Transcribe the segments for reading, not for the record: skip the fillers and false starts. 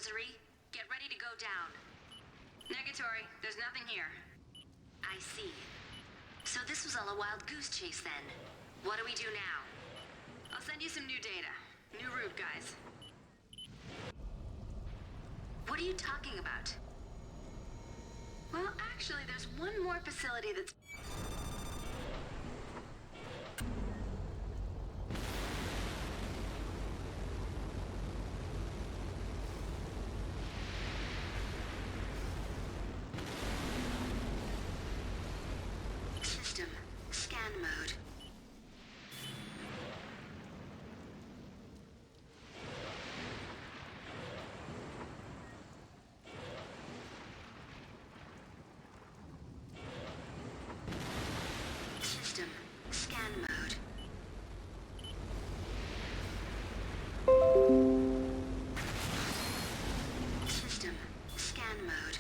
rosary. Get ready to go down. Negatory, there's nothing here. I see. So this was all a wild goose chase then. What do we do now? I'll send you some new data. New route, guys. What are you talking about? Well, actually, there's one more facility that's... System, scan mode. System, scan mode. System, scan mode.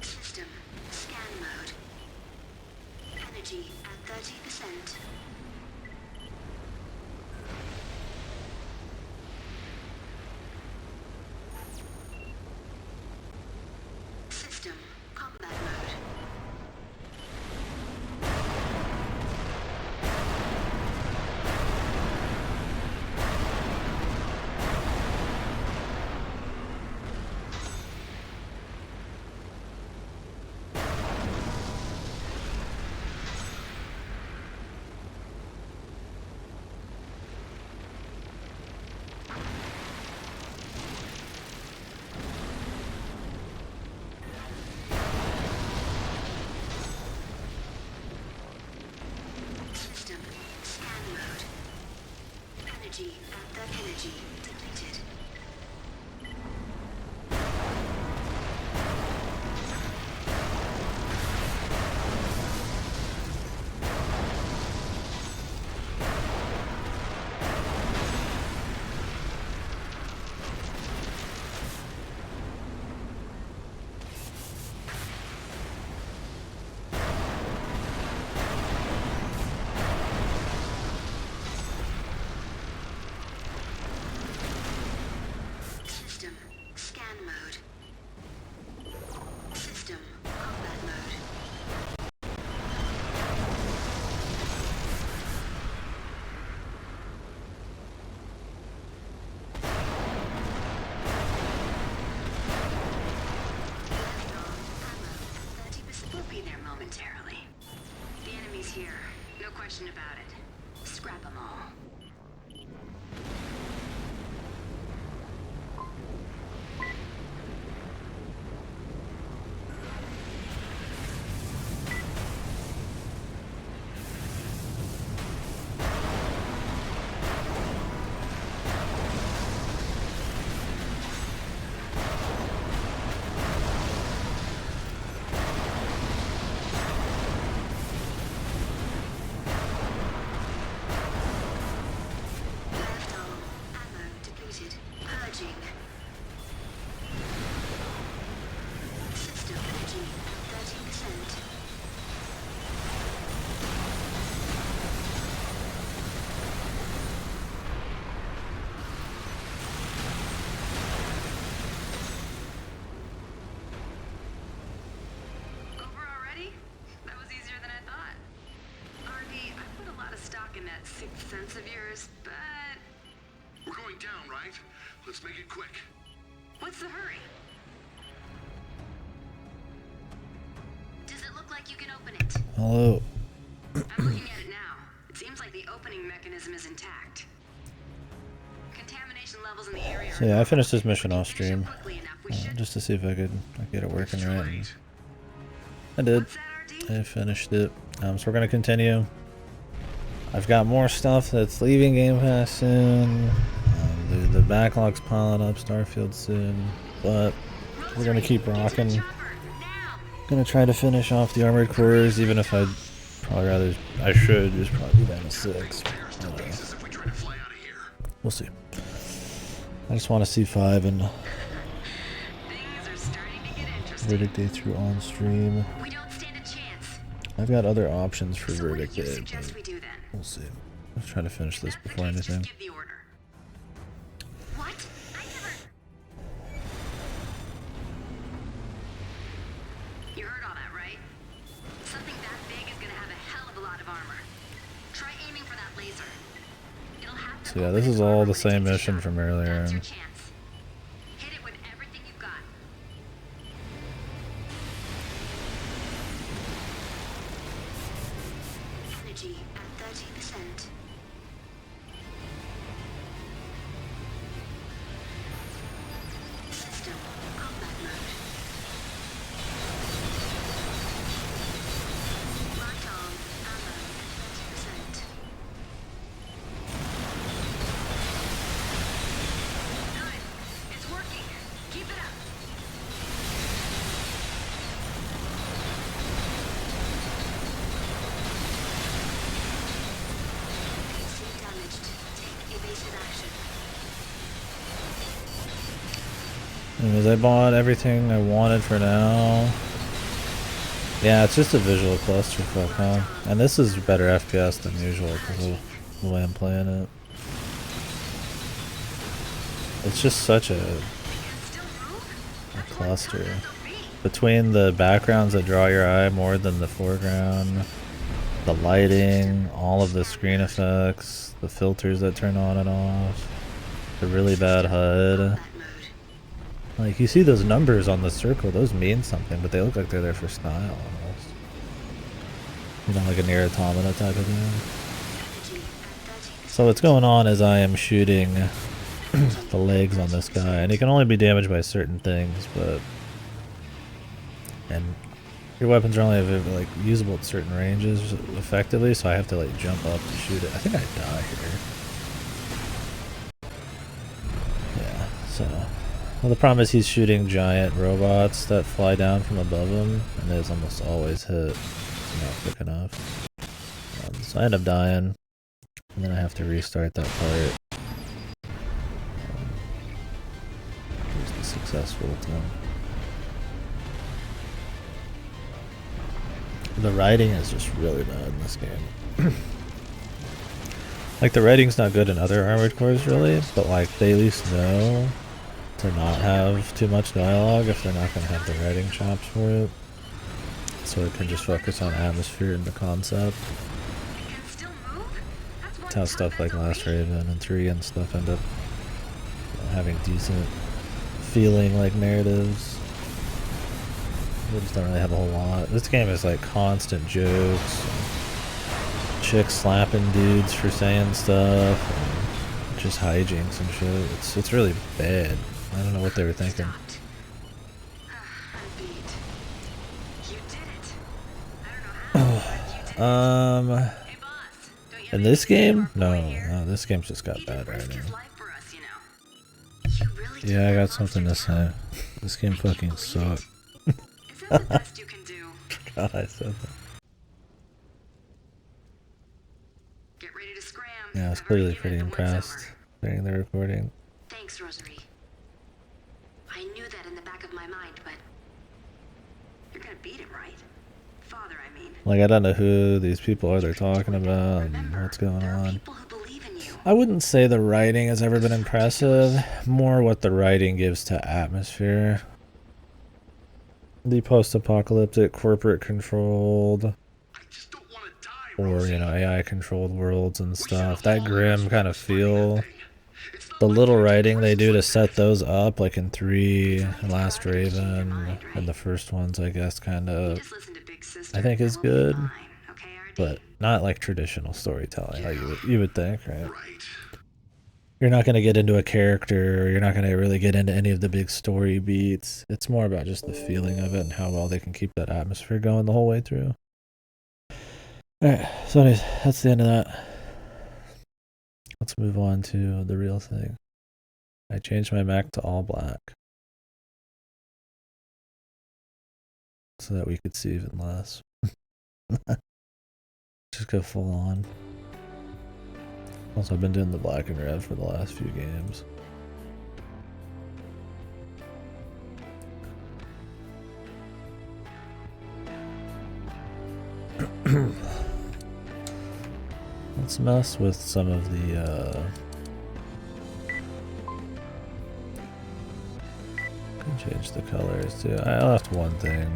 System, scan mode. Energy at 30%. System, combat mode. System, scan mode. Energy at the energy depleted. System, scan mode. System, combat mode. Ammo, 30%. We'll be there momentarily. The enemy's here, no question about it. Scrap them all. Left arm, ammo depleted. Purging. System energy, 13%. Over already? That was easier than I thought. RD, I put a lot of stock in that sixth sense of yours, but... We're going down, right? Let's make it quick. What's the hurry? Does it look like you can open it? Hello. I'm looking at it now. It seems like the opening mechanism is intact. Contamination levels in the area. So yeah, I finished this mission off Finish it stream, quickly enough, we should... just to see if I could get it working right. And I did. What's that, RD? I finished it. So we're gonna continue. I've got more stuff that's leaving Game Pass soon. The backlog's piling up Starfield soon, but we're gonna keep rocking. Gonna try to finish off the armored cores, even if I should just probably be down to 6. We'll see. I just want to see 5 and Verdict Day through on stream. We don't stand a chance. I've got other options for So what do verdict you day, suggest but we do then? we'll see. Let's try to finish If this that's the before case, anything. just give the order. What? I never... You heard all that, right? Something that big is gonna have a hell of a lot of armor. Try aiming for that laser. It'll have to So yeah, open this its is all armor the when it same takes a mission shot. from earlier. That's your chance. Hit it with everything you've got. Energy at 30%. System combat mode. Right arm ammo at 30%. Good. It's working. Keep it up. PC damaged. Take evasive action. Anyways, I bought everything I wanted for now. Yeah, it's just a visual clusterfuck, huh? And this is better FPS than usual because of the way I'm playing it. It's just such a cluster. Between the backgrounds that draw your eye more than the foreground, the lighting, all of the screen effects, the filters that turn on and off, the really bad HUD. Like, you see those numbers on the circle, those mean something, but they look like they're there for style almost. You know, like a near automata type of thing. So what's going on is I am shooting the legs on this guy, and he can only be damaged by certain things, but... And your weapons are only like usable at certain ranges effectively, so I have to like jump up to shoot it. I think I die here. Yeah, so... Well, the problem is he's shooting giant robots that fly down from above him, and it's almost always hit. It's not quick enough. So I end up dying, and then I have to restart that part. Here's the successful attempt. The writing is just really bad in this game. Like, the writing's not good in other Armored Cores, really, but like, they at least know to not have too much dialogue if they're not going to have the writing chops for it. So it can just focus on atmosphere and the concept. That's how stuff like Last Raven and 3 and stuff end up having decent feeling like narratives. They just don't really have a whole lot. This game is like constant jokes, chicks slapping dudes for saying stuff, and just hijinks and shit. It's really bad. I don't know what they were thinking. In this game? No, this game's just got bad writing. Yeah, I got something to say. This game fucking sucked. God, I said that. Yeah, I was clearly pretty impressed during the recording. Thanks, Rosary. I knew that in the back of my mind, but you're gonna beat him, right? Father, I mean. Like, I don't know who these people are they're talking about and what's going on. I wouldn't say the writing has ever been impressive, more what the writing gives to atmosphere. The post-apocalyptic, corporate-controlled, or, you know, AI-controlled worlds and stuff. That grim kind of feel. The little writing they do to set those up, like in 3, Last Raven, and the first ones, I guess, kind of, I think is good. But not like traditional storytelling, like you would think, right? You're not going to get into a character, or you're not going to really get into any of the big story beats. It's more about just the feeling of it and how well they can keep that atmosphere going the whole way through. Alright, so anyways, that's the end of that. Let's move on to the real thing. I changed my Mac to all black, so that we could see even less. Just go full on. Also, I've been doing the black and red for the last few games. Let's mess with some of the can change the colors too. I left one thing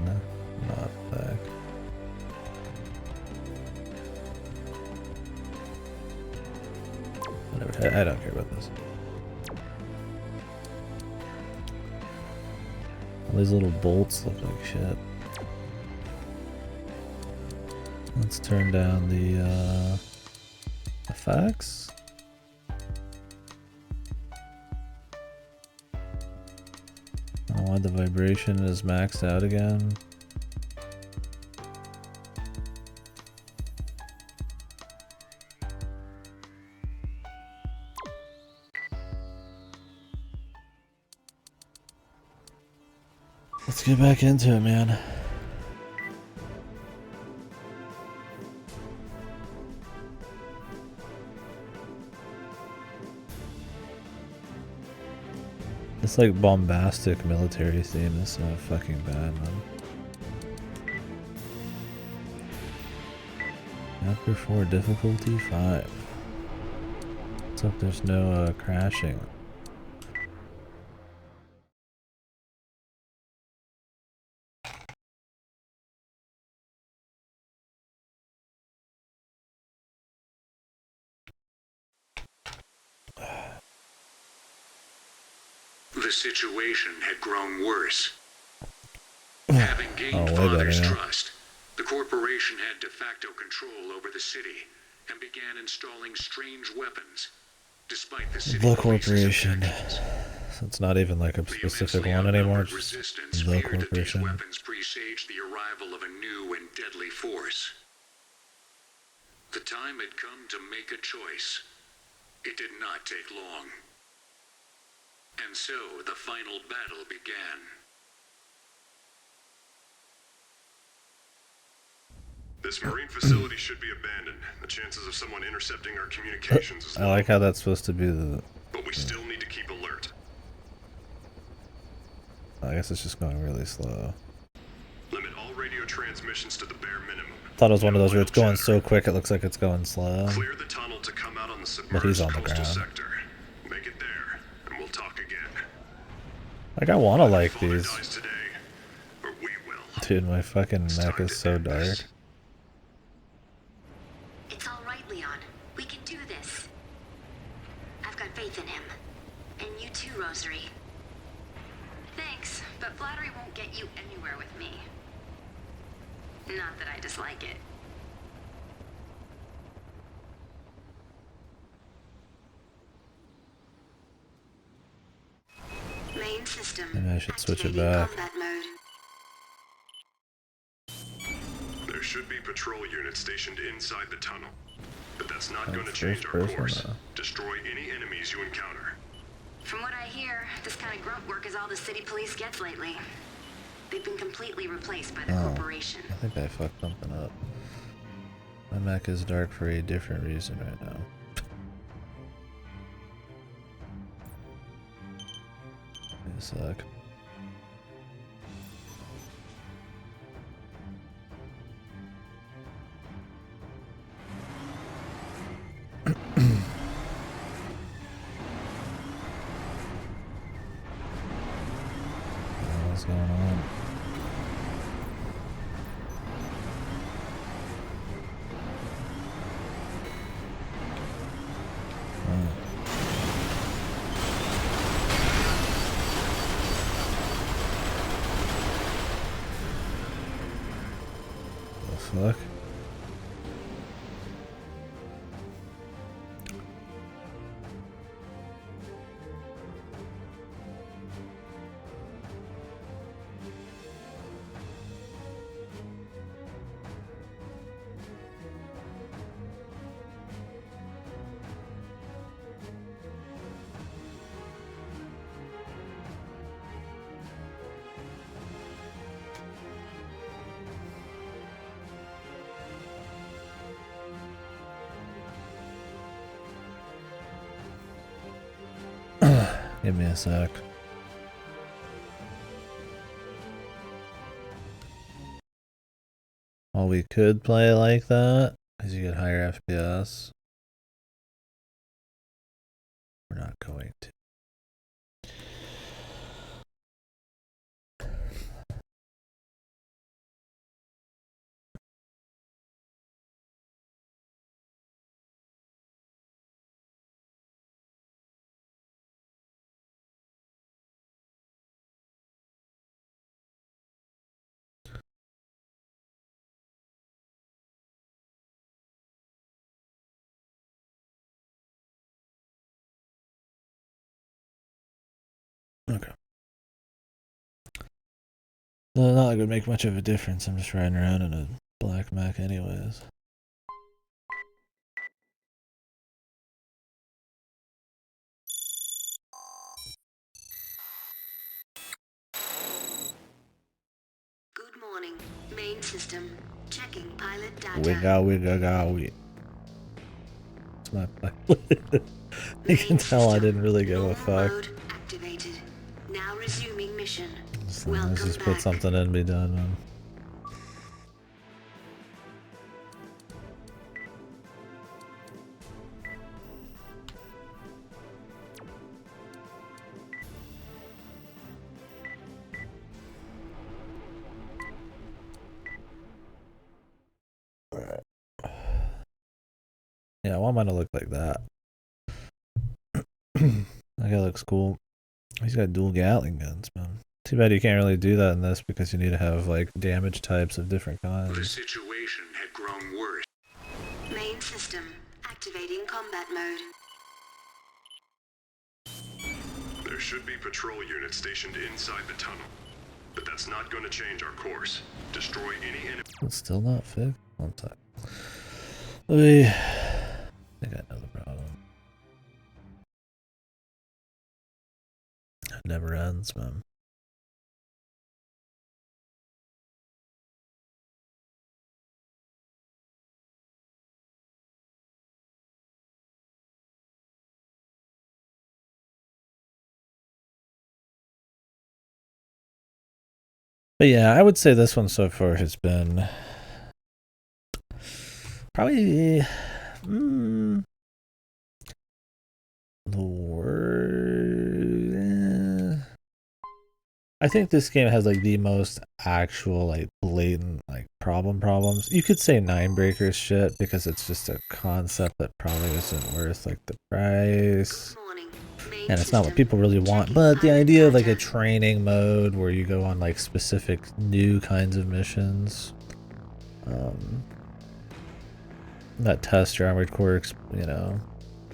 not back. Whatever, I don't care about this. All these little bolts look like shit. Let's turn down the effects. I don't know why the vibration is maxed out again. Let's get back into it, man. This like bombastic military theme is so fucking bad, man. Chapter 4 difficulty 5. Let's hope there's no crashing. The situation had grown worse. Having gained way Father's better, yeah. trust, the corporation had de facto control over the city and began installing strange weapons, despite the city The police's corporation. objections. So it's not even like a The specific immensely one anymore, outnumbered it's just resistance the feared that these corporation. weapons presaged the arrival of a new and deadly force. The time had come to make a choice. It did not take long. And so the final battle began. This marine facility should be abandoned. The chances of someone intercepting our communications is I low. like how that's supposed to be the... But we still need to keep alert. I guess it's just going really slow. Limit all radio transmissions to the bare minimum. Thought it was one of those where No it's going idle so chatter. quick it looks like it's going slow. Clear the tunnel to come out on the But he's submerged on the coastal ground. sector. Make it there, and we'll talk again. Like I wanna like Father these. dies today, or we will. Dude, my fucking neck time is to so end this. dark. It's all right, Leon. We can do this. I've got faith in him. And you too, Rosary. Thanks, but flattery won't get you anywhere with me. Not that I dislike it. Main system. Maybe I should switch it activating back. combat mode. There should be patrol units stationed inside the tunnel. But that's not Oh, going to first change our person, course. though. Destroy any enemies you encounter. From what I hear, this kind of grunt work is all the city police gets lately. They've been completely replaced by the Oh. corporation. I think I fucked something up. My Mac is dark for a different reason right now. Wait a sec. What's going on? The fuck? Give me a sec. While we could play like that, because you get higher FPS. We're not going to. Okay. No, not like it would make much of a difference. I'm just riding around in a black Mac anyways. Good morning. Main system. Checking pilot data. Wigga. It's my pilot. You can tell I didn't really give a fuck. Mode activated. Now resuming mission. So Welcome let's just back. put something in and be done, man. Yeah, I want mine to look like that. That guy looks cool. He's got dual Gatling guns, man. Too bad you can't really do that in this because you need to have like damage types of different The kinds. situation had grown worse. Main system. Activating combat mode. There should be patrol units stationed inside the tunnel. But that's not going to change our course. Destroy any enemy. It's still not fixed. One sec. I think I know the problem. It never ends, man. But yeah, I would say this one so far has been probably the worst. I think this game has like the most actual like blatant like problems. You could say Nine Breakers shit because it's just a concept that probably isn't worth like the price. And it's not what people really want, but the idea of like a training mode where you go on like specific new kinds of missions that test your armored core, you know,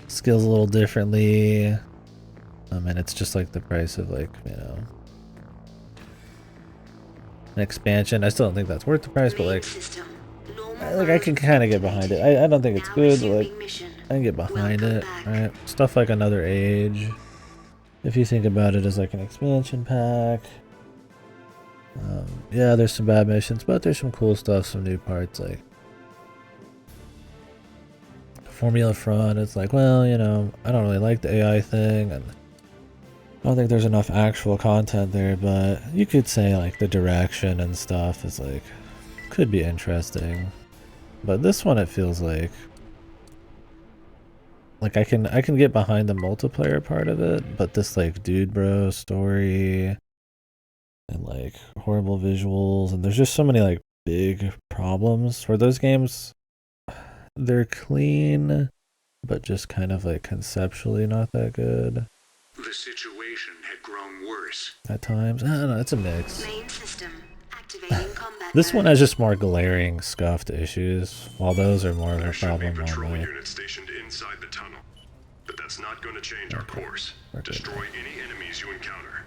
skills a little differently. And it's just like the price of like, you know, an expansion. I still don't think that's worth the price, but like I can kind of get behind it. I don't think it's good, but like I can get behind it, right? Stuff like Another Age, if you think about it as like an expansion pack. Yeah, there's some bad missions, but there's some cool stuff, some new parts like Formula Front. It's like, well, you know, I don't really like the AI thing, and I don't think there's enough actual content there, but you could say like the direction and stuff is like could be interesting. But this one, it feels like I can get behind the multiplayer part of it, but this like dude bro story and like horrible visuals, and there's just so many like big problems for those games. They're clean, but just kind of like conceptually not that good. The situation had grown worse. At times, I don't know, it's a mix. Main system. Activating combat This one mode. has just more glaring scuffed issues, while those are more of a There should be problem patrol on units stationed inside the tunnel. But that's not going to change our course. Destroy any enemies you encounter.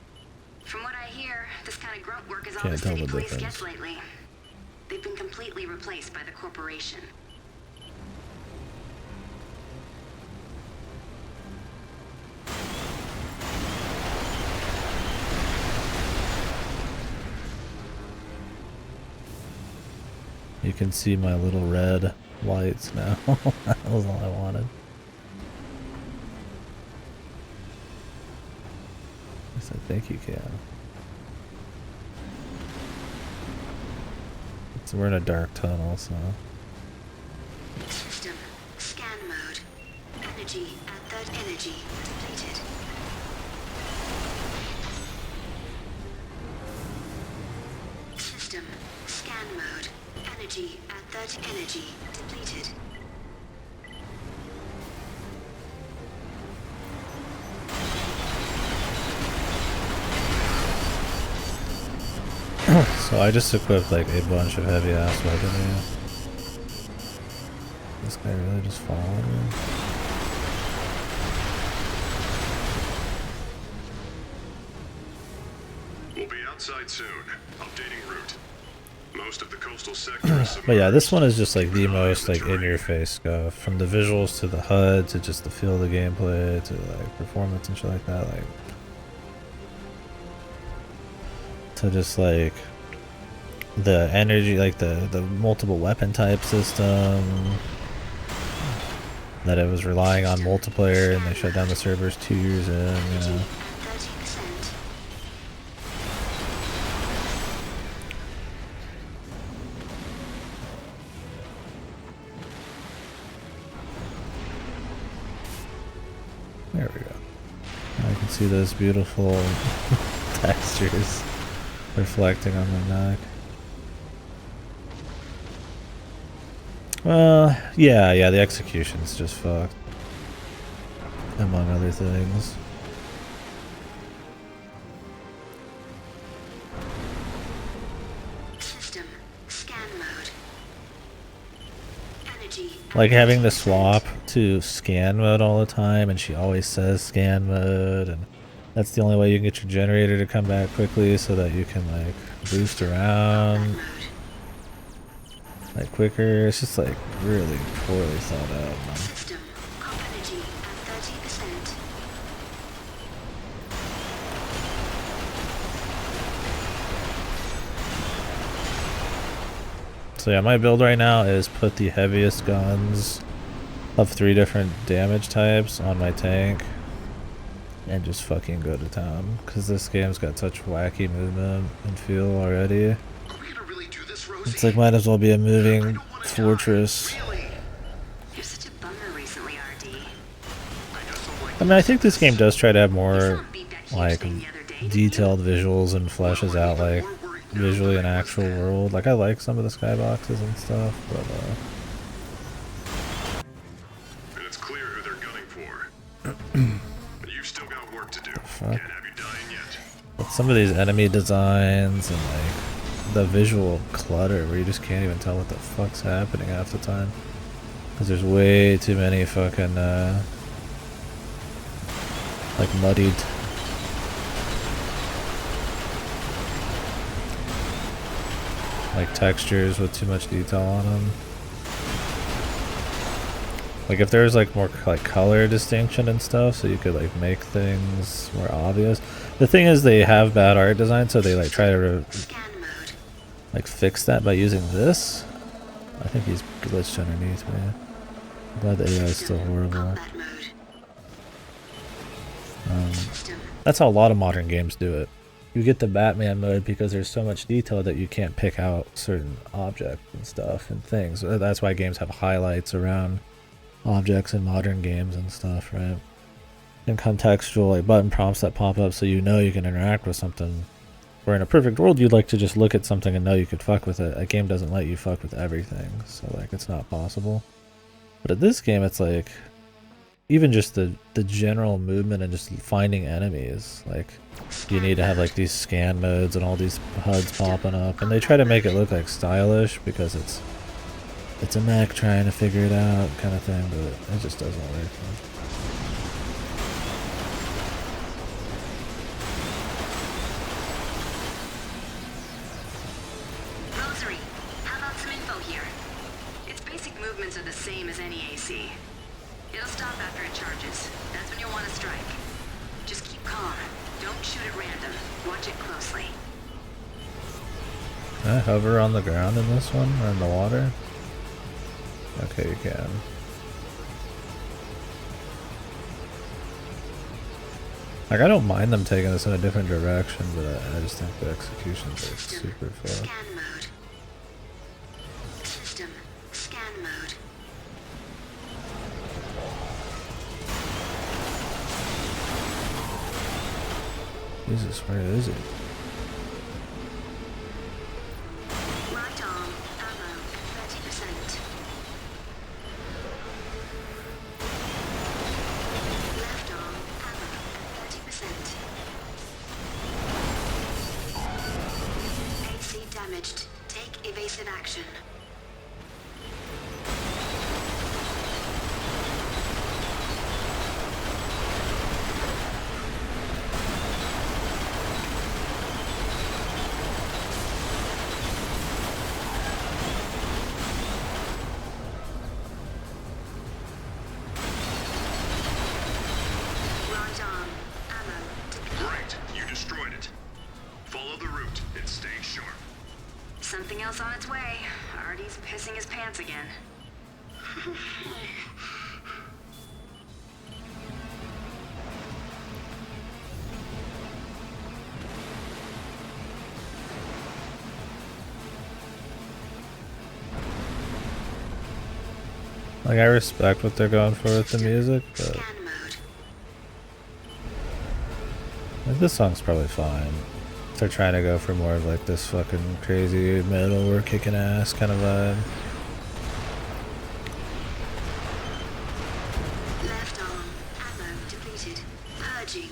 From what I hear, this kind of grunt work is all Can't the tell city the police difference. gets lately. They've been completely replaced by the corporation. You can see my little red lights now. That was all I wanted. I said, think you can. we're in a dark tunnel, so. System scan mode. Energy at third energy depleted. System scan mode. Energy at third energy depleted. So I just equipped like a bunch of heavy ass weaponry. This guy really just followed me. We'll be outside soon. Updating route. Most of the coastal sector is But yeah, this one is just like the most like in your face stuff. From the visuals to the HUD to just the feel of the gameplay to like performance and shit like that. Like to just like the energy, like the multiple weapon type system, that it was relying on multiplayer and they shut down the servers 2 years in, you know. 30%. There we go. Now I can see those beautiful textures reflecting on my neck. Yeah, the execution's just fucked. Among other things. System scan mode. Energy. Like having to swap to scan mode all the time, and she always says scan mode, and that's the only way you can get your generator to come back quickly so that you can like boost around like quicker. It's just like really poorly thought out, man. System comp energy at 30%. So yeah, my build right now is put the heaviest guns of 3 different damage types on my tank and just fucking go to town, because this game's got such wacky movement and feel already. Are we gonna really do this, Rosie? It's like might as well be a moving fortress. Really? You're such a bummer recently, RD. I mean, I think this game does try to have You more saw him beat that huge like thing the other day, didn't detailed visuals and fleshes out like visually an actual world. Like I like some of the skyboxes and stuff, but And it's clear who they're gunning for. But you've still got work to do. fuck. Can't have you dying yet. But some of these enemy designs and like the visual clutter where you just can't even tell what the fuck's happening half the time, because there's way too many fucking like muddied like textures with too much detail on them. Like if there's like more like color distinction and stuff, so you could like make things more obvious. The thing is, they have bad art design, so they like try to Scan mode. like fix that by using this. I think he's glitched underneath me. I'm glad the AI is still horrible. Combat mode. System. That's how a lot of modern games do it. You get the Batman mode because there's so much detail that you can't pick out certain objects and stuff and things. That's why games have highlights around objects in modern games and stuff, right? And contextual like button prompts that pop up so you know you can interact with something. Where in a perfect world you'd like to just look at something and know you could fuck with it. A game doesn't let you fuck with everything, so like it's not possible. But at this game it's like even just the general movement and just finding enemies, like you need to have like these scan modes and all these HUDs popping up, and they try to make it look like stylish because it's a mech trying to figure it out kind of thing, but it just doesn't work. Rosary, how about some info here? Its basic movements are the same as any AC. It'll stop after it charges. That's when you'll want to strike. Just keep calm. Don't shoot at random. Watch it closely. Can I hover on the ground in this one, or in the water? Okay, you can. Like, I don't mind them taking us in a different direction, but I just think the execution's like super fast. Scan mode. Jesus, where is it? Right arm, ammo, 30%. Left arm, ammo, 30%. AC damaged. Take evasive action. Right arm, ammo. Great, you destroyed it. Follow the route and stay sharp. Something else on its way. Artie's pissing his pants again. Like, I respect what they're going for with the music, but Scan mode. like, this song's probably fine. They're trying to go for more of like this fucking crazy metal, we're kicking ass kind of vibe. Left arm, ammo depleted. Purging.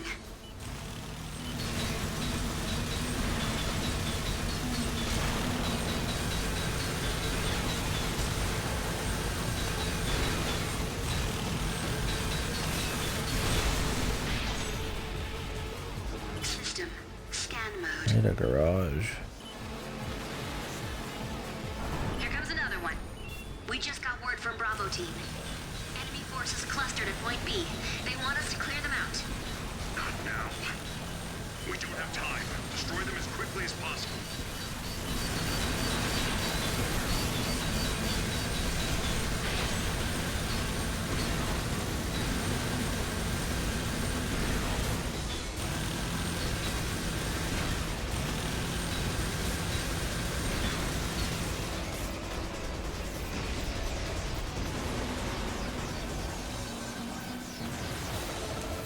System, scan mode. Need a garage. Here comes another one. We just got word from Bravo team. Enemy forces clustered at point B. They want us to clear them out. Not now. We don't have time. Destroy them as quickly as possible.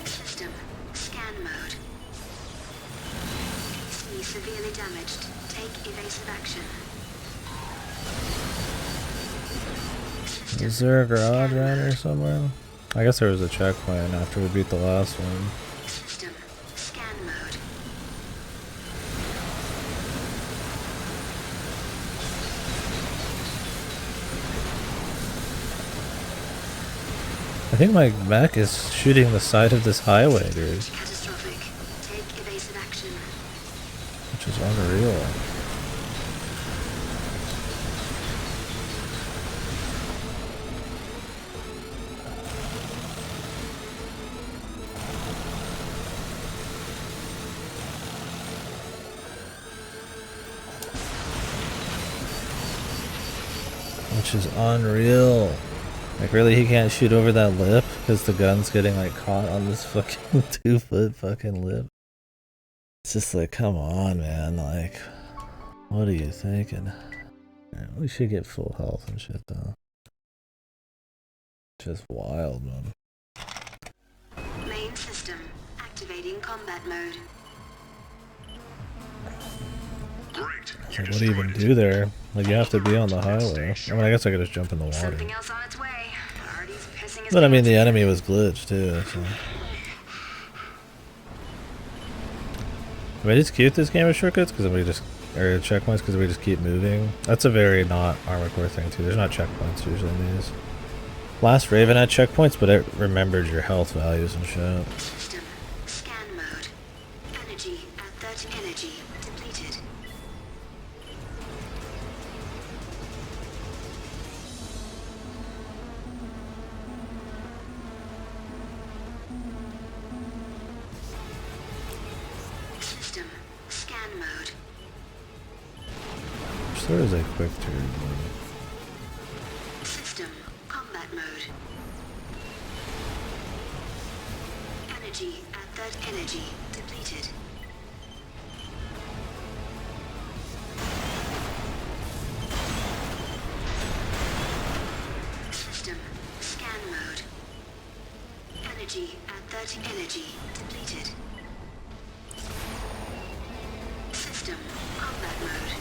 System, scan mode. AC severely damaged. Take evasive action. System, Is there a garage scan around here mode. somewhere? I guess there was a checkpoint after we beat the last one. System, scan mode. I think my mech is shooting the side of this highway, dude, Catastrophic. Take evasive action. which is unreal. Which is unreal. Like, really, he can't shoot over that lip because the gun's getting like caught on this fucking 2-foot fucking lip. It's just like, come on, man. Like, what are you thinking? Yeah, we should get full health and shit, though. Just wild, man. Main system, activating combat mode. Great. It's like, what do you even do there? Like, you have to be on the highway. I mean, I guess I could just jump in the water. Something else on its way. Artie's pissing his But I mean, pants the again. enemy was glitched, too, so. I mean, it's cute this game with shortcuts because we just, or checkpoints because we just keep moving. That's a very not Armored Core thing too. There's not checkpoints usually in these. Last Raven had checkpoints, but it remembered your health values and shit. System, scan mode. Energy at 30 energy depleted. System, scan mode. There is a quick turn. System, combat mode. Energy at third energy depleted. System, scan mode. Energy at 30 energy depleted. mode.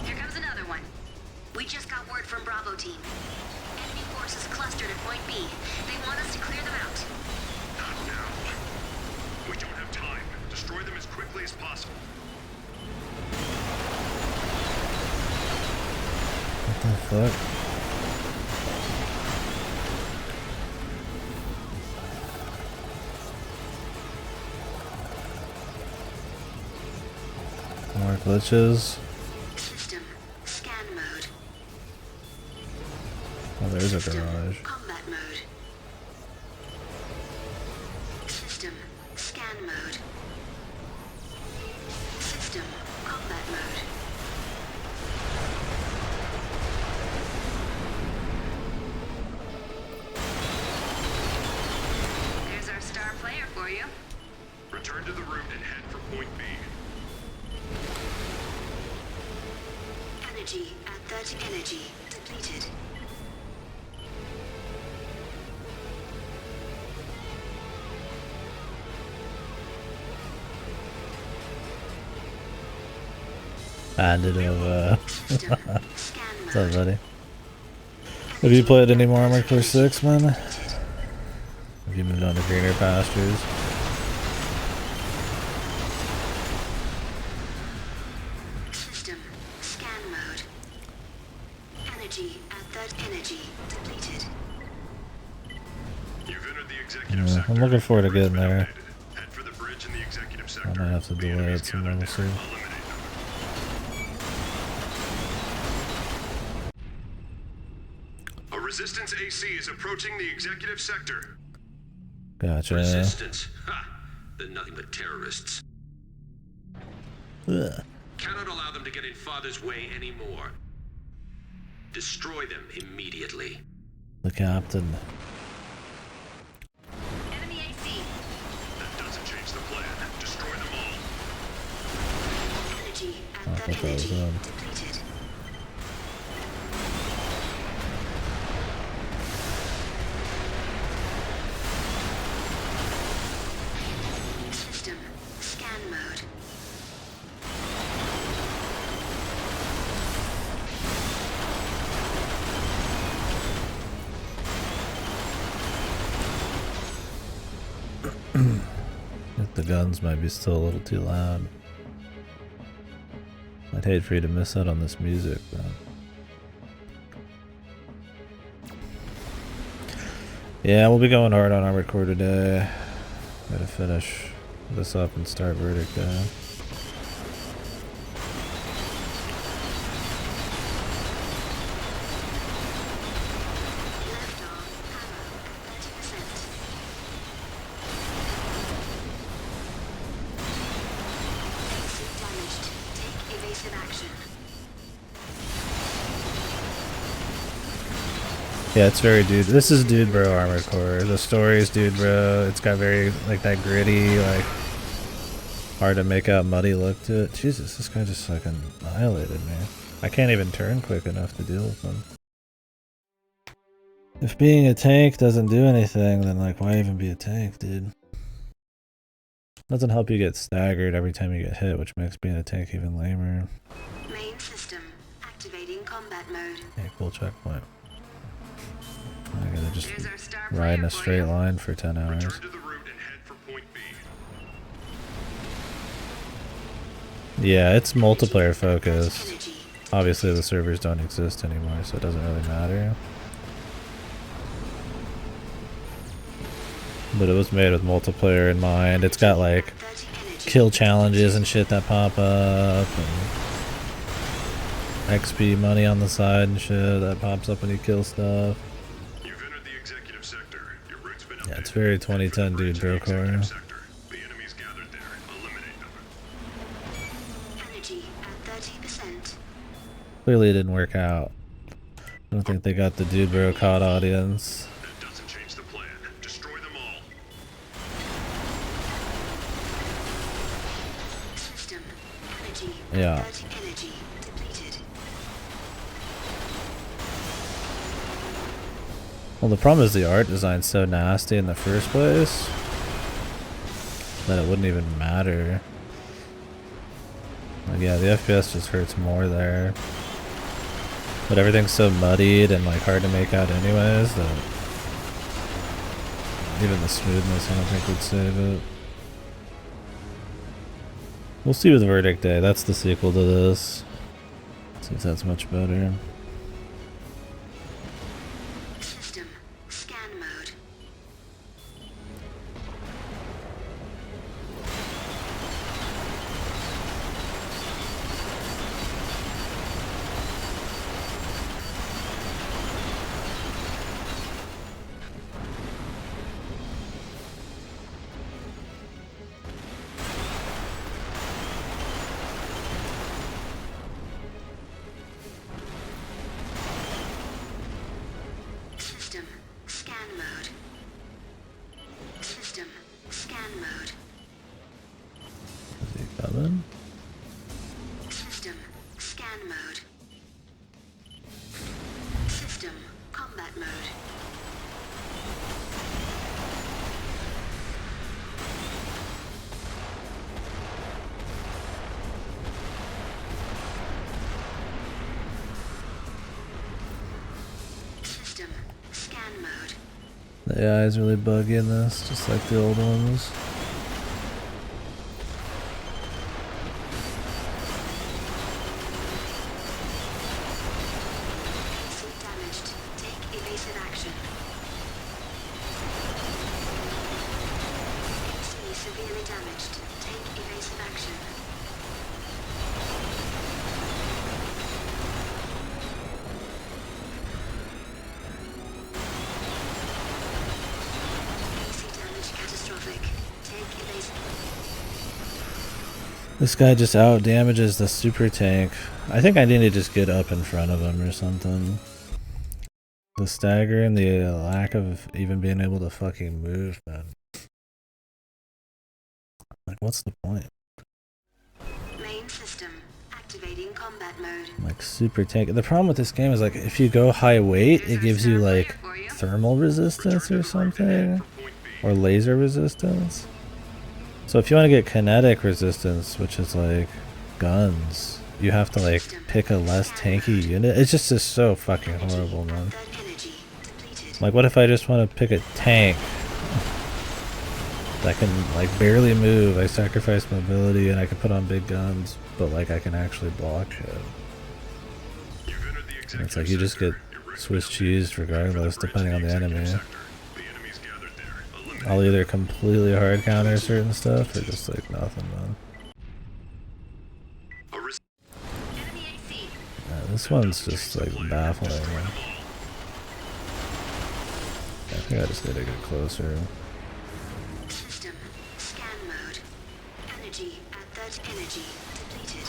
Here comes another one. We just got word from Bravo team. Enemy forces clustered at point B. They want us to clear them out. Not now. We don't have time. Destroy them as quickly as possible. What the fuck? More glitches. System scan mode. Oh, there's a System garage. combat mode. System scan mode. System combat mode. There's our star player for you. Return to the route and head for point B. Energy at 30. Energy depleted. Bandit of System scan what's up, mode. buddy? Have you played any more Armored Core 6, man? Have you moved on to greener pastures? System scan mode. Energy at 30. Energy depleted. You've entered the executive Yeah, sector. I'm looking forward to Bridge getting there. validated. Head for the bridge in the executive I sector. might have to The delay enemies it some gathered more there. soon. Eliminate them. A resistance AC is approaching the executive sector. Gotcha. Resistance? Ha! They're nothing but terrorists. Ugh. Cannot allow them to get in Father's way anymore. Destroy them immediately. The captain. Enemy AC. That doesn't change the plan. Destroy them all. Energy at Oh, I 30. thought that was Energy them. depleted. System scan mode. The guns might be still a little too loud. I'd hate for you to miss out on this music, though. Yeah, we'll be going hard on Armored Core today. Gotta finish this up and start Verdict down. Left arm ammo at 30%. AC damaged. Take evasive action. Yeah, it's very dude. This is dude bro Armored Core. The story is dude bro. It's got very like that gritty, like hard to make out muddy look to it. Jesus, this guy just fucking annihilated me. I can't even turn quick enough to deal with him. If being a tank doesn't do anything, then like why even be a tank, dude? Doesn't help you get staggered every time you get hit, which makes being a tank even lamer. Main system activating combat mode. Yeah, cool checkpoint. I gotta just There's our star ride in player a for straight you. line for 10 hours. Return to the route and head for point B. Yeah, it's multiplayer focused. Energy. Obviously the servers don't exist anymore, so it doesn't really matter. But it was made with multiplayer in mind. It's got like 30 energy. kill challenges and shit that pop up, and XP money on the side and shit that pops up when you kill stuff. You've entered the executive sector. Your route's been Yeah, it's updated. very Head for the 2010 bridge dude in the bro core. executive sector. The enemies gathered there. Eliminate them. Energy at 30%. Clearly it didn't work out. I don't think they got the dude bro COD audience. That doesn't change the plan. Destroy them all. System energy Yeah. at 30. Energy depleted. Well, the problem is the art design's so nasty in the first place that it wouldn't even matter. Like, yeah, the FPS just hurts more there. But everything's so muddied and like hard to make out anyways that even the smoothness I don't think would save it. We'll see with Verdict Day. That's the sequel to this. See if that's much better. System scan mode. System scan mode. System scan mode. Is he coming? System scan mode. System combat mode. System scan mode. The AI is really buggy in this, just like the old ones. AC damaged. Take evasive action. AC severely damaged. Take evasive action. AC damage catastrophic. Take evasive. This guy just out damages the super tank. I think I need to just get up in front of him or something. The stagger and the lack of even being able to fucking move, man. Like, what's the point? Main system activating combat mode. Like, super tank. The problem with this game is, like, if you go high weight, it gives you, like, thermal resistance or something. Or laser resistance. So if you want to get kinetic resistance, which is, like, guns, you have to, like, pick a less tanky unit. It's just so fucking horrible, man. Third energy depleted. Like, what if I just want to pick a tank that can, like, barely move? I sacrifice mobility and I can put on big guns, but, like, I can actually block shit. You've entered the And executive it's like you just get sector. You're ready Swiss for cheese the regardless, depending on the enemy. executive sector. The enemy's gathered there. Eliminate I'll either completely hard counter certain stuff or just, like, nothing, man. a res- Enemy AC. Yeah, this one's just, like, baffling, man. I think I just need to get closer. System scan mode. Energy at third energy depleted.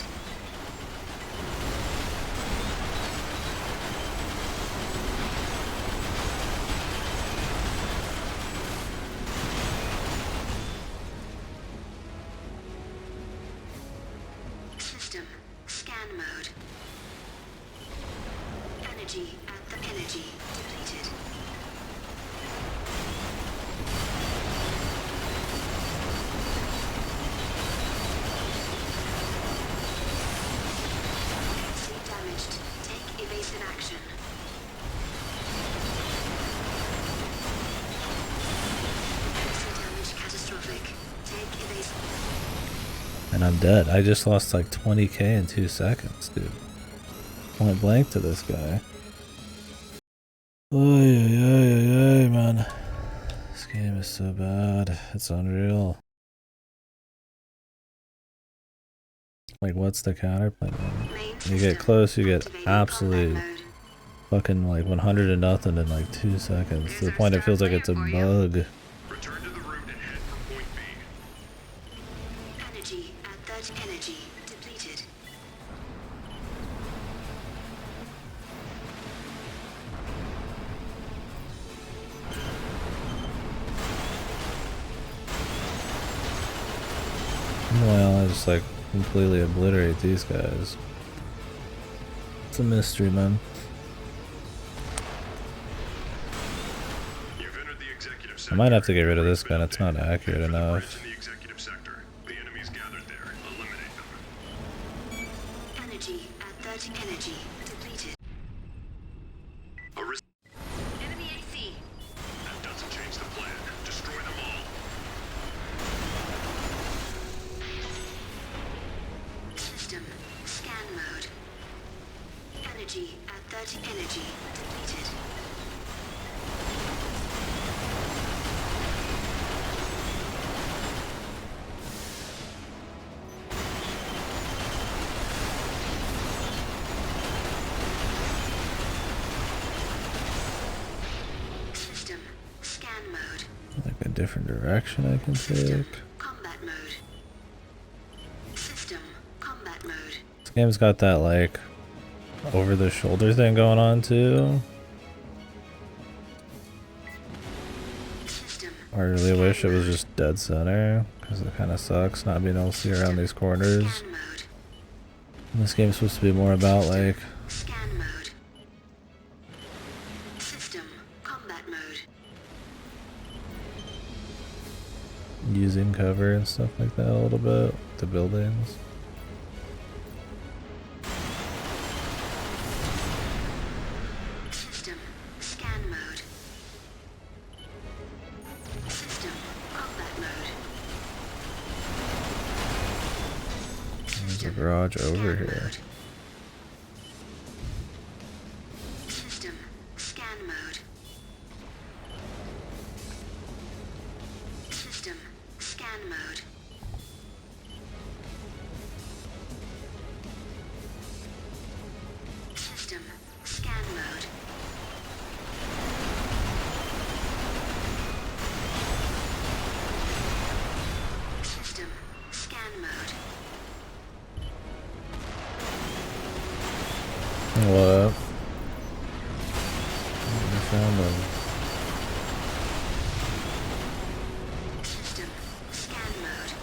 System scan mode. Energy at the energy depleted. AC damaged. Take evasive action. AC damage catastrophic. Take evasive. And I'm dead. I just lost like 20k in 2 seconds, dude. Point blank to this guy. Oy, man. This game is so bad. It's unreal. Like, what's the counterplay, man? Main You get system close, you get activating absolute combat mode. fucking like 100 to nothing in like 2 seconds. To the point it feels like it's a bug. return to the route and head for point B. Energy at third energy depleted. Well, I just like completely obliterate these guys. It's a mystery, man. I might have to get rid of this gun. It's not accurate enough. In the executive sector. The enemy's gathered there. Eliminate them. Energy at 30. Energy depleted. A res- Enemy AC. that doesn't change the plan. Destroy them all. System scan mode. Energy at 30. Energy depleted. System scan mode. Like a different direction I can System take. combat mode. System combat mode. This game's got that like over the shoulder thing going on too. System I really wish it was just dead center because it kind of sucks not being able to see around these corners. scan mode. And this game's supposed to be more about like Scan mode. System combat mode. using cover and stuff like that a little bit. The buildings. System scan mode. System combat mode. There's a garage over here. System scan mode. System scan mode. System scan mode. System scan mode. What? I found them. System scan mode.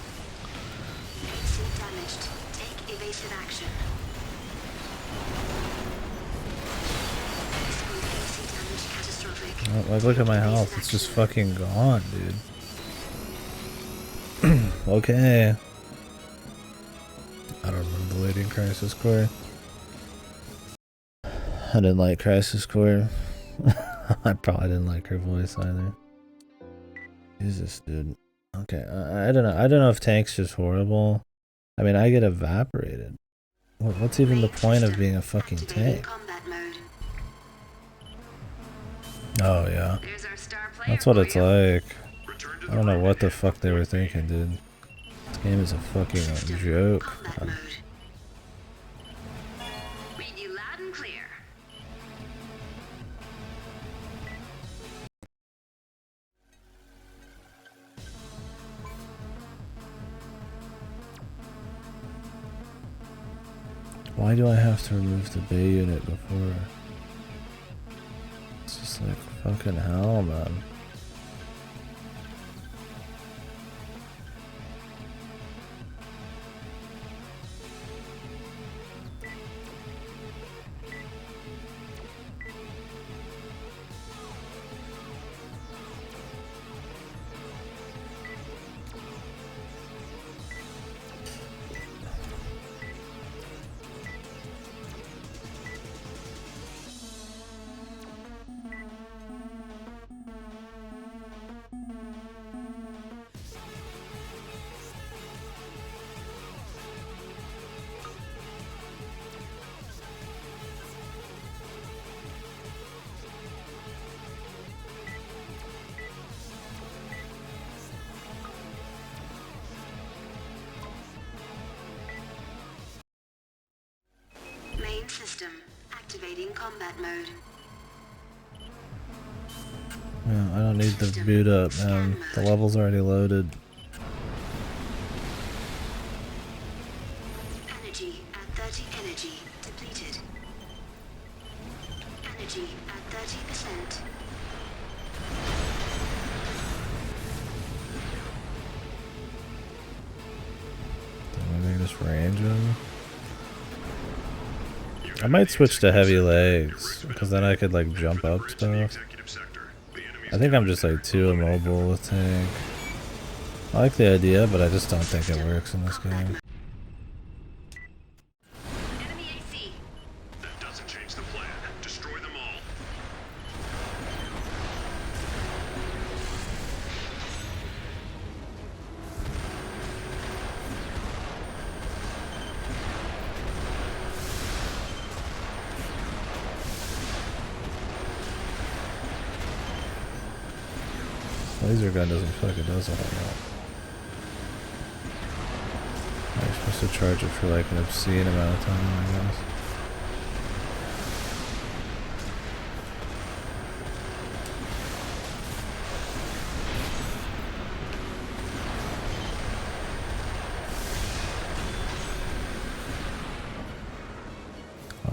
AC damaged. Take evasive action. Visible AC damage catastrophic. Oh, like, look at my health. It's just fucking gone, dude. Okay. I don't remember the lady in Crisis Core. I didn't like Crisis Core. I probably didn't like her voice either. Jesus, dude. Okay, I don't know. I don't know if Tank's just horrible. I mean, I get evaporated. What's even the point of being a fucking Activating tank? combat mode. Oh, yeah. There's our star player That's what for it's you. like. Return to I the don't know right what the hand. fuck they were thinking, dude. This game is a fucking joke. Combat mode. Read you loud and clear. Why do I have to remove the bay unit before? It's just like fucking hell, man. Main system activating combat mode. Yeah, I don't need the boot up, man. The level's already loaded. Energy at 30. Energy depleted. Energy at 30%. Maybe just range him. I might switch to heavy legs, because then I could like jump up stuff. Executive sector. The enemy I think I'm just like too immobile with tank. I like the idea, but I just don't think it works in this game. Enemy AC. That doesn't change the plan. Destroy them all. Laser gun doesn't feel like it does a whole lot. You're supposed to charge it for like an obscene amount of time, I guess.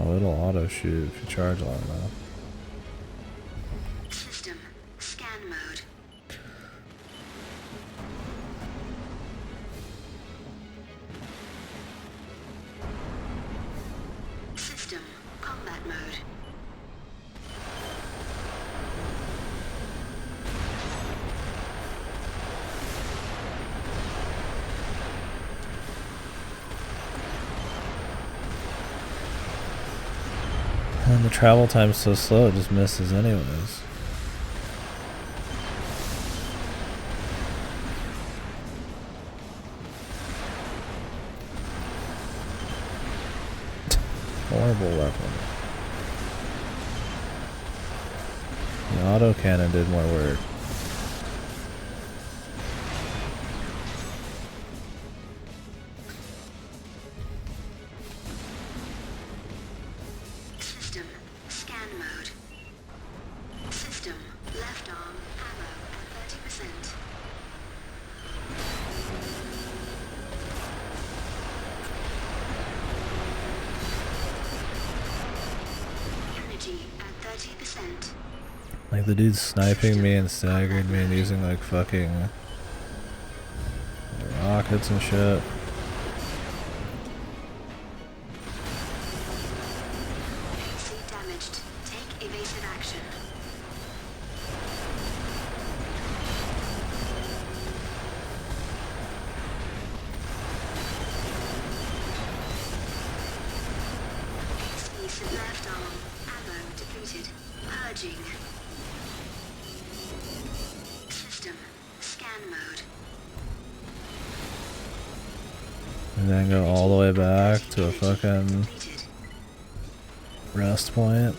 Oh, it'll auto shoot if you charge long enough. System. Scan mode. System. Combat mode. And the travel time's so slow, it just misses anyways. Horrible weapon. The autocannon did more work. System. Scan mode. System. Left arm. Ammo at 30%. Energy at 30%. Like the dude's sniping me and staggering me and using like fucking rockets and shit. AC damaged. Take evasive action. AC left arm. Ammo depleted. Purging. System. Scan mode. And then go all the way back to a fucking Depleted. rest point.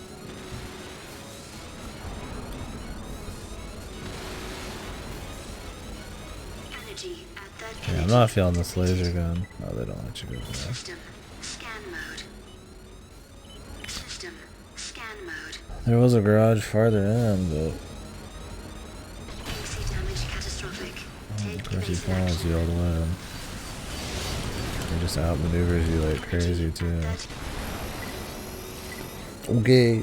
Energy at 30%. Yeah, I'm not feeling this laser gun. No, they don't let you go there. System. Scan mode. System. Scan mode. There was a garage farther in, but AC damage catastrophic. Take of course he evasive follows action. you all the way. He just outmaneuvers you like crazy too. Okay.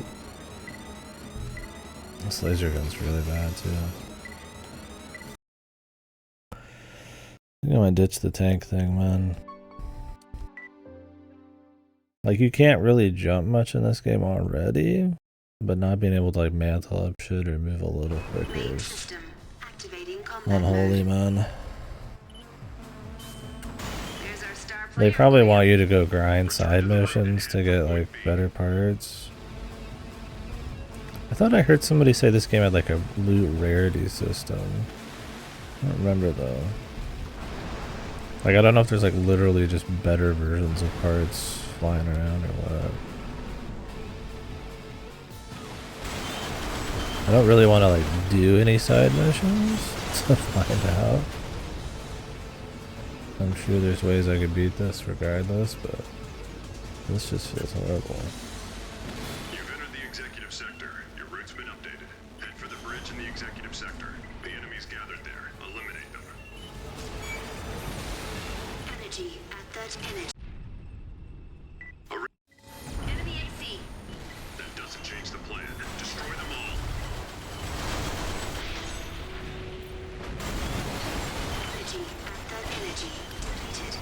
This laser gun's really bad too. I think I might ditch the tank thing, man. Like, you can't really jump much in this game already, but not being able to like mantle up shit or move a little quicker Main is system. Activating combat unholy, mode. man. There's our star They player probably player. want you to go grind side missions to get like better parts. I thought I heard somebody say this game had like a loot rarity system. I don't remember though. Like, I don't know if there's like literally just better versions of parts flying around or what. I don't really want to like do any side missions to find out. I'm sure there's ways I could beat this regardless, but this just feels horrible. You've entered the executive sector. Your route's been updated. Head for the bridge in the executive sector. The enemy's gathered there. Eliminate them. Energy at 30 energy. A Enemy AC. That doesn't change the plan. Destroy them all. Energy at 30 energy. Depleted.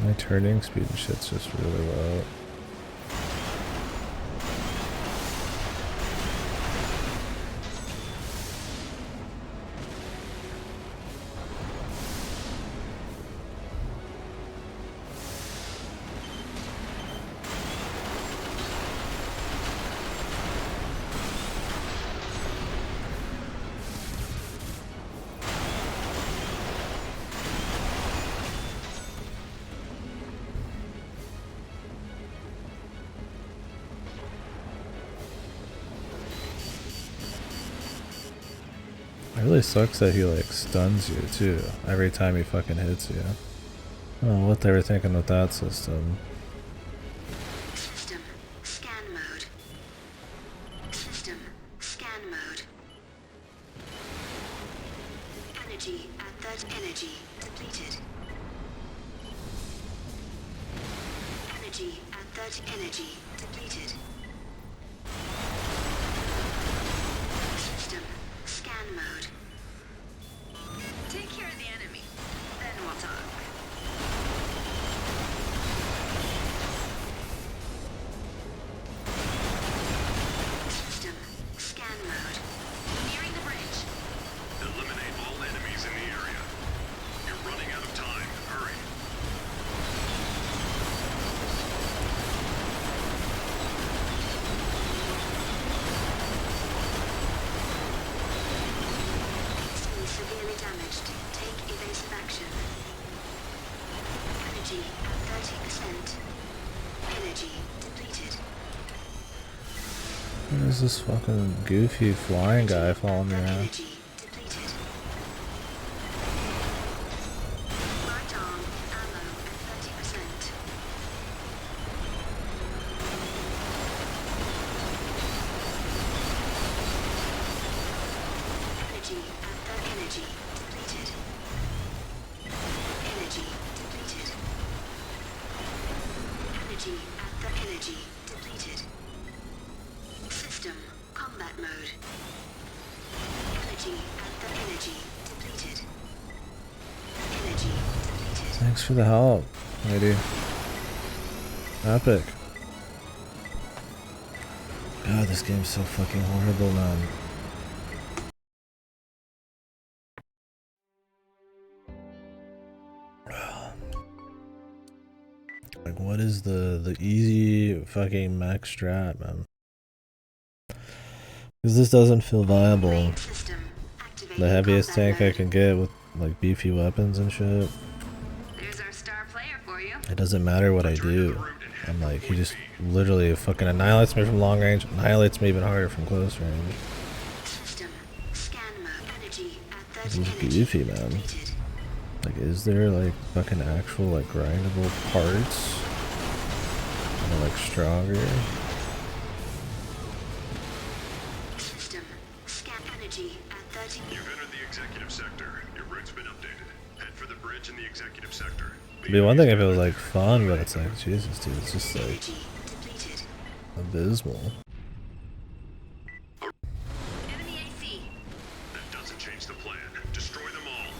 My turning speed and shit's just really low. It really sucks that he like stuns you too every time he fucking hits you. I don't know what they were thinking with that system. System scan mode. System scan mode. Energy at that energy depleted. Energy at that energy depleted. System scan mode. Take care of the enemy, then we'll talk. System scan mode. Nearing the bridge. Eliminate all enemies in the area. You're running out of time. Hurry. Enemy severely damaged. Take evasive action. Energy at 30%. Energy depleted. What is this fucking goofy flying guy following me around? Energy depleted. Right arm ammo at 30%. Energy at that energy depleted. Energy depleted. Energy at the energy depleted. System combat mode. Energy at the energy depleted. Energy depleted. Thanks for the help, lady. Epic. God, this game's so fucking horrible, man. Like, what is the easy fucking max strat, man? Because this doesn't feel viable. Main system activating The heaviest combat tank I mode. can get with like beefy weapons and shit. There's our star player for you. It doesn't matter what I do. I'm like, he just literally fucking annihilates me from long range, annihilates me even harder from close range. System scan mode. Energy at This 30 is energy beefy, man. depleted. Like, is there like fucking actual like grindable parts that are like stronger? System scan energy at 30. You've entered the executive sector. Your route's been updated. Head for the bridge in the executive sector. It'd be one thing if it was like fun, but it's like, Jesus, dude, it's just like Energy depleted. abysmal. Enemy AC. That doesn't change the plan. Destroy them all.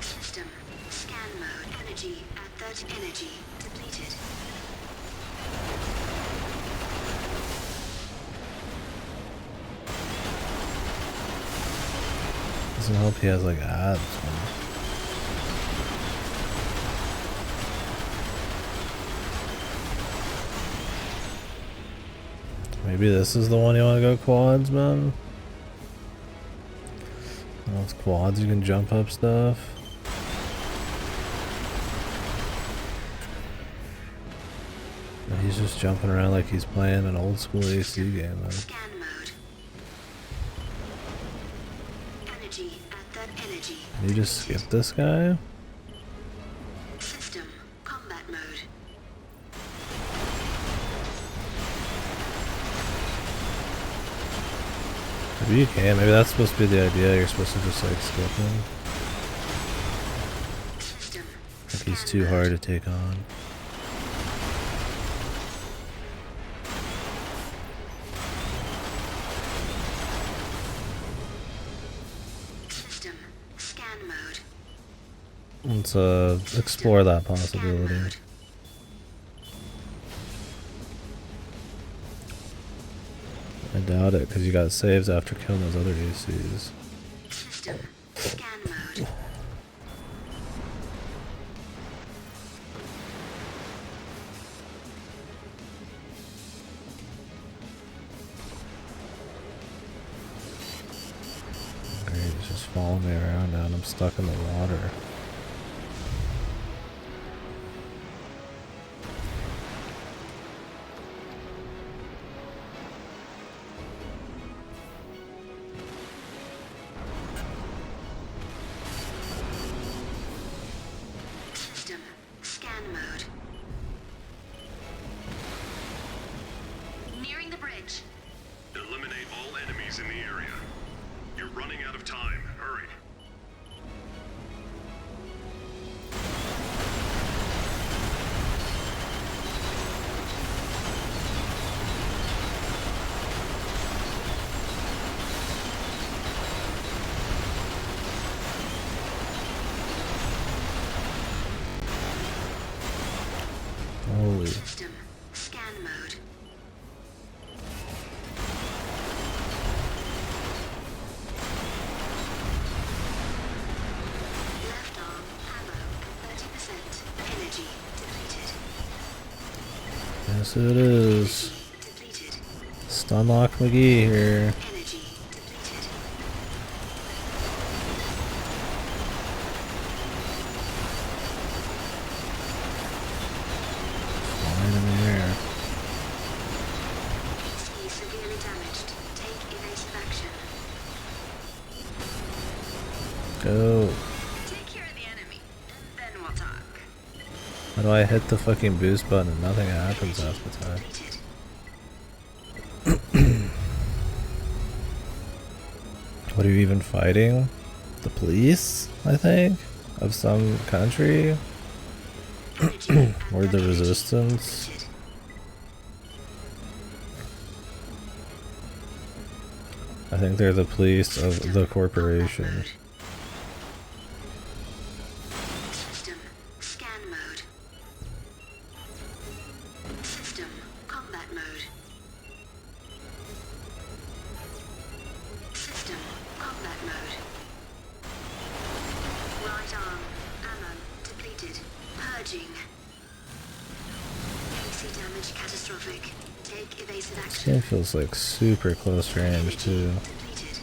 System scan mode. Energy at 30 energy depleted. Doesn't help he has like abs, man. Maybe this is the one you want to go quads, man? Well, it's quads, you can jump up stuff. But he's just jumping around like he's playing an old school AC game, man. Scan mode. Energy at that energy. Can you just skip this guy? System combat mode. Maybe you can, maybe that's supposed to be the idea, you're supposed to just like skip him. System Like he's scan too mode. hard to take on. System scan mode. Let's explore that possibility. I doubt it, because you got saves after killing those other ACs. System scan mode. Great, he's just following me around now and I'm stuck in the water. System scan mode. Nearing the bridge. Eliminate all enemies in the area. You're running out of time. Hurry. Holy. System scan mode. Left arm ammo at 30%. Energy depleted. Yes, it is. Depleted. Stunlock McGee here. Energy depleted. Flying in the air. Ski severely damaged. Take evasive action. Go. Take care of the enemy, and then we'll talk. How do I hit the fucking boost button and nothing happens half the time? Depleted. What are you even fighting? The police, I think? Of some country? Energy Or the resistance? depleted. I think they're the police of the corporation. System scan mode. System combat mode. System combat mode. Right arm ammo depleted. Purging. AC damage catastrophic. Take evasive This action. game feels like super close range too. Depleted.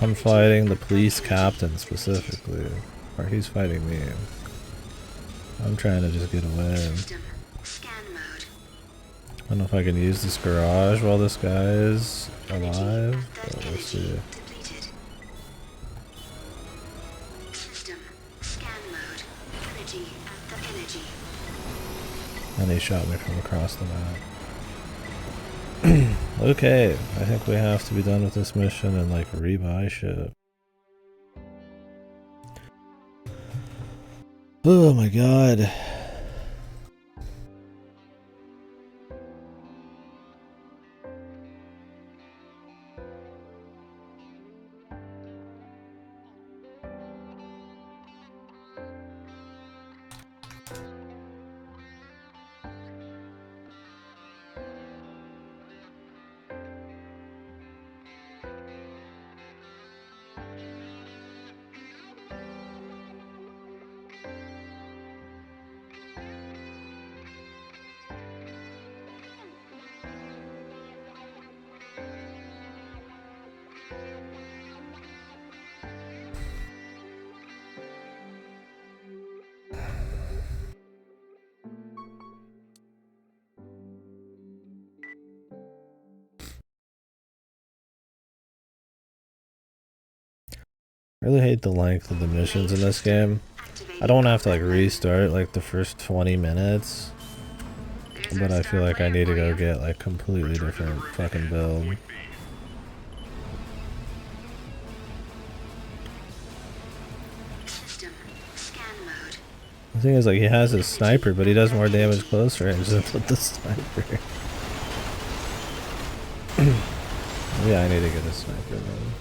I'm fighting the police captain specifically. Or he's fighting me. I'm trying to just get away. System scan mode. I don't know if I can use this garage while this guy is alive, but we'll Energy see. depleted. System scan mode. Energy at the energy. And he shot me from across the map. Okay, I think we have to be done with this mission and like rebuy shit. Oh my god. I really hate the length of the missions in this game. I don't want to have to like restart like the first 20 minutes, but I feel like I need to go get like completely different fucking build. Point B. System The thing is, like, he has his sniper, but he does more damage close range than with the sniper. Yeah, I need to get a sniper then.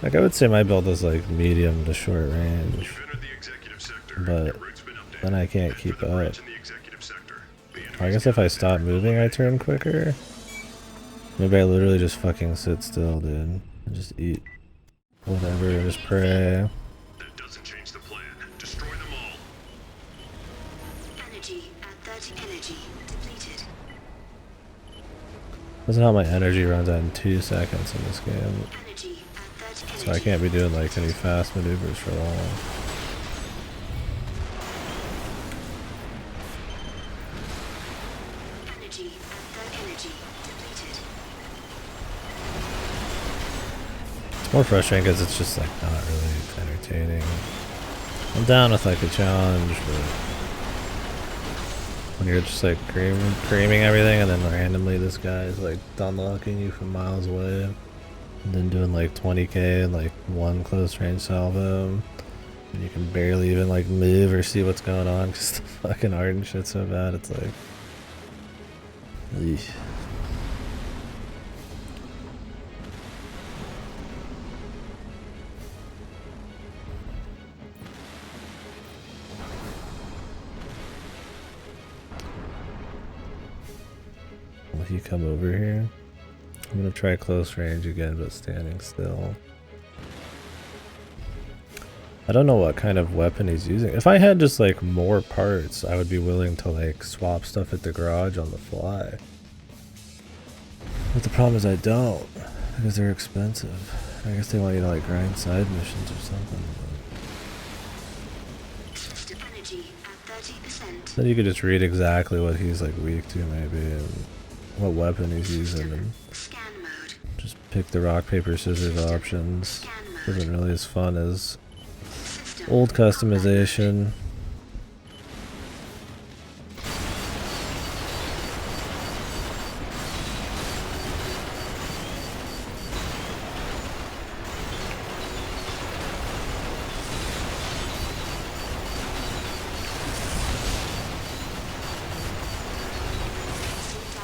Like, I would say my build is like medium to short range, but then I can't keep up. I guess if I stop moving, I turn quicker. Maybe I literally just fucking sit still, dude, and just eat whatever, just pray. That doesn't change the plan. Destroy them all. Energy at 30. Energy depleted. Doesn't how my energy runs out in 2 seconds in this game. Energy at 30. So I can't be doing like any fast maneuvers for long. Energy at 30. Energy depleted. It's more frustrating because it's just like not really entertaining. I'm down with like a challenge, but when you're just like creaming everything and then randomly this guy is like unlocking you from miles away and then doing like 20k and like one close range salvo and you can barely even like move or see what's going on because the fucking art and shit's so bad. It's like eesh. Will he come over here? I'm gonna try close range again, but standing still. I don't know what kind of weapon he's using. If I had just like more parts, I would be willing to like swap stuff at the garage on the fly. But the problem is I don't, because they're expensive. I guess they want you to like grind side missions or something. System energy at 30%. Then you could just read exactly what he's like weak to maybe and what weapon he's using and Scan mode. just pick the rock, paper, scissors options. Isn't really as fun as System old customization.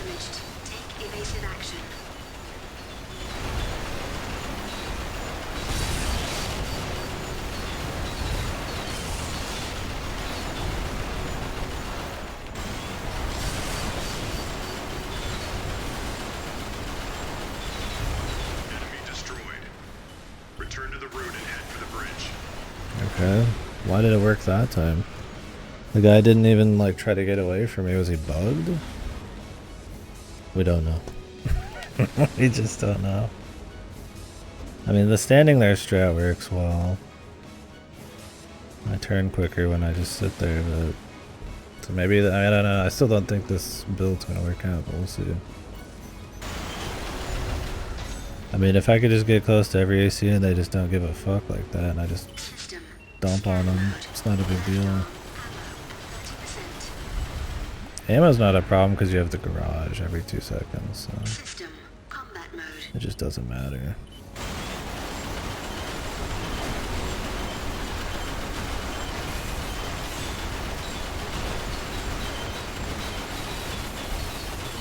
damaged. Take evasive action. Enemy destroyed. Return to the road and head for the bridge. Okay. Why did it work that time? The guy didn't even like try to get away from me. Was he bugged? We don't know. We just don't know. I mean, the standing there strat works well. I turn quicker when I just sit there, but so maybe I don't know. I still don't think this build's gonna work out, but we'll see. I mean, if I could just get close to every AC and they just don't give a fuck like that, and I just System dump on them, it's not a big deal. 30%. Ammo's not a problem because you have the garage every 2 seconds, so System combat mode. it just doesn't matter.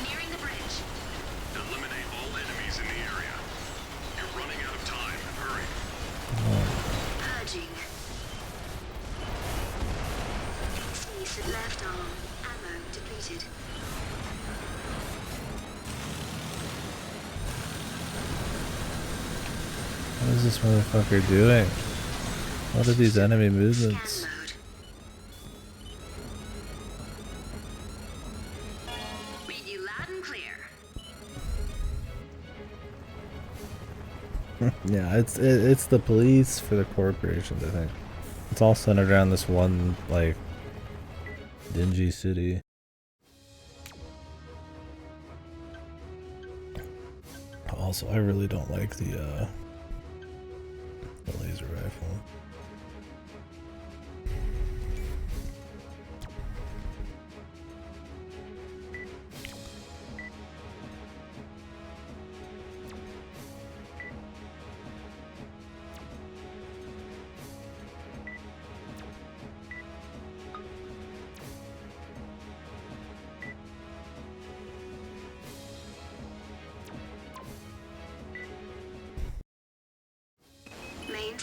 Nearing the bridge. Eliminate all enemies in the area. You're running out of time. Hurry. Purging. Space at left arm. Ammo depleted. What is this motherfucker doing? What are these enemy movements? Scan mode. Read you loud and clear. Yeah, it's the police for the corporations, I think. It's all centered around this one, like, dingy city. Also, I really don't like the laser rifle.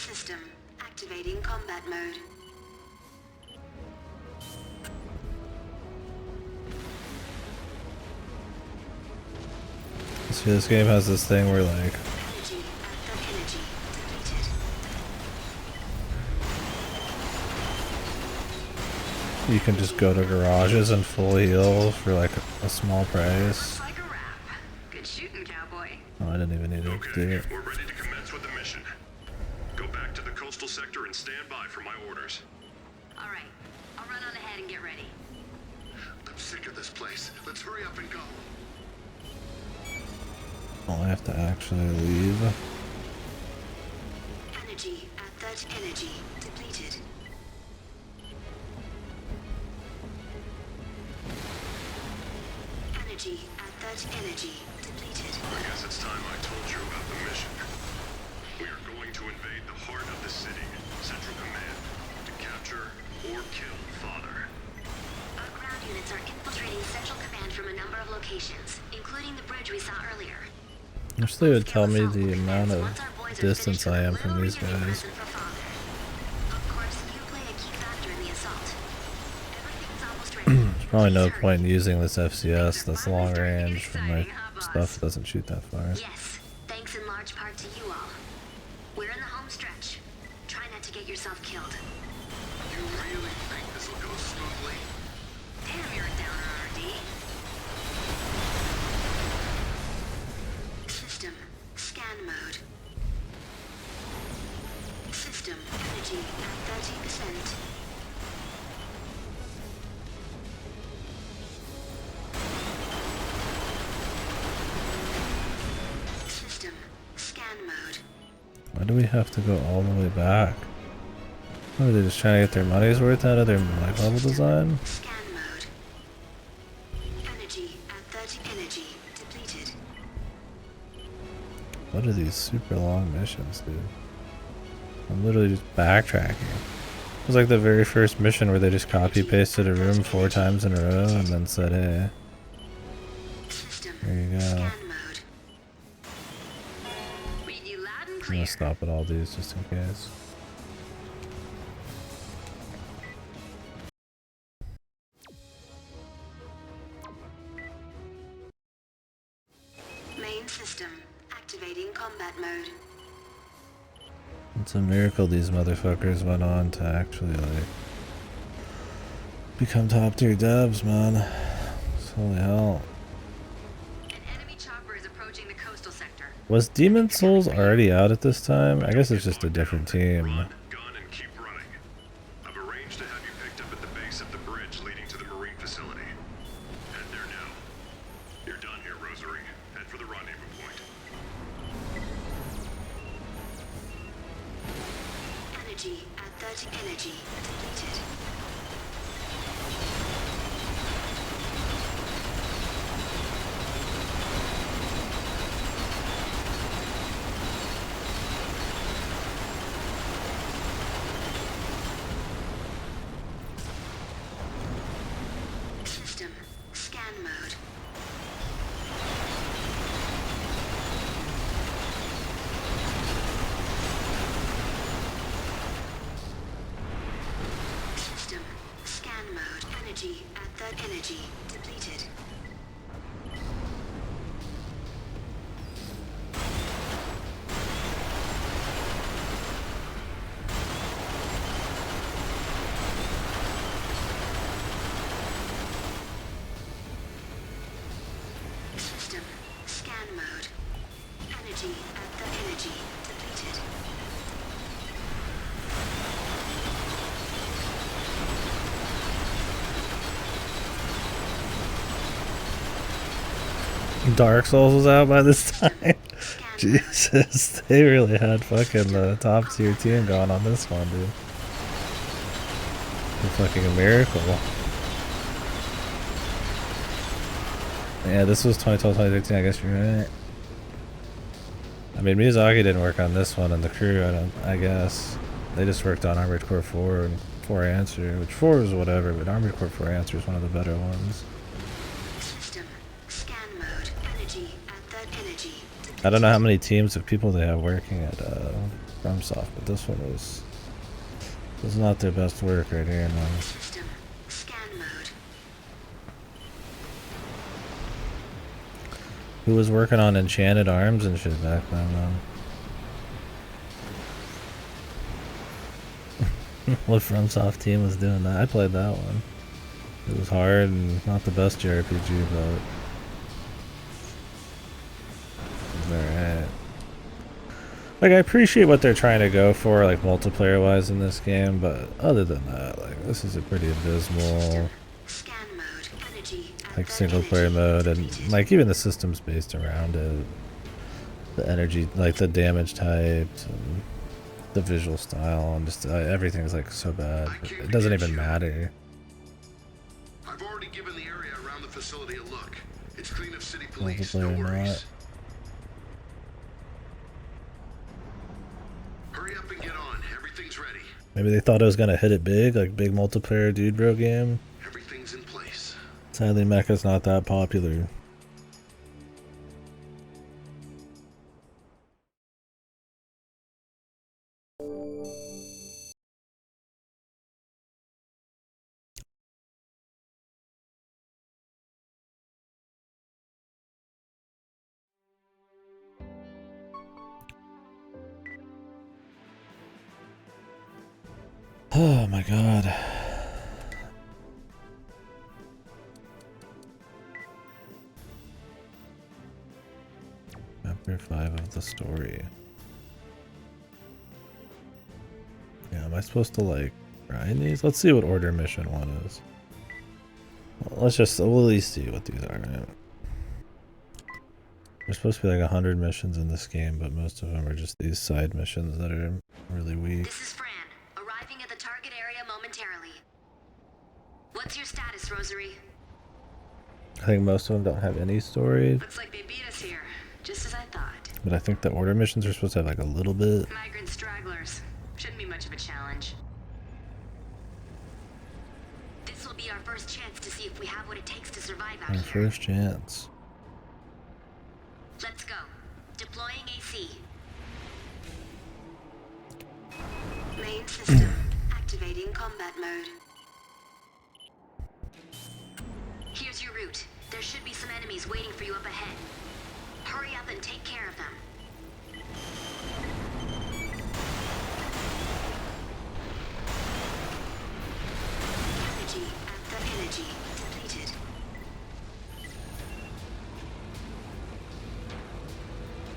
system. Activating combat mode. See, this game has this thing where like Energy at third energy depleted. you can just go to garages and full heal for like a small price. Looks like a wrap. Good shooting, cowboy. Oh, I didn't even need to do Okay, it. we're ready to commence with the mission. Go back to the coastal sector and stand by for my orders. All right, I'll run on ahead and get ready. I'm sick of this place. Let's hurry up and go. Oh, I have to actually leave. Energy at third energy depleted. Energy at third energy depleted. I guess it's time I told you about the mission. We are going to invade the heart of the city, Central Command, to capture or kill Father. Our ground units are infiltrating Central Command from a number of locations, including the bridge we saw earlier. I wish they would tell me the amount of distance I am from these guys. Of course, you play a key factor in the assault. Everything's almost ready. There's probably no point in using this FCS that's long range when my stuff doesn't shoot that far. Yes, thanks in large part to you all. We're in the home stretch. Try not to get yourself killed. You really think this will go smoothly? Damn, you're a downer, RD. System scan mode. System energy at 30%. System scan mode. Why do we have to go all the way back? What, are they just trying to get their money's worth out of their like level design? Scan mode. Energy at 30 energy depleted. What are these super long missions, dude? I'm literally just backtracking. It was like the very first mission where they just copy pasted a room 4 times in a row and then said, hey, System there you go. scan mode. Read you loud and I'm clear. gonna stop at all these just in case. Main system activating combat mode. It's a miracle these motherfuckers went on to actually like become top tier devs, man. Holy hell. An enemy chopper is approaching the coastal sector. Was Demon Souls already out at this time? I guess it's just a different team. Run, gun, and keep running. I've arranged to have you picked up at the base of the bridge leading to the marine facility. Head there now. You're done here, Rosary. Head for the rendezvous point. Energy at 30 energy depleted. System scan mode. System scan mode. Energy at third energy depleted. System scan mode. Energy at third energy depleted. Dark Souls was out by this time. Scan Jesus, they really had fucking the top tier team going on this one, dude. It's fucking a miracle. Yeah, this was 2012, 2013, I guess you're right. I mean, Miyazaki didn't work on this one, and the crew, I guess. They just worked on Armored Core 4 and 4 Answer, which 4 is whatever, but Armored Core 4 Answer is one of the better ones. System scan mode. Energy at third energy depleted. I don't know how many teams of people they have working at FromSoft, but this one was not their best work right here, man. System. Scan mode. Who was working on Enchanted Arms and shit back then, man? What FromSoft team was doing that? I played that one. It was hard and not the best JRPG, but alright. Like, I appreciate what they're trying to go for, like, multiplayer-wise in this game, but other than that, like, this is a pretty abysmal, Scan mode. Energy. like, single-player mode, and, like, even the system's based around it. The energy, like, the damage types, and the visual style, and just everything's, like, so bad. It doesn't even matter. I've already given the area around the facility a look. It's clean of city police, no Multiplayer or worries. not. Hurry up and get on. Everything's ready. Maybe they thought I was gonna hit it big, like, big multiplayer dude bro game. Everything's in place. Sadly, Mecha's not that popular. Oh my god. Chapter 5 of the story. Yeah, am I supposed to, like, grind these? Let's see what order mission 1 is. Well, we'll at least see what these are, right? There's supposed to be like 100 missions in this game, but most of them are just these side missions that are really weak. This is Fran, arriving at the target area momentarily. What's your status, Rosary? I think most of them don't have any story, Looks like they beat us here, just as I thought. but I think the order missions are supposed to have like a little bit. Migrant stragglers. Shouldn't be much of a challenge. This will be our first chance to see if we have what it takes to survive out Our here. first chance. Let's go. Deploying AC. Main system. Activating combat mode. Here's your route. There should be some enemies waiting for you up ahead. Hurry up and take care of them. Energy at the energy depleted.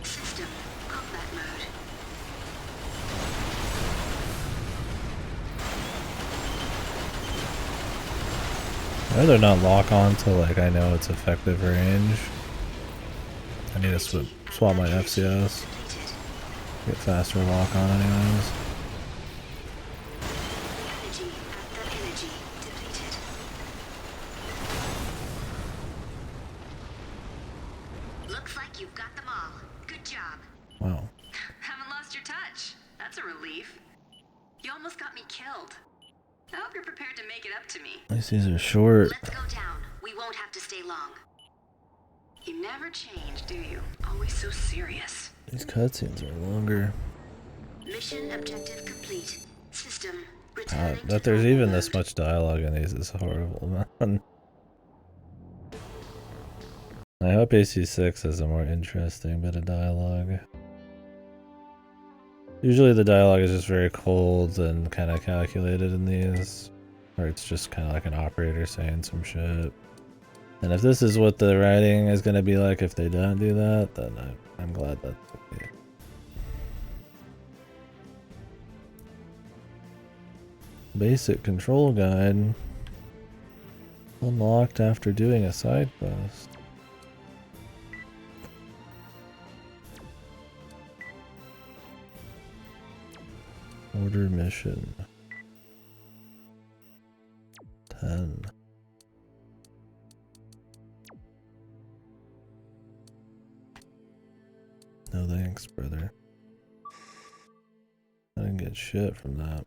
System combat mode. I'd rather not lock on till like I know it's effective range. I need to swap my FCS. Depleted. Get faster lock on anyways. Energy at the energy depleted. Looks like you've got them all. Good job. Wow. Haven't lost your touch. That's a relief. You almost got me killed. I hope you're prepared to make it up to me. At least these are short. Let's go down. We won't have to stay long. You never change, do you? Always so serious. These cutscenes are longer. Mission objective complete. System returning to That there's normal even this mode. much dialogue in these is horrible, man. I hope AC6 has a more interesting bit of dialogue. Usually the dialogue is just very cold and kind of calculated in these, or it's just kind of like an operator saying some shit. And if this is what the writing is going to be like if they don't do that, then I'm glad that's okay. Basic control guide. Unlocked after doing a side quest. Order mission 10. No thanks, brother. I didn't get shit from that.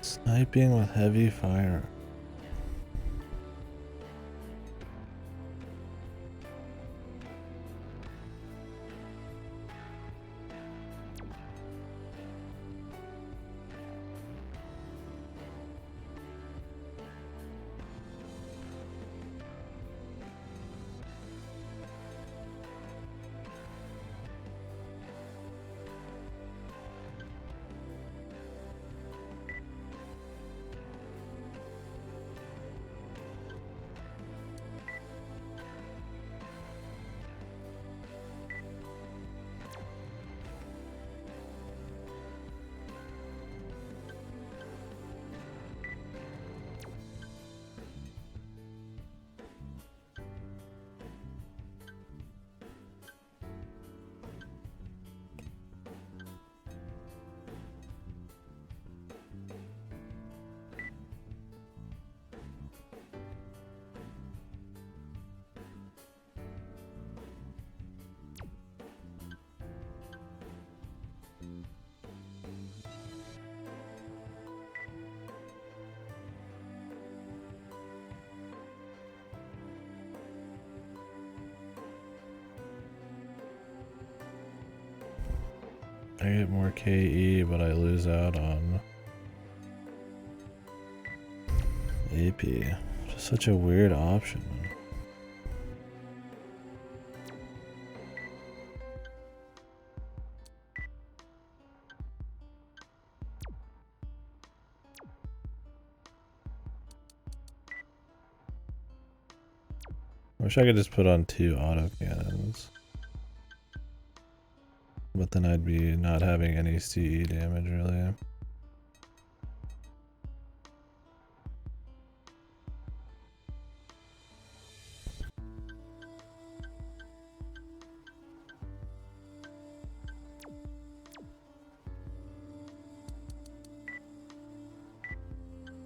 Sniping with heavy fire. I get more KE, but I lose out on AP. Just such a weird option. Wish I could just put on 2 auto cannons. But then I'd be not having any CE damage really.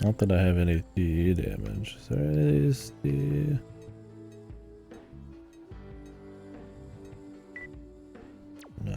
Not that I have any CE damage. Is there any CE? No.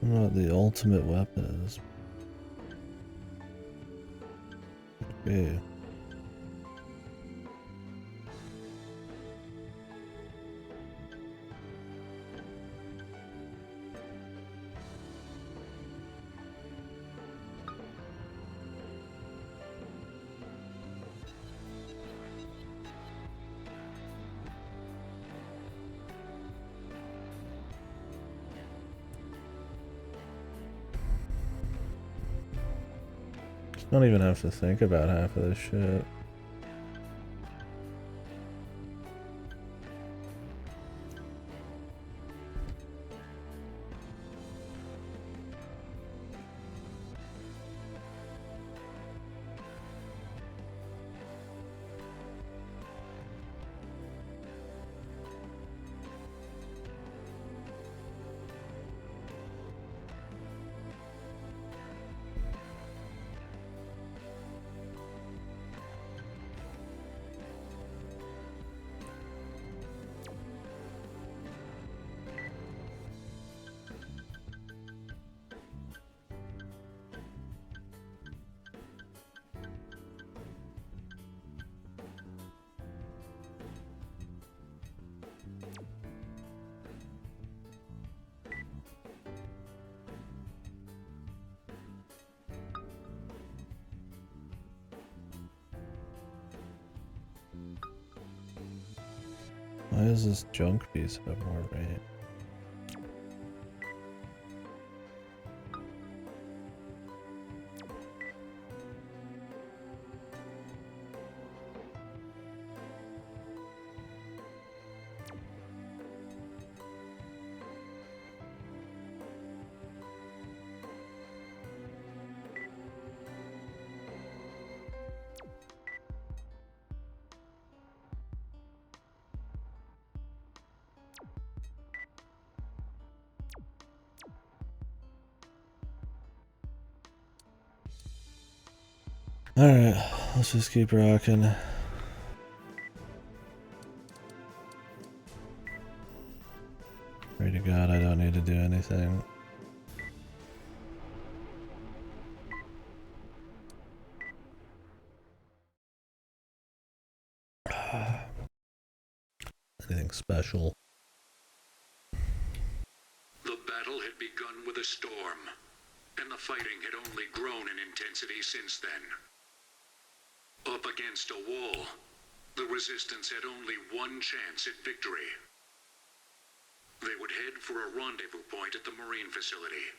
I don't know what the ultimate weapon is. Okay. Don't even have to think about half of this shit. Why does this junk piece have more range? Alright, let's just keep rocking. Pray to God I don't need to do anything. Anything special? The battle had begun with a storm, and the fighting had only grown in intensity since then. Up against a wall, the Resistance had only one chance at victory. They would head for a rendezvous point at the Marine facility,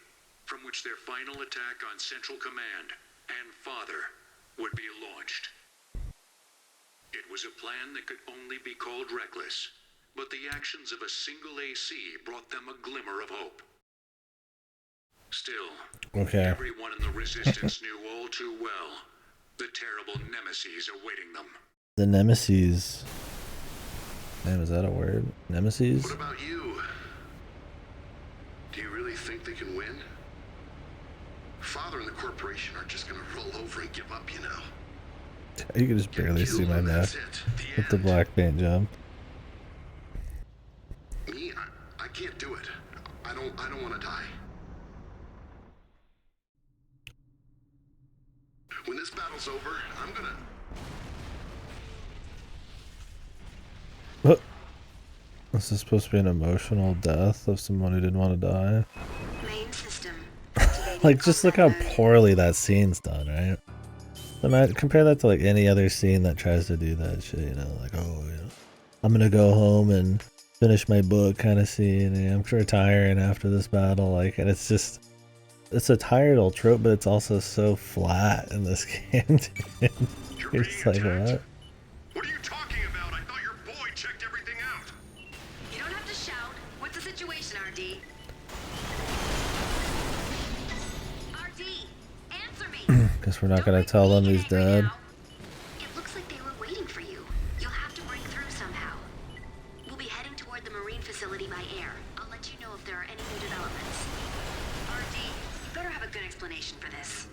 from which their final attack on Central Command and Father would be launched. It was a plan that could only be called reckless, but the actions of a single AC brought them a glimmer of hope. Still, everyone in the Resistance knew all too well the terrible nemesis awaiting them. The nemesis. Damn, is that a word? Nemesis? What about you? Do you really think they can win? Father and the corporation aren't just gonna roll over and give up, you know. You can just barely see my map with the black paint job. Me, I can't do it. I don't want to die. When this battle's over, I'm gonna... What? This is supposed to be an emotional death of someone who didn't want to die. Main system. Like, just look how poorly that scene's done, right? Compare that to like any other scene that tries to do that shit, you know, like, oh, you know, I'm gonna go home and finish my book kind of scene, and I'm retiring after this battle, like, and it's just, it's a tired old trope, but it's also so flat in this game, dude. You're just like, what? What are you talking about? I thought your boy checked everything out. You don't have to shout. What's the situation, RD? RD, answer me. Guess we're not gonna tell them he's dead. It looks like they were waiting for you. You'll have to break through somehow. We'll be heading toward the Marine facility by air. I'll let you know if there are any new developments. RD, you better have a good explanation for this.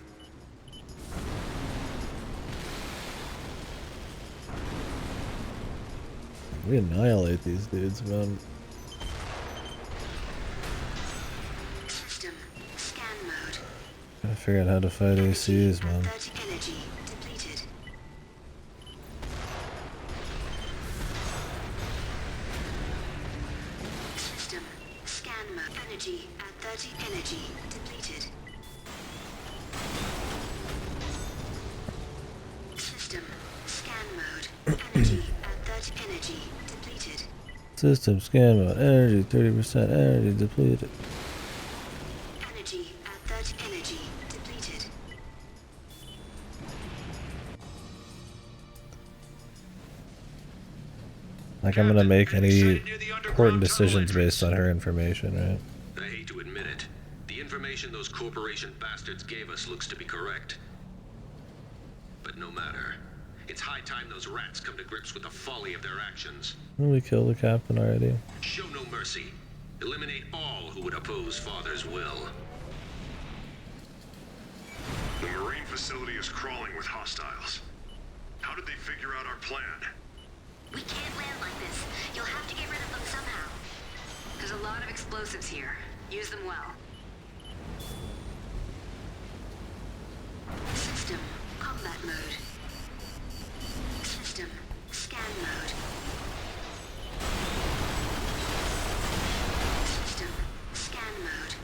We annihilate these dudes, man. System, scan mode. Gotta figure out how to fight ACs, man. 30 energy depleted. System, scan mode. Energy at 30 energy depleted. System, scan mode. Energy at 30 energy depleted. System scan mode. Energy 30% energy depleted. Energy at 30 energy depleted. Like, I'm gonna make any important decisions based on her information, right? I hate to admit it. The information those corporation bastards gave us looks to be correct. But no matter. It's high time those rats come to grips with the folly of their actions. Didn't we kill the captain already? Show no mercy. Eliminate all who would oppose Father's will. The Marine facility is crawling with hostiles. How did they figure out our plan? We can't land like this. You'll have to get rid of them somehow. There's a lot of explosives here. Use them well. System, combat mode. System, scan mode. System, scan mode.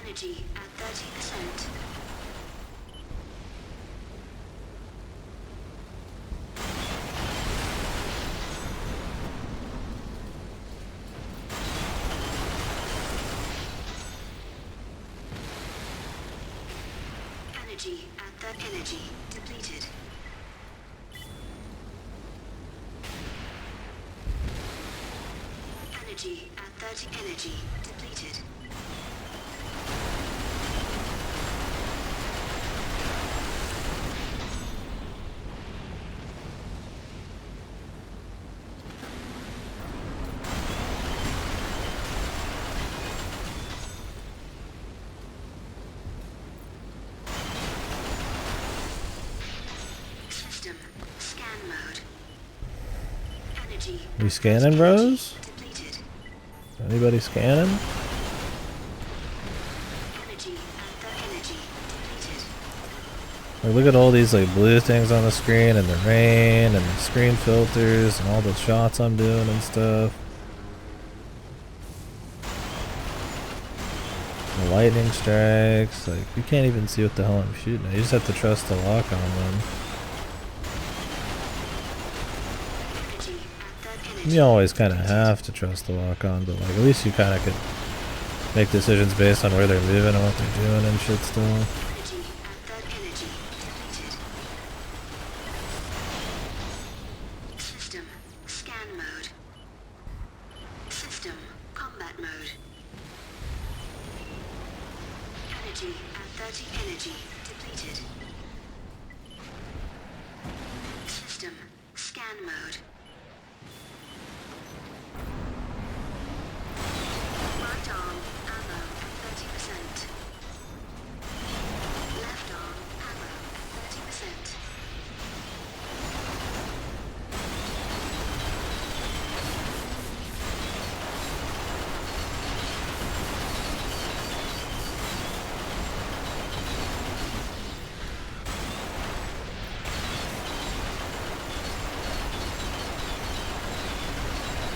Energy at 30%. Energy at that energy depleted. Energy at 30 energy depleted. mode. Energy We scanning, bros? depleted. Anybody scanning? Energy depleted. Like, look at all these like blue things on the screen, and the rain, and the screen filters, and all the shots I'm doing and stuff. The lightning strikes, like you can't even see what the hell I'm shooting at. You just have to trust the lock on them. You always kind of have to trust the lock on, but like at least you kind of could make decisions based on where they're moving and what they're doing and shit still. System scan mode. System combat mode. Energy at 30. Energy depleted. System scan mode. Right arm ammo at 30%. Left arm ammo at 30%.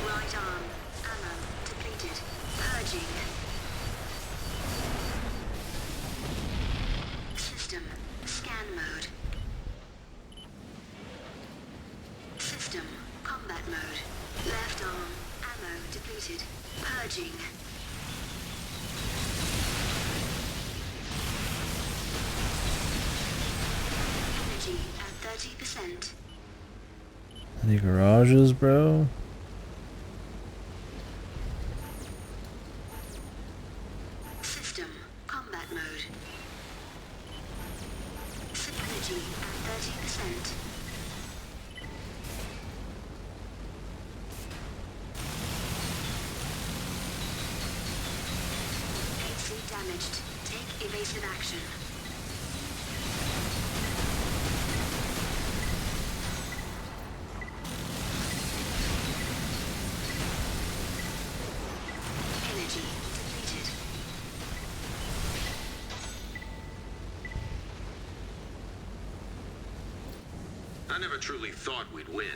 Right arm ammo depleted. Purging. System scan mode. System combat mode. Left arm ammo depleted. Purging. Energy at 30%. Any garages, bro? System combat mode. Energy at 30%. AC damaged. Take evasive action. Energy depleted. I never truly thought we'd win.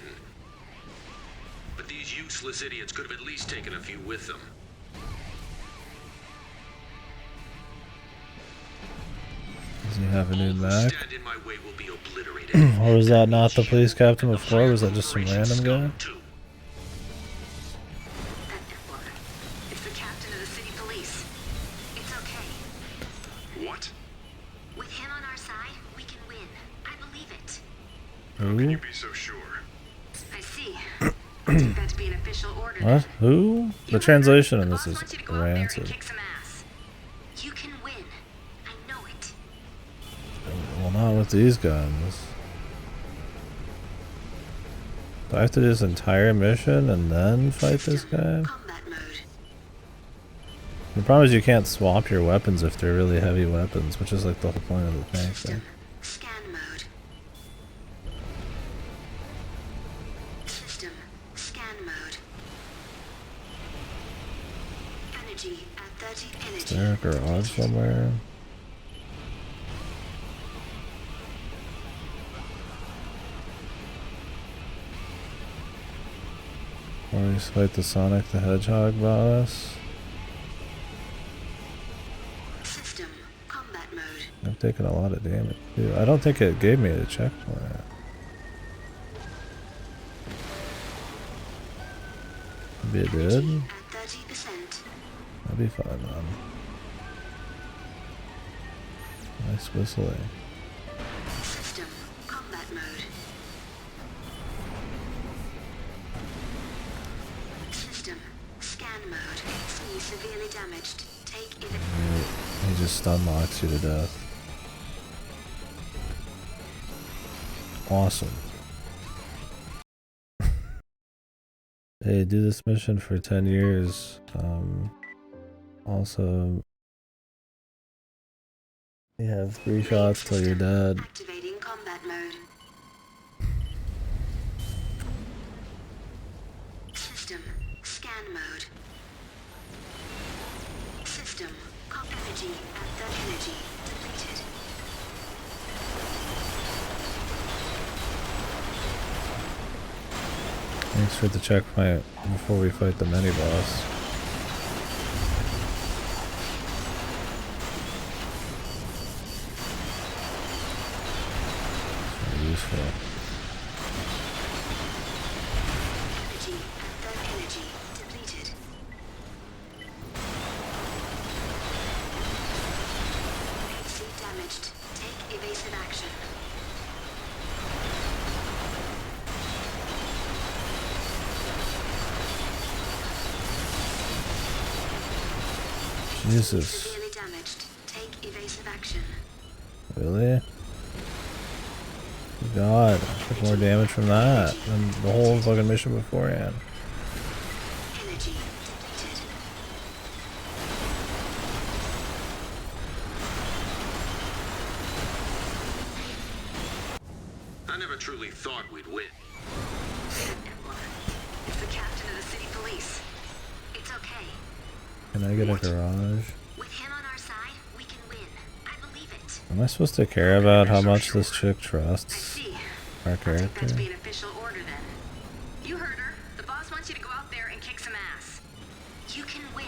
But these useless idiots could have at least taken a few with them. Does he have a All new who Mac? stand in my way will be obliterated. Or was that not the police captain before? Was that just some random guy? Too. That Epler. It's the captain of the city police. It's okay. What? With him on our side, we can win. I believe it. Can you Who? be so sure? I see. I took that to be an official order. What? Who? The translation in this is wants you to go out there and rancid. kick some ass. You can win. I know it. Well, not with these guns. Do I have to do this entire mission and then fight this guy? Combat mode. The problem is you can't swap your weapons if they're really heavy weapons, which is like the whole point of the tank System thing. scan mode. System scan mode. Energy at 30. Energy. Is there a garage somewhere? Or we fight the Sonic the Hedgehog boss? System combat mode. I've taken a lot of damage too. I don't think it gave me a checkpoint. Maybe it did? At 30%. That'd be fine, man. Nice whistling. System combat mode. System scan mode. See severely damaged. Take He just stun locks you to death. Awesome. Hey, do this mission for 10 years. Also, you have 3 shots till you're dead. Activating combat mode. scan mode. System. Energy at that energy depleted. Thanks for the checkpoint before we fight the mini boss. Very useful. Energy at that energy depleted. AC damaged. Take evasive action. Jesus. Severely damaged. Take evasive action. Really? God, I took more damage from that than the whole fucking mission beforehand. Energy depleted. I never truly thought we'd win. It's the captain of the city police. It's okay. Can I get a garage? With him on our side, we can win. I believe it. Am I supposed to care about how much this chick I trusts see. our I'll take that character? to be an official order then. You heard her. The boss wants you to go out there and kick some ass. You can win.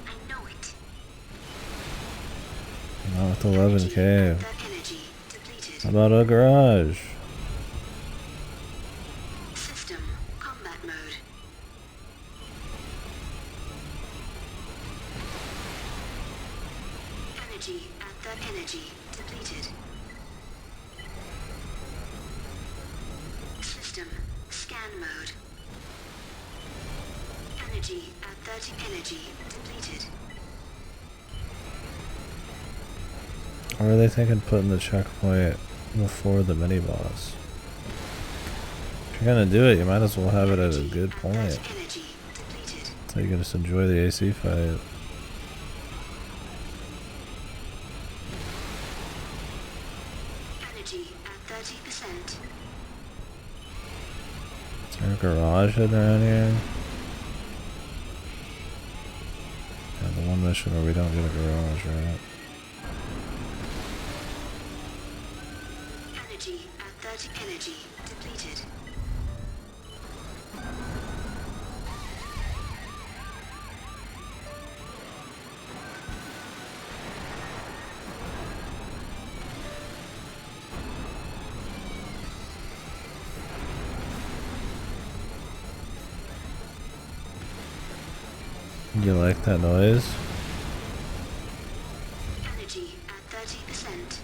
I know it. Not with 11k. That energy depleted. How about a garage? System combat mode. Energy at that energy depleted. System scan mode. Energy at 30 energy depleted. Or are they thinking putting the checkpoint before the mini boss? If you're gonna do it, you might as well have it at a good point. Energy depleted. So you can just enjoy the AC fight. Energy at 30%. Is there a garage hidden around here? Yeah, the one mission where we don't get a garage, right? Energy at 30 energy depleted. You like that noise? Energy at 30%.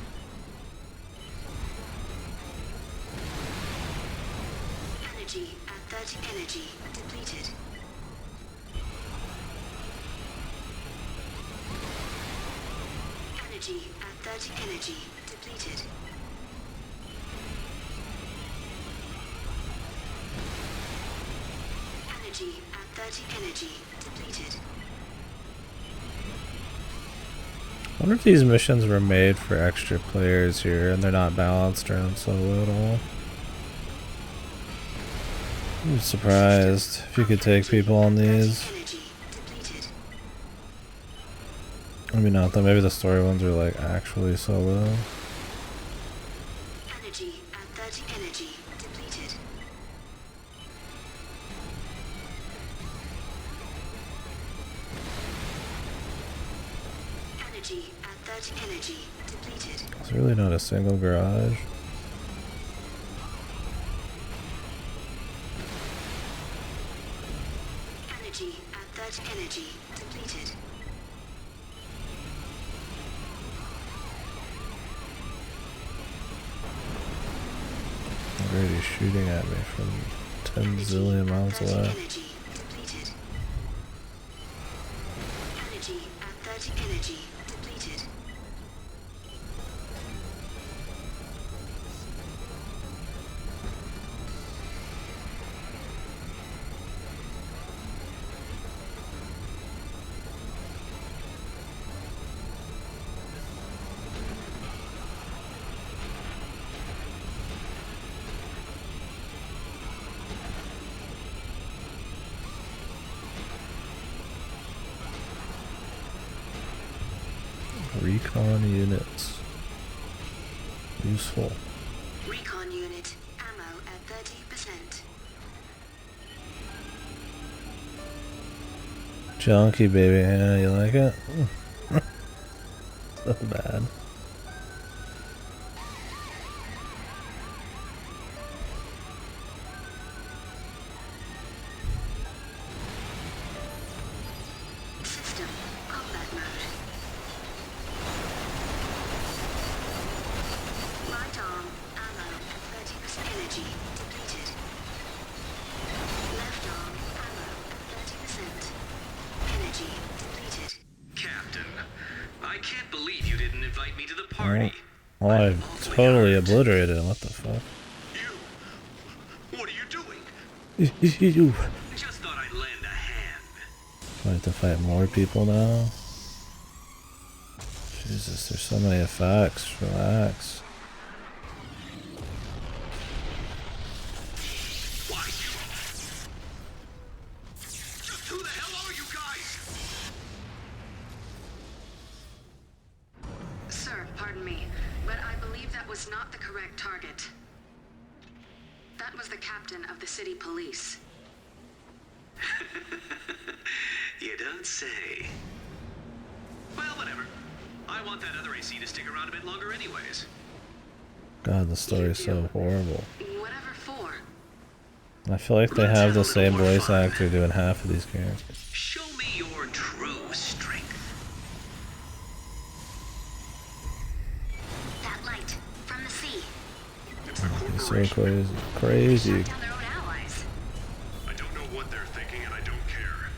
Energy at 30 energy depleted. Energy at 30 energy depleted. Energy at 30 energy depleted. I wonder if these missions were made for extra players here and they're not balanced around solo at all. I'm surprised if you could take people on these. Energy depleted. Maybe not though, maybe the story ones are like actually solo. Energy at 30 energy depleted. Energy at 30 energy depleted. There's really not a single garage. Energy at 30 energy depleted. They're already shooting at me from 10 zillion miles 30 away. energy depleted. Energy at 30 energy depleted. recon units. Useful. Recon unit. Ammo at 30%. Junkie baby, yeah, you like it? So bad. System. Combat mode. Right arm. Ammo at 30% energy. Depleted. Left arm. Ammo at 30%. Energy depleted. Captain, I can't believe you didn't invite me to the party. Oh, I totally obliterated him. What the fuck? You? What are you doing? You. Just thought I'd lend a hand. I have to fight more people now. Jesus, there's so many effects. Relax. Why you? Just who the hell are you guys? Sir, pardon me, but I believe that was not the correct target. That was the captain of the city police. You don't say. Well, whatever. I want that other AC to stick around a bit longer anyways. God, the story's so horrible. Whatever for. I feel like they have the same voice actor doing half of these characters. Show me your true strength. That light from the sea. It's the It's so corporation. crazy. Shut down their own allies. I don't know what they're thinking, and I don't care.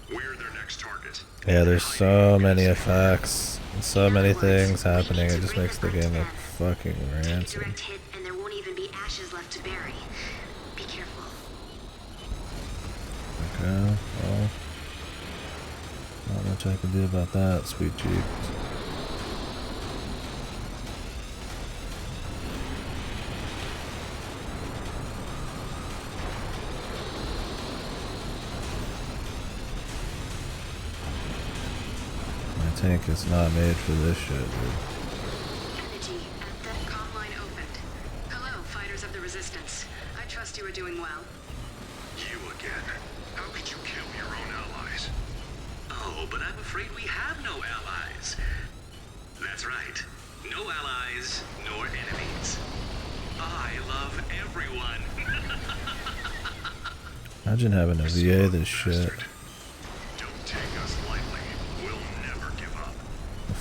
We're their next target. Yeah, there's so many effects, and so many things happening. It just makes the game look fucking Take a rancid. direct hit and there won't even be ashes left to bury. Be careful. Okay, well, not much I can do about that, sweet cheeks. My tank is not made for this shit, dude. Energy at the comm line opened. Hello, fighters of the resistance. I trust you are doing well. You again. How could you kill your own allies? Oh, but I'm afraid we have no allies. That's right. No allies, nor enemies. I love everyone. Imagine having to VA this shit. Don't take us lightly. We'll never give up.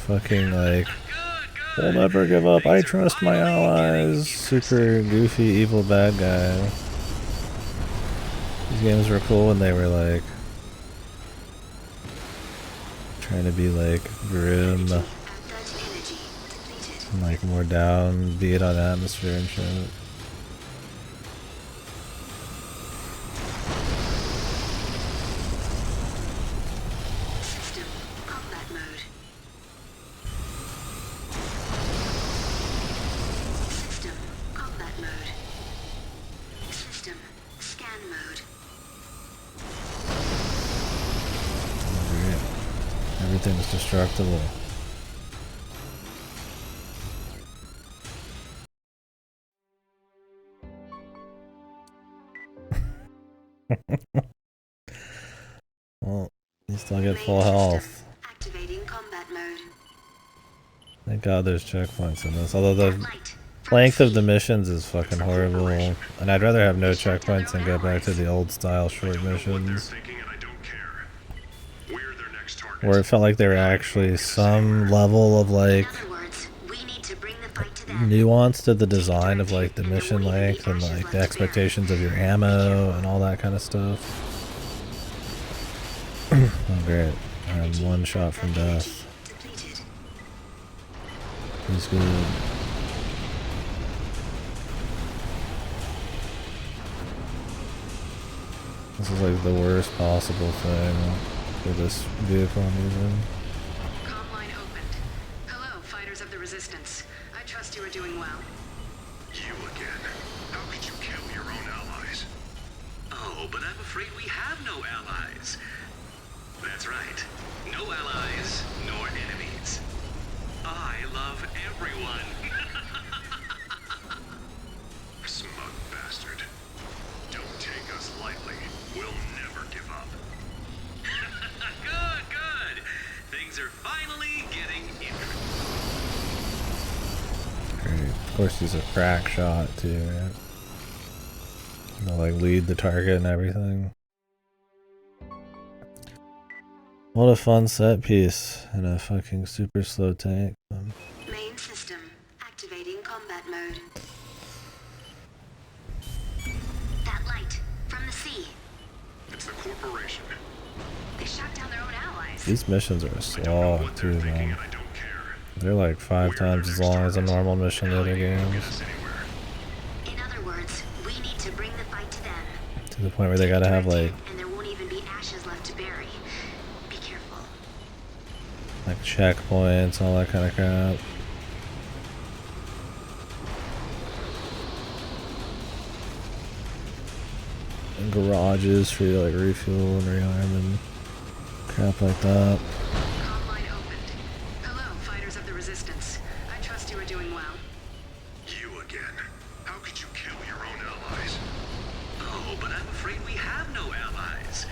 Fucking like, Good. we'll never give up. I trust my allies. Super goofy, evil bad guy. These games were cool when they were like trying to be like grim, At 30 energy depleted. and, like more downbeat on atmosphere and shit. System combat mode. System combat mode. System scan mode. Great. Everything's destructible. Well, you still get full Main health. system activating combat mode. Thank God there's checkpoints in this. Although That the light from length the of the sea. missions is fucking horrible, and I'd rather have no checkpoints and go back to the old style short What they're missions, thinking, and I don't care. We're their next target. where it felt like there were actually some level of like In other words, we need to bring the fight to them. nuance to the design of like the mission length and like the expectations of your ammo and all that kind of stuff. Oh great, I'm one shot from death. Depleted. He's good. This is like the worst possible thing for this vehicle I'm using. Comm line opened. Hello, fighters of the resistance. I trust you are doing well. You again. How could you kill your own allies? Oh, but I'm afraid we have no allies. That's right. No allies, nor enemies. course, he's a crack shot too, right? He'll like lead the target and everything. What a fun set piece in a fucking super slow tank. Main system activating combat mode. That light from the sea. It's the corporation. They shot down their own allies. These missions are I don't know slog what they're too, thinking, man. and I don't care. They're like 5 We're times their as next long as a target. normal mission in the other Hell, you won't get games. us anywhere. In other words, we need to bring the fight to them. To the point where they gotta have like And there won't even be ashes left to bury. Be careful. checkpoints, all that kind of crap. And garages for you to like refuel and rearm and crap like that. Comm line opened. Hello, fighters of the Resistance. I trust you are doing well. You again. How could you kill your own allies? Oh, but I'm afraid we have no allies.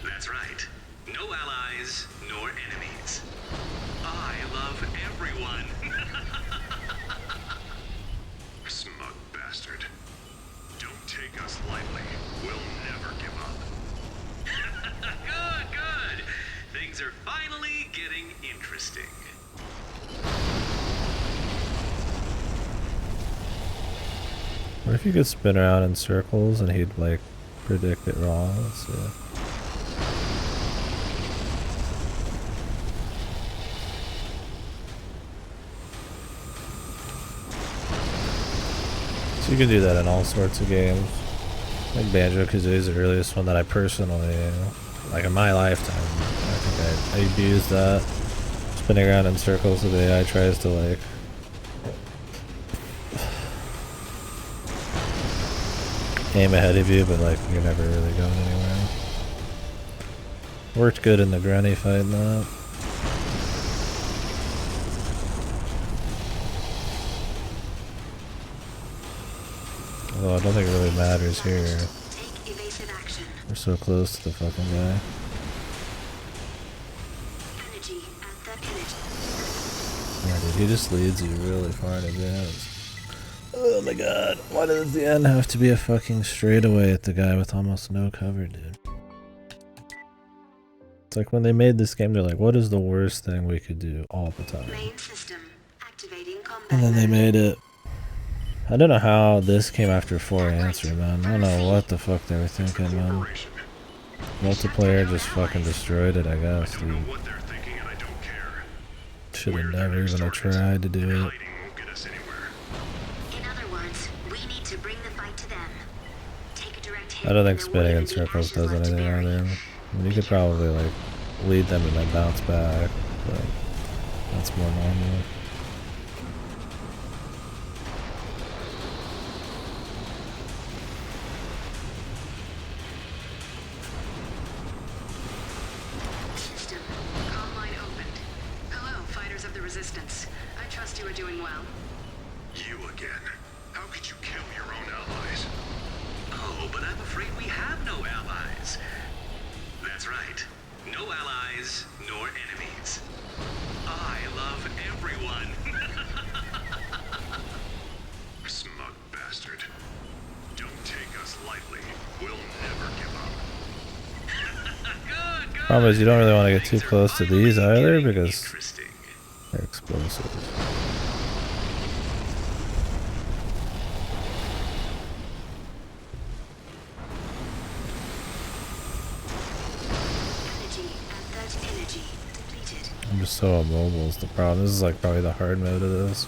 That's right. No allies, nor enemies. I love everyone. Smug bastard. Don't take us lightly. We'll never give up. Good, good. Things are finally getting interesting. What if you could spin around in circles and he'd like predict it wrong? Let's see. So you can do that in all sorts of games. Like Banjo-Kazooie is the earliest one that I personally, like in my lifetime, I think I abused that. Spinning around in circles so the AI tries to like aim ahead of you, but like you're never really going anywhere. Worked good in the granny fight and that. Although I don't think it really matters here. Take evasive action. We're so close to the fucking guy. Energy at that energy. Yeah, dude, he just leads you really far in advance. Oh my god, why does the end have to be a fucking straightaway at the guy with almost no cover, dude? It's like when they made this game, they're like, what is the worst thing we could do all the time? Main system activating combat And then they mode. made it. I don't know how this came after 4 answer, man. I don't know what the fuck they were thinking, man. Corporation. Multiplayer just fucking destroyed it, I guess, I don't know dude. what they're thinking, and I don't care. Should We're have their never next even target, tried to do and it. hiding won't get us anywhere. In other words, we need to bring the fight to them. Take a direct hit. I don't think and there spinning in won't even be circles ashes does left to anything bury. either. I mean, you could probably like lead them and then bounce back, but that's more normal. System. Comm line opened. Hello, fighters of the Resistance. I trust you are doing well. You again. How could you kill your own allies? Oh, but I'm afraid we have no allies. That's right. No allies, nor enemies. I love everyone. Smug bastard. Don't take us lightly. We'll never give up. Good, good. Problem is you don't really want to get too Things are close to these finally either getting because interesting. they're explosive. Energy at that energy depleted. I'm just so immobile is the problem. This is like probably the hard mode of this.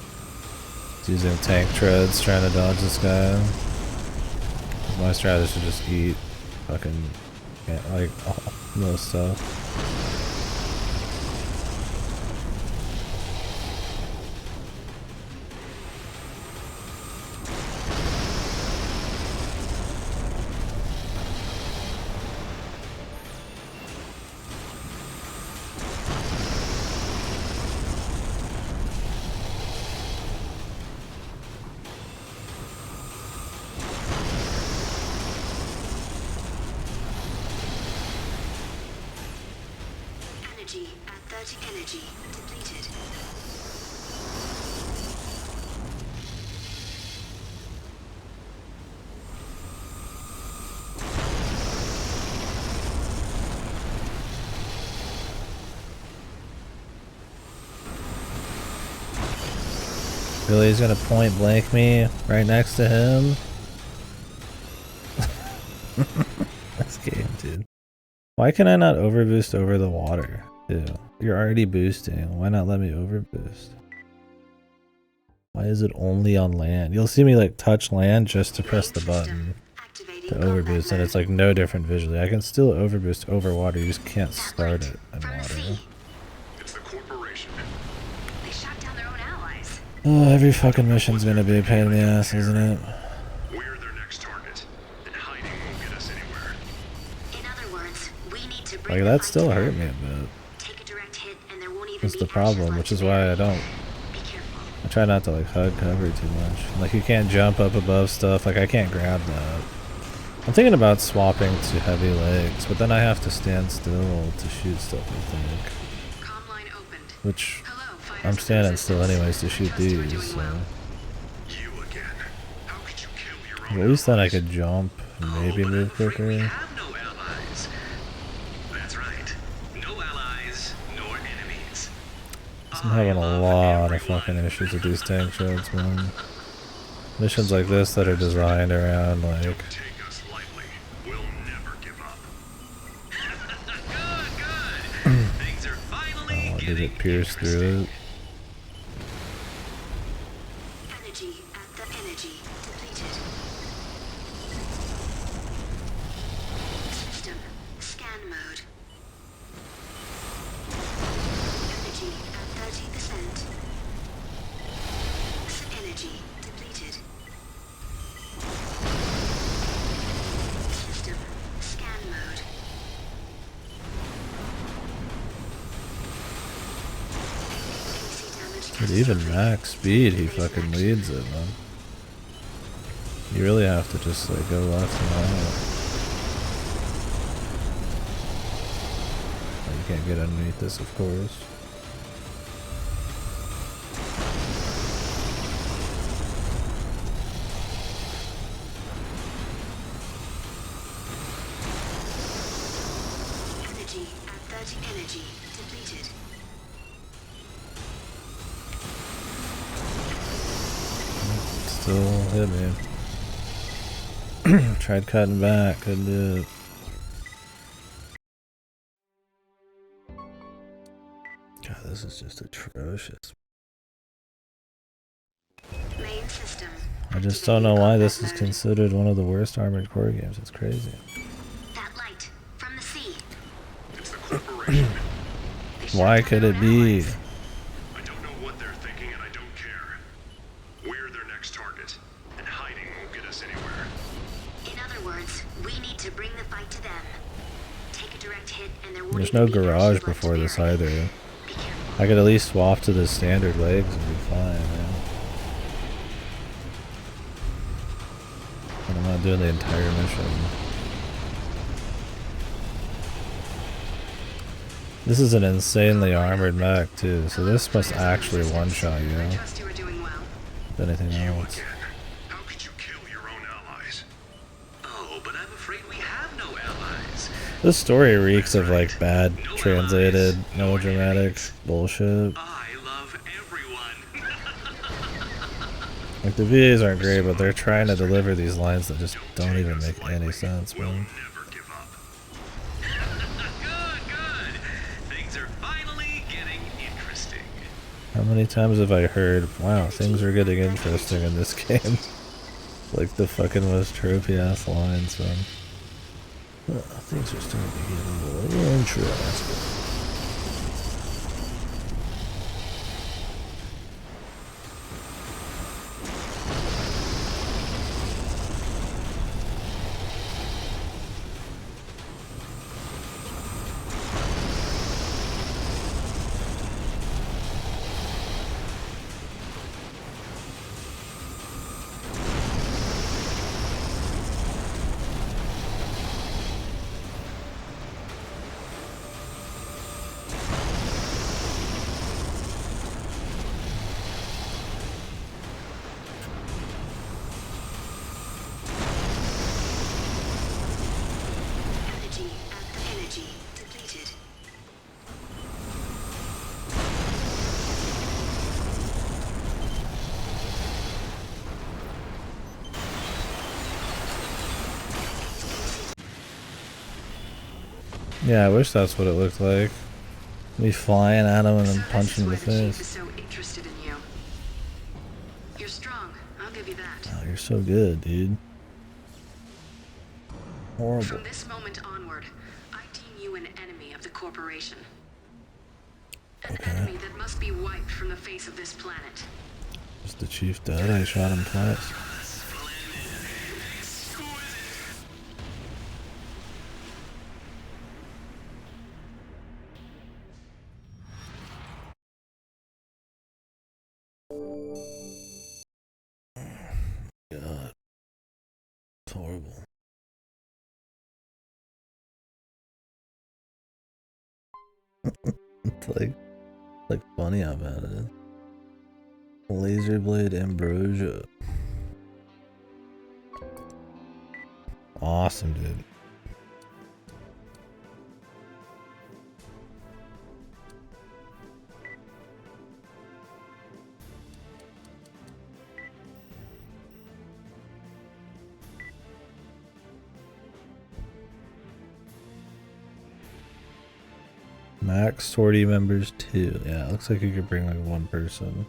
It's using tank treads trying to dodge this guy. My strategy is just eat fucking like most stuff. Energy at 30 energy depleted. Really, he's gonna point blank me right next to him? This game, dude. Why can I not overboost over the water? Ew. You're already boosting. Why not let me overboost? Why is it only on land? You'll see me like touch land just to press the button to overboost, and it's like no different visually. I can still overboost over water, you just can't start it in water. It's the corporation. They shot down their own allies. Oh, every fucking mission's gonna be a pain in the ass, isn't it? We're their next target, and hiding won't get us anywhere. In other words, we need to bring Like, the that fight still to hurt them. me a bit. Take a direct hit and there won't even That's be the ashes problem, left which to is why I bury. don't. Be careful. I try not to like hug cover too much. Like, you can't jump up above stuff, like I can't grab that. I'm thinking about swapping to heavy legs, but then I have to stand still to shoot stuff, I think. Comm line opened. Which, Hello, fighters I'm of the standing still resistance. anyways to shoot Trust you are these, doing so. well. You again. How could you kill your At own least then I allies? could jump and maybe but I'm move afraid we quicker. have no allies. That's right. No allies, nor enemies. I'm having a I love lot of everyone. fucking issues with these tank shots, man. Missions like this that are designed around like Take us lightly. We'll never give up. Good. Things are finally oh, did getting it pierce through interesting. it? Energy at the energy depleted. System scan mode. Energy at 30%. Energy depleted. System scan mode. AC damage. But even max speed, he fucking leads it, man. You really have to just like go left and right. Oh, you can't get underneath this, of course. Energy at 30 energy depleted. Still hit me. Tried cutting back, couldn't do it. God, this is just atrocious. Main system. I just don't know why this is considered one of the worst Armored Core games. It's crazy. That light from the sea. It's the corporation. They shut Why down could their it own be? allies. I don't know what they're thinking, and I don't care. We're their next target, and hiding won't get us anywhere. In other words, we need to bring the fight to them. Take a direct hit and there won't There's even no be ashes garage left to before this bury. either. Be careful. I could at least swap to the standard legs and be fine, man. But I'm not doing the entire mission. This is an insanely armored mech too, so this must actually one-shot you, I trust you are doing well. if anything You else. again. How could you kill your own allies? Oh, but I'm afraid we have no allies. This story reeks of like bad translated, melodramatic bullshit. I love everyone. Like the VAs aren't great, but they're trying to deliver these lines that just don't even make any sense, We'll man. never give up. Good. Things are finally getting interesting. How many times have I heard, wow, things are getting interesting in this game? Like the fucking most trophy ass lines, man. Things are starting to get a little interesting. Yeah, I wish that's what it looked like. Me flying at him and then So punching in the this is why the chief is face. so interested in you. You're strong. I'll give you that. Oh, you're so good, dude. Horrible. From this moment onward, I deem you an enemy of the corporation. An enemy that must be wiped from the face of this planet. Is the chief dead? I shot him twice. God. It's horrible. It's like funny how bad it is. Laser blade ambrosia. Awesome, dude. Max sortie members 2. Yeah, it looks like you could bring like one person.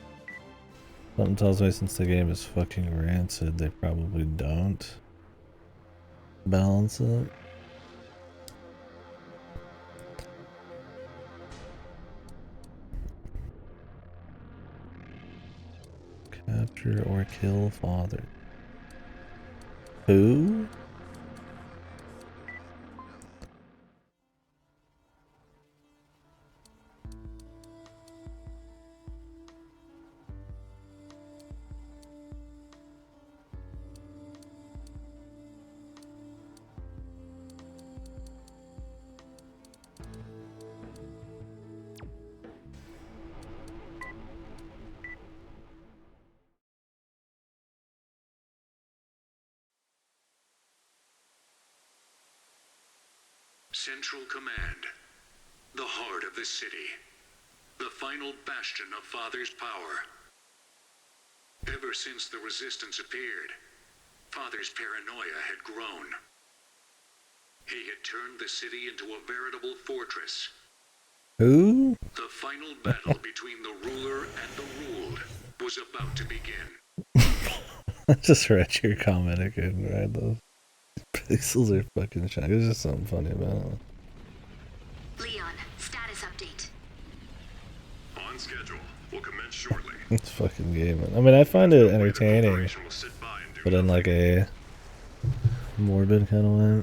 Something tells me since the game is fucking rancid, they probably don't balance it. Capture or kill father. Who? Central Command. The heart of the city. The final bastion of Father's power. Ever since the Resistance appeared, Father's paranoia had grown. He had turned the city into a veritable fortress. Who? The final battle between the ruler and the ruled was about to begin. I just read your comment again, right? Those pixels are fucking shiny. There's just something funny about it. Leon, status update. On schedule. We'll commence shortly. It's fucking gaming. I mean, I find it entertaining, Operation will sit by and do but in like a morbid kind of way.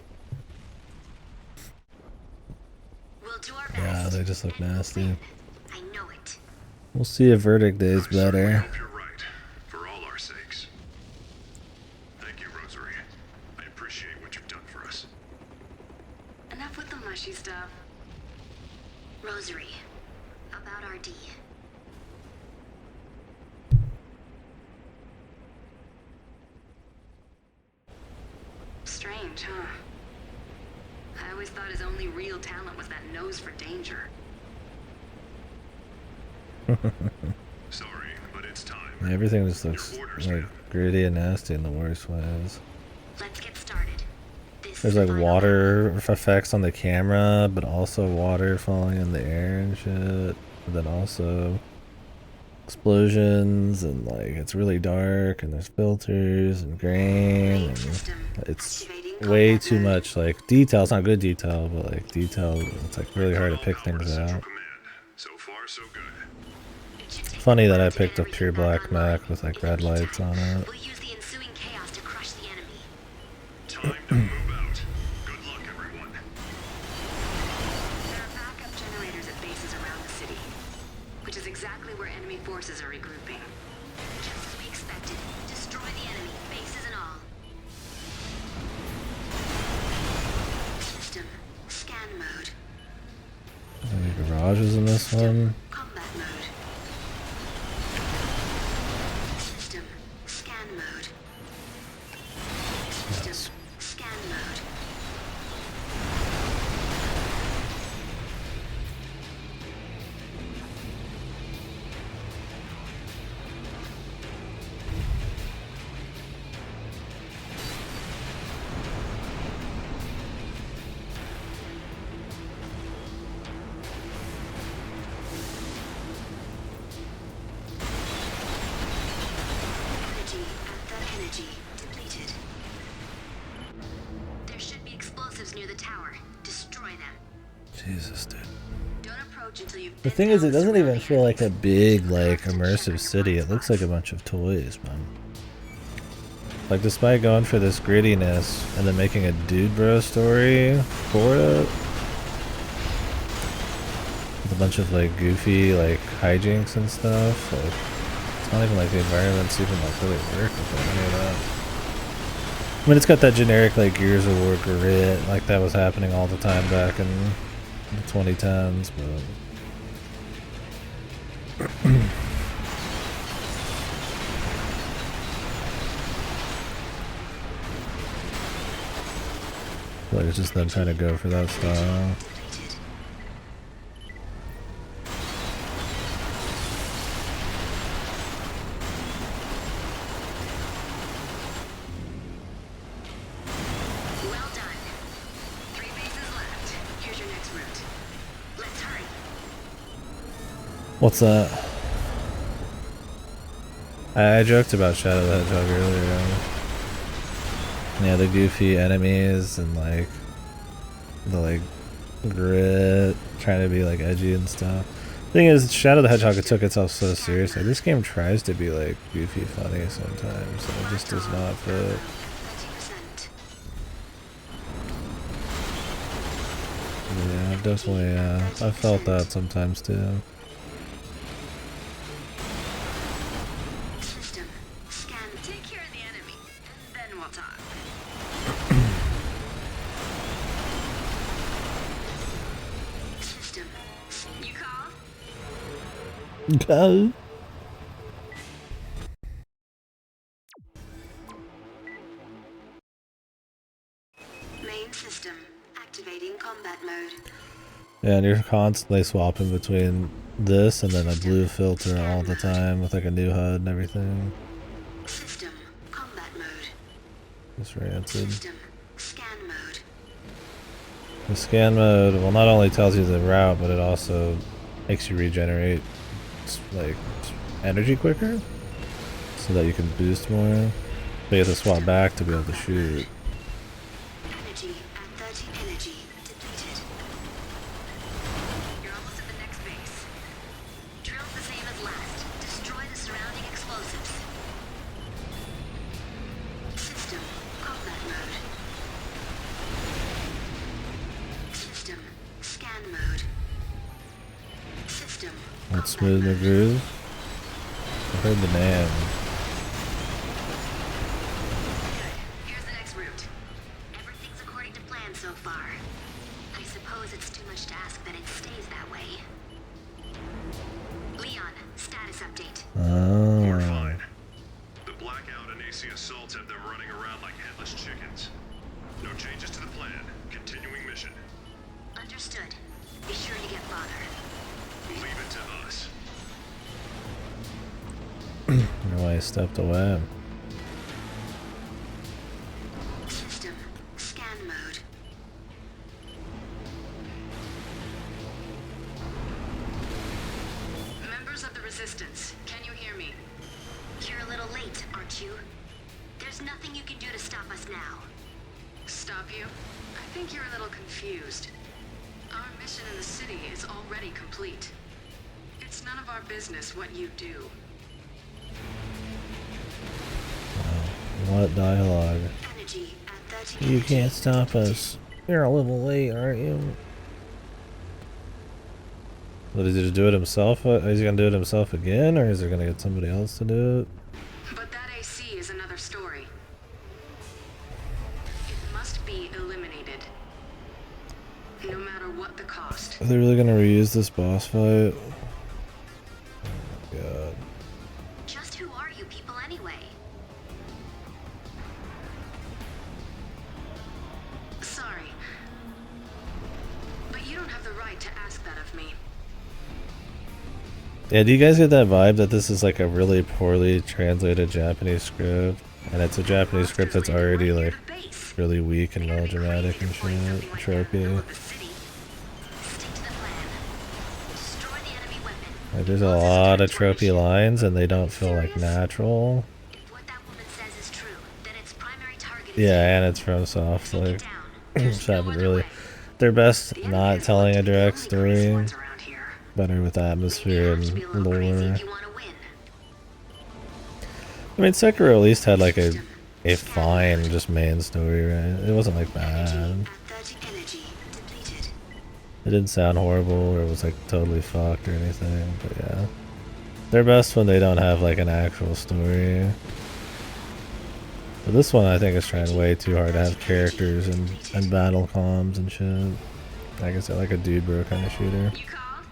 We'll do our Yeah, best. they just look And we'll nasty. win. I know it. We'll see if Verdict Day is I certainly better. hope you're right, for all our sakes. Thank you, Rosary. I appreciate what you've done for us. Enough with the mushy stuff. Rosary, about RD. Strange, huh? I always thought his only real talent was that nose for danger. Sorry, but it's time. Everything just looks like gritty and nasty in the worst ways. Let's get started. This There's is like the final water effects on the camera, but also water falling in the air and shit. But then also explosions, and like it's really dark, and there's filters and grain, and system. it's Activating way combat too mode. much like detail. It's not good detail, but like detail, it's like really hard to pick Power to things Central out. Command. So far, so good. It should take Funny a that while I to get picked up pure everything back black online. Mac with like In the red lights on meantime, it. we'll use the ensuing chaos to crush the enemy. Time to move out. Good luck, everyone. There are backup generators at bases around the city, which is exactly where enemy forces are regrouping. Just as we expected, destroy the enemy, bases and all. System, scan mode. Any garages in this one? Combat mode. System, scan mode. System, scan mode. shields near the tower. Destroy them. Jesus, dude. Don't approach until you've The thing is, it doesn't even feel like a big, like, immersive city. It looks like a bunch of toys, man. Like, despite going for this grittiness and then making a dude bro story for it, with a bunch of, like, goofy, like, hijinks and stuff, like, it's not even like the environments even, like, really work with any of that. I mean, it's got that generic, like, Gears of War grit, like, that was happening all the time back in the 2010s, but... like it's just them trying to go for that style. Well done. 3 bases left. Here's your next route. Let's hurry. What's that? I joked about Shadow the Hedgehog earlier. Yeah, the goofy enemies and like the like grit, trying to be like edgy and stuff. Thing is, Shadow the Hedgehog took itself so seriously. This game tries to be like goofy funny sometimes, and it just does not fit. 30%. Yeah, I've definitely I felt that sometimes too. System. Scan. Take care of the enemy, and then we'll talk. System. You call? Go. Main system. Activating combat mode. Yeah, and you're constantly swapping between this and then a blue filter all the time with like a new HUD and everything. System. Combat mode. Just rancid. System. Scan mode. The scan mode, well, not only tells you the route, but it also makes you regenerate like energy quicker, so that you can boost more. But you have to swap back to be able to shoot. Energy at 30 energy depleted. You're almost at the next base. Drill's the same as last. Destroy the surrounding explosives. System. Combat mode. System. Scan mode. System. Let's combat smooth the mode. groove. I heard the name. Good. Here's the next route. Everything's according to plan so far. I suppose it's too much to ask that it stays that way. Leon, status update. We're Oh. fine. The blackout and AC assaults have them running around like headless chickens. No changes to the plan. Continuing mission. Understood. Be sure you get fodder. Leave it to us. I wonder why I stepped away. System. Scan mode. Members of the Resistance, can you hear me? You're a little late, aren't you? There's nothing you can do to stop us now. Stop you? I think you're a little confused. Our mission in the city is already complete. It's none of our business what you do. What dialogue? Energy at 30 You energy can't stop depleted. us. You're a little late, aren't you? What, is he just do it himself? Is he gonna do it himself again, or is he gonna get somebody else to do it? But that AC is another story. It must be eliminated. No matter what the cost. Are they really gonna reuse this boss fight? Oh my god. Just who are you people anyway? Sorry. But you don't have the right to ask that of me. Yeah, do you guys get that vibe that this is like a really poorly translated Japanese script? And it's a Japanese script that's already like really weak and melodramatic and shit, tropey. Like there's a lot of tropey lines and they don't feel like natural. If what that woman says is true, then its primary target is Yeah, and it's from Soft Take like it down. Just haven't really. They're best not telling a direct story. Around here. Better with atmosphere Maybe you have to be a and little crazy lore. if you want to win. I mean, Sekiro at least had like a fine just main story, right? It wasn't like bad. At 30 energy depleted. It didn't sound horrible or it was like totally fucked or anything, but yeah. They're best when they don't have like an actual story. But this one I think is trying way too hard to have characters and battle comms and shit. Like I said, like a dude bro kind of shooter. You called?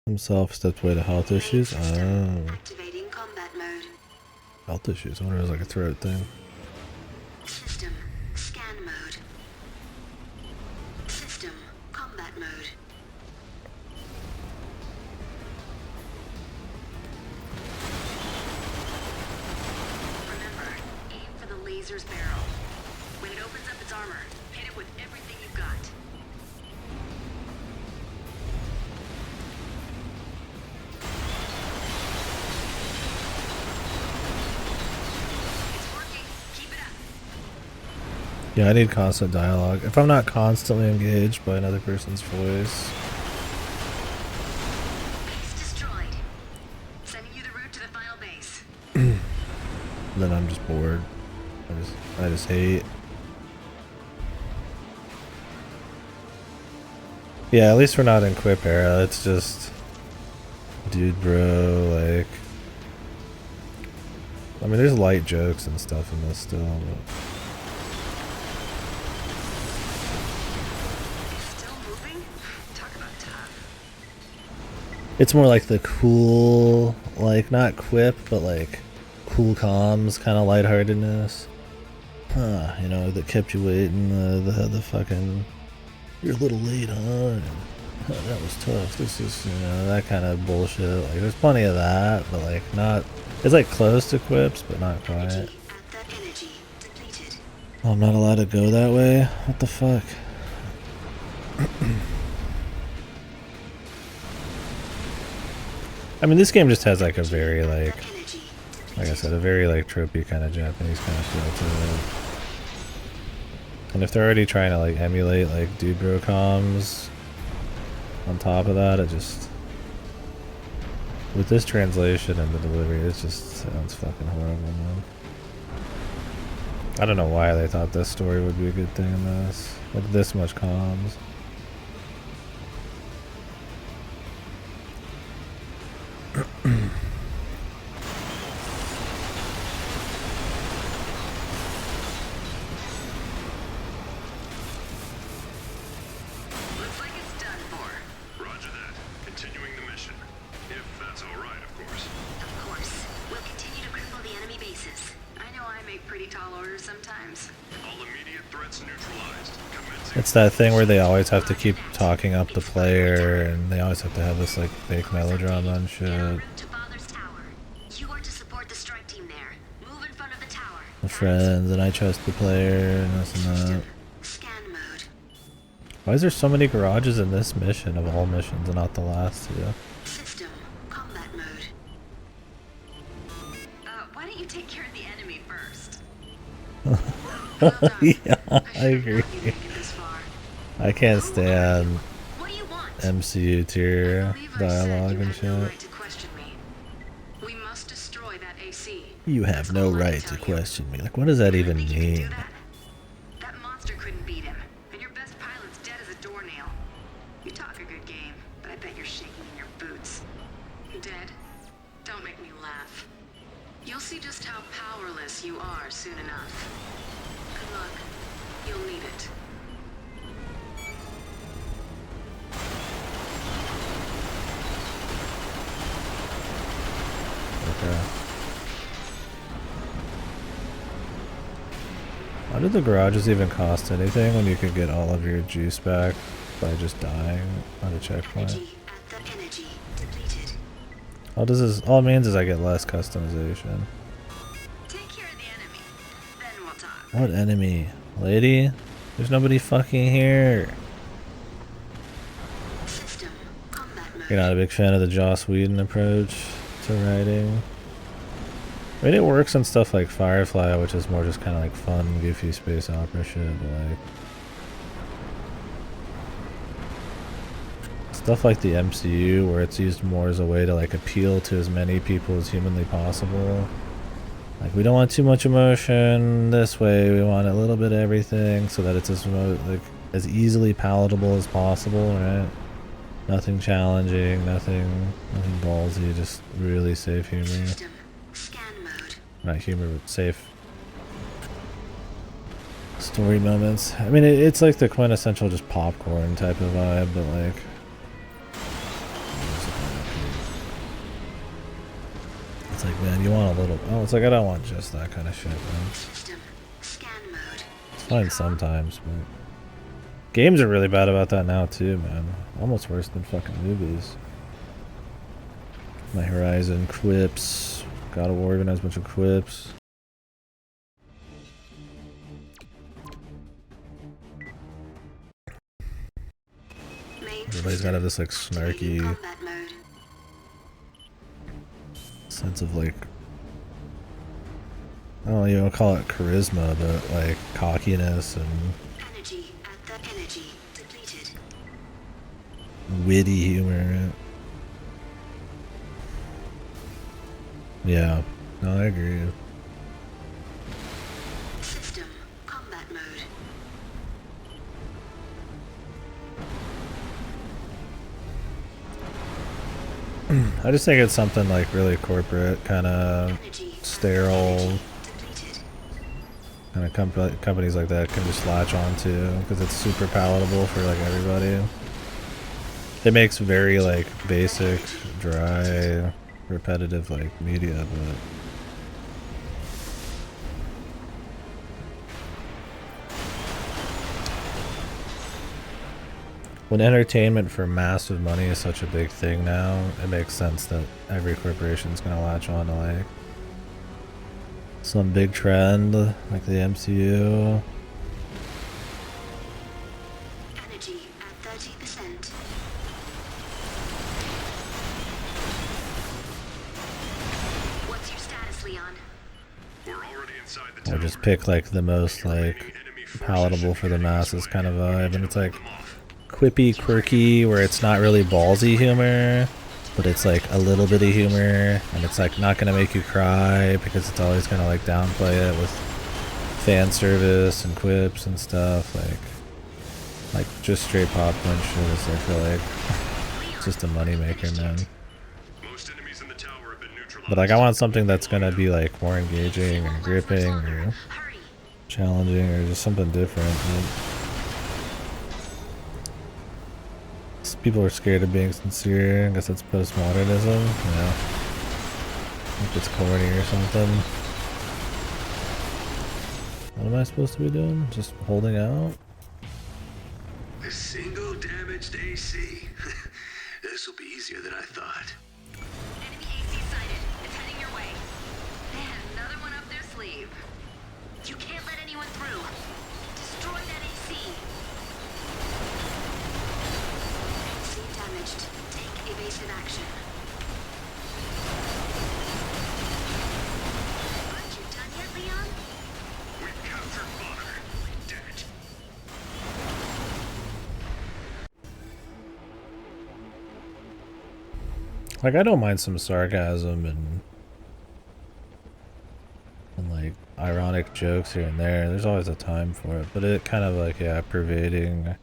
Himself stepped away to health issues. Oh, Activating combat mode. health issues. I wonder if it was like a throat thing. System scan mode. System combat mode. Remember, aim for the laser's barrel. When it opens up its armor, hit it with everything you've got. It's working. Keep it up. Yeah, I need constant dialogue. If I'm not constantly engaged by another person's voice, Base destroyed. Sending you the route to the final base. then I'm just bored. I just hate. Yeah, at least we're not in Quip era. It's just dude bro, like I mean there's light jokes and stuff in this still, but Still moving? Talk about tough. it's more like the cool, like not Quip, but like cool comms kind of lightheartedness. You know, that kept you waiting, the fucking, you're a little late, huh? And, that was tough. This is, you know, that kind of bullshit. Like, there's plenty of that, but like not, it's like close to Quips, but not quite. At that energy depleted. Oh, I'm not allowed to go that way? What the fuck? I mean, this game just has like a very like I said, a very like tropey kind of Japanese kind of feel to it. And if they're already trying to like emulate like dude bro comms on top of that, it just, with this translation and the delivery, it just sounds fucking horrible, man. I don't know why they thought this story would be a good thing in this, like this much comms. Looks like it's done for. Roger that. Continuing the mission. If that's all right, of course. Of course. We'll continue to cripple the enemy bases. I know I make pretty tall orders sometimes. All immediate threats neutralized. Commencing. It's that thing where they always have to keep talking up the player, and they always have to have this like fake melodrama and En shit. route to Father's Tower. You are to support the strike team there. Move in front of the tower. The friends, and I trust the player, and this and that. Scan mode. Why is there so many garages in this mission of all missions and not the last two? System combat mode. Why don't you take care of the enemy first? Well done. Yeah, I should've agree. thought you'd make it this far. I can't stand What do you want? MCU tier I believe I said dialogue you and had no shit. right to question me. We must destroy that AC. You have no That's all I right can to tell you. question me. Like, what does that even Think you can do mean? that? That monster couldn't beat him, and your best pilot's dead as a doornail. You talk a good game, but I bet you're shaking in your boots. Dead? Don't make me laugh. You'll see just how powerless you are soon enough. Good luck. You'll need it. Okay. Why did the garages even cost anything when you could get all of your juice back by just dying at a checkpoint? Energy at the energy depleted. All it means is I get less customization. Take care of the enemy. Then we'll talk. What enemy? Lady? There's nobody fucking here. You're not a big fan of the Joss Whedon approach to writing. I mean, it works on stuff like Firefly, which is more just kind of like fun, goofy space opera shit, but like stuff like the MCU, where it's used more as a way to like appeal to as many people as humanly possible. Like, we don't want too much emotion this way. We want a little bit of everything so that it's as easily palatable as possible, right? Nothing challenging, nothing ballsy, just really safe humor. System. Scan mode. Not humor, but safe story moments. I mean, it's like the quintessential just popcorn type of vibe, but like... It's like, man, you want a little... Oh, it's like, I don't want just that kind of shit, man. System. Scan mode. It's fine sometimes, but... Games are really bad about that now, too, man. Almost worse than fucking movies. My Horizon, quips. God of War even has a bunch of quips. Everybody's gotta have this, like, snarky... Combat mode. sense of like, I don't know, you don't call it charisma, but like cockiness and Energy at the energy depleted. witty humor. Yeah, no, I agree. System. Combat mode. I just think it's something like really corporate, kind of Energy. sterile, Depleted. kind of companies like that can just latch onto because it's super palatable for like everybody. It makes very like basic, dry, repetitive like media, but when entertainment for massive money is such a big thing now, it makes sense that every corporation is going to latch on to like some big trend like the MCU. Energy at 30%. What's your status, Leon? We're already inside the Or tower. just pick like the most like palatable for the masses kind of vibe, and it's like quippy, quirky, where it's not really ballsy humor, but it's like a little bit of humor, and it's like not gonna make you cry because it's always gonna like downplay it with fan service and quips and stuff. Like just straight popcorn shit is, I feel like, just a moneymaker, man. Most enemies in the tower have been neutralized. But like, I want something that's gonna be like more engaging or gripping or Hurry. challenging or just something different. Man. People are scared of being sincere. I guess it's postmodernism. Yeah. Like it's corny or something. What am I supposed to be doing? Just holding out? A single damaged AC. This will be easier than I thought. Enemy AC sighted. It's heading your way. They had another one up their sleeve. You can't let anyone through. Destroy that AC. AC damaged. Take evasive action. Aren't you done yet, Leon? We've captured Bonner. Damn it. Like, I don't mind some sarcasm and like ironic jokes here and there. There's always a time for it, but it kind of like, yeah, pervading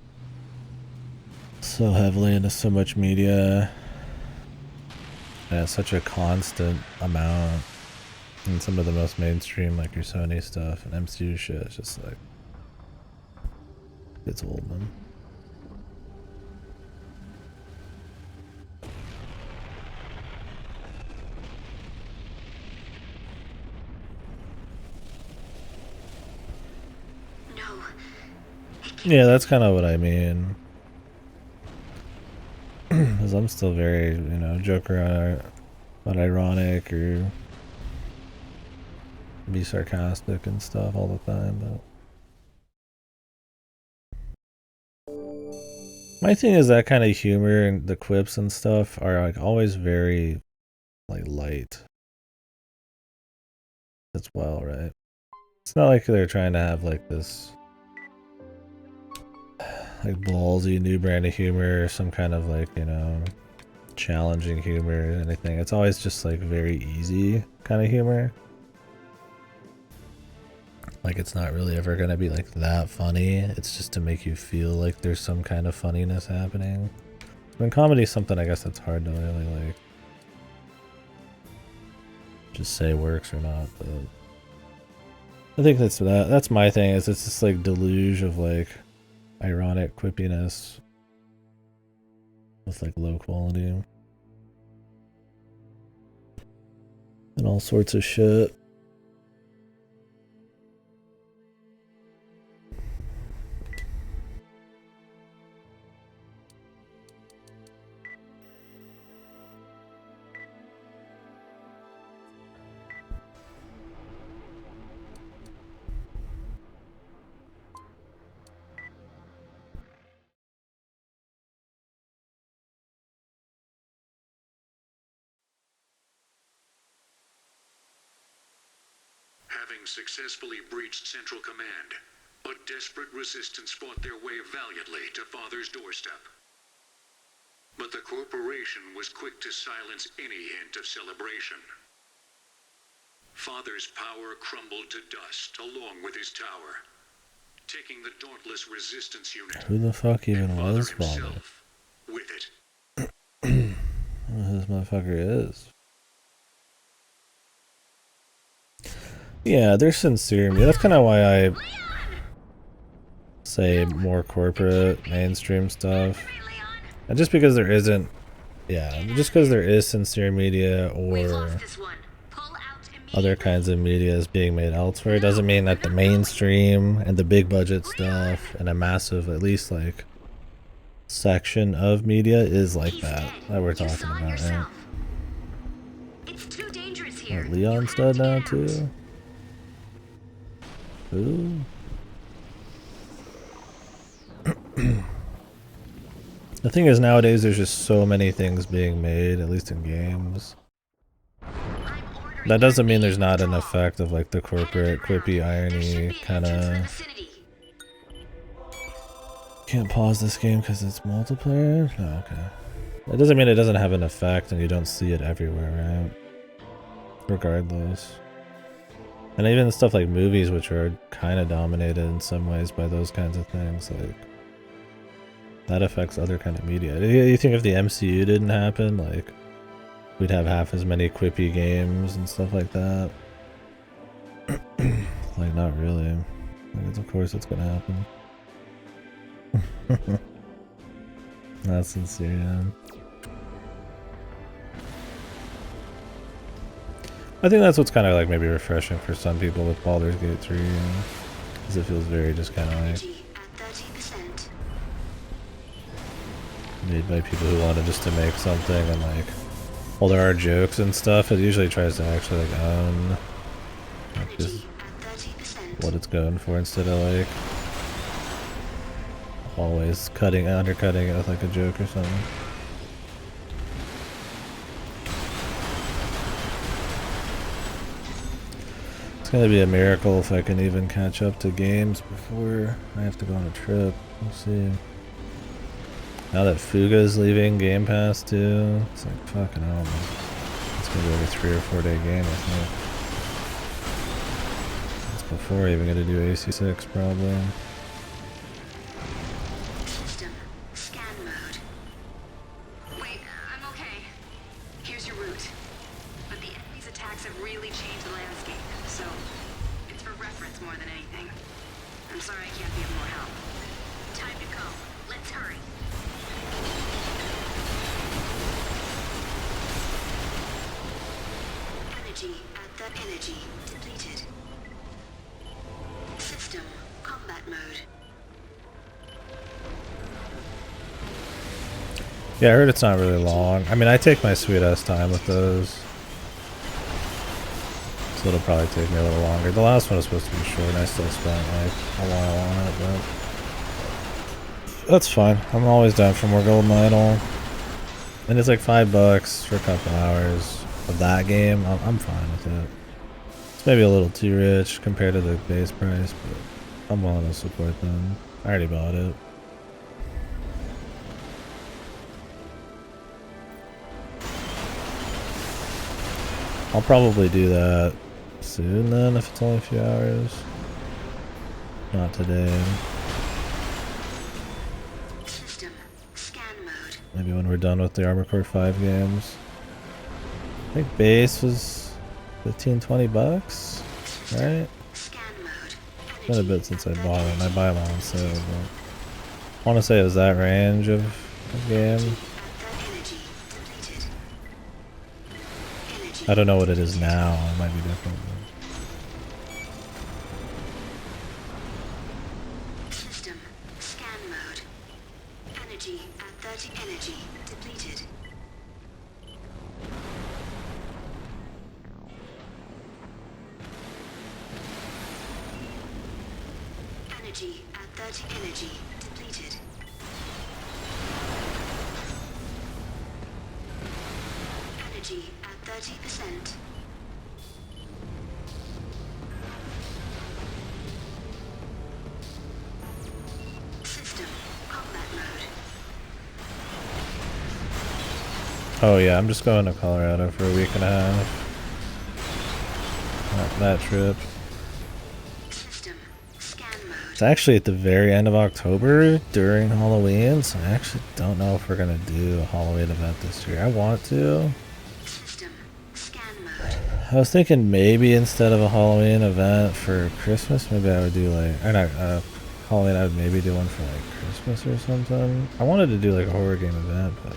so heavily into so much media. Yeah, such a constant amount. And some of the most mainstream, like your Sony stuff and MCU shit, it's just like, it's old, man. No. It can't. Yeah, that's kind of what I mean. Because I'm still very, joke around but ironic or be sarcastic and stuff all the time, but My thing is that kind of humor and the quips and stuff are like always very like light as well, right? It's not like they're trying to have like this like ballsy new brand of humor or some kind of like, you know, challenging humor or anything. It's always just like very easy kind of humor. Like it's not really ever gonna be like that funny. It's just to make you feel like there's some kind of funniness happening. When comedy is something I guess that's hard to really like just say works or not, but I think that's my thing, is it's this like deluge of like ironic quippiness with like low quality and all sorts of shit. Having successfully breached Central Command, a desperate resistance fought their way valiantly to Father's doorstep. But the corporation was quick to silence any hint of celebration. Father's power crumbled to dust along with his tower, taking the dauntless resistance unit. Who the fuck even and Father was Father? himself with it. I don't know who this motherfucker is. Yeah, they're sincere. That's kind of why I say more corporate, mainstream stuff. And just because there isn't, yeah, just because there is sincere media or other kinds of media is being made elsewhere doesn't mean that the mainstream and the big budget stuff and a massive, at least like, section of media is like that we're talking about, right? Oh, Leon's dead now too? Ooh. The thing is, nowadays there's just so many things being made, at least in games. That doesn't mean there's not an effect of like the corporate quippy irony kind of. Can't pause this game because it's multiplayer? No, okay. That doesn't mean it doesn't have an effect and you don't see it everywhere, right? Regardless. And even stuff like movies, which are kind of dominated in some ways by those kinds of things, like that affects other kind of media. You think if the MCU didn't happen, like we'd have half as many quippy games and stuff like that? Like, not really. Like, of course it's gonna happen. Not sincere, yeah. I think that's what's kind of like maybe refreshing for some people with Baldur's Gate 3, because it feels very just kind of like made by people who wanted just to make something, and like, while there are jokes and stuff, it usually tries to actually like own like just what it's going for instead of like always undercutting it with like a joke or something. It's gonna be a miracle if I can even catch up to games before I have to go on a trip. We'll see. Now that Fuga's leaving Game Pass too, it's like fucking hell, man. It's gonna be like a 3 or 4 day game, I think. It's before I even get to do AC6 probably. System scan mode. Wait, I'm okay. Here's your route. But the enemy's attacks have really changed the landscape, so it's for reference more than anything. I'm sorry I can't be of more help. Time to go. Let's hurry. Energy at that energy depleted. System combat mode. Yeah, I heard it's not really long. I mean, I take my sweet ass time with those, so it'll probably take me a little longer. The last one was supposed to be short, and I still spent like a while on it, but That's fine. I'm always down for more gold medal. And it's like $5 for a couple hours of that game. I'm fine with it. It's maybe a little too rich compared to the base price, but I'm willing to support them. I already bought it. I'll probably do that soon then if it's only a few hours. Not today. System scan mode. Maybe when we're done with the Armor Core 5 games. I think base was 15-20 bucks, right? Scan mode. It's been a bit since I bought it, and I buy them on sale, but I want to say it was that range of game. Energy depleted. Energy. I don't know what it is now. It might be different. System scan mode. Energy at 30. Energy depleted. Energy at 30. Energy depleted. Energy at 30%. System combat mode. Oh yeah, I'm just going to Colorado for a week and a half. That trip. System scan mode. It's actually at the very end of October during Halloween, so I actually don't know if we're gonna do a Halloween event this year. I want to. System scan mode. I was thinking maybe instead of a Halloween event for Christmas, maybe I would do like, or not, Halloween, I would maybe do one for like Christmas or something. I wanted to do like a horror game event, but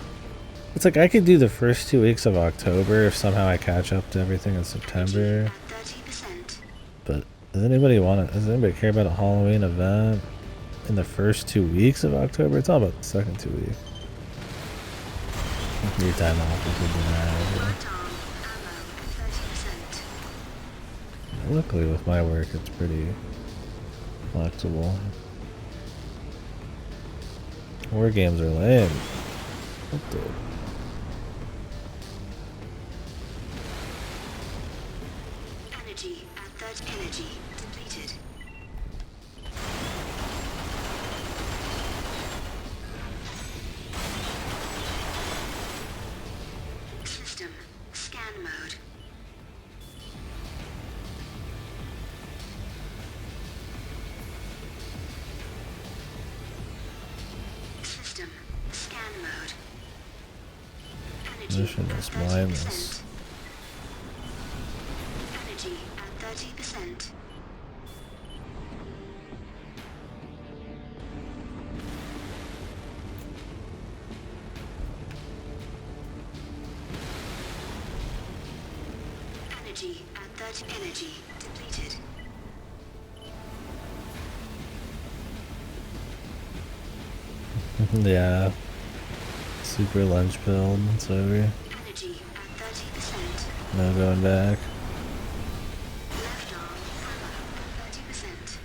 it's like I could do the first 2 weeks of October if somehow I catch up to everything in September. At 30%. But does anybody care about a Halloween event in the first 2 weeks of October? It's all about the second 2 weeks. Your time off, we could do that. Right arm ammo at 30%. Luckily with my work it's pretty flexible. War games are lame. What the? Energy at 30. Energy depleted. System scan mode. System scan mode. Energy Mission at is 30%. mindless. Energy at 30%. Energy at 30. Energy depleted. Yeah. Super lunch build. It's over. Energy at 30%. No going back. Left arm ammo at 30%.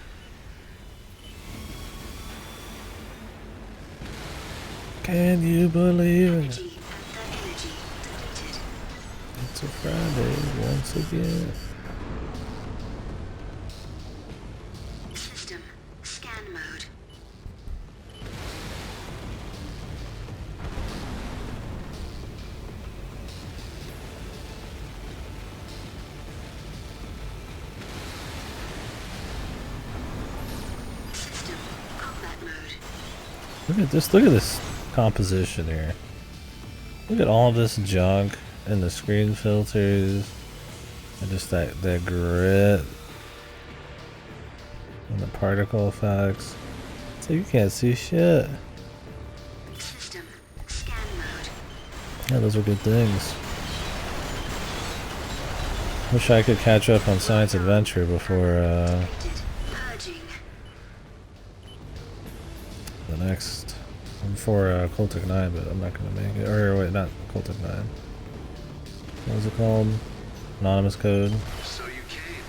Can you believe it? Energy at 30. Energy depleted. It's a Friday once again. System scan mode. System combat mode. Look at this composition here. Look at all this junk and the screen filters and just that grit and the particle effects. So you can't see shit. System scan mode. Yeah, those are good things. Wish I could catch up on Science Adventure before Purging. the next, before Cultic 9, but I'm not gonna make it. Or wait, not Cultic 9. What was it called? Anonymous Code. So you came.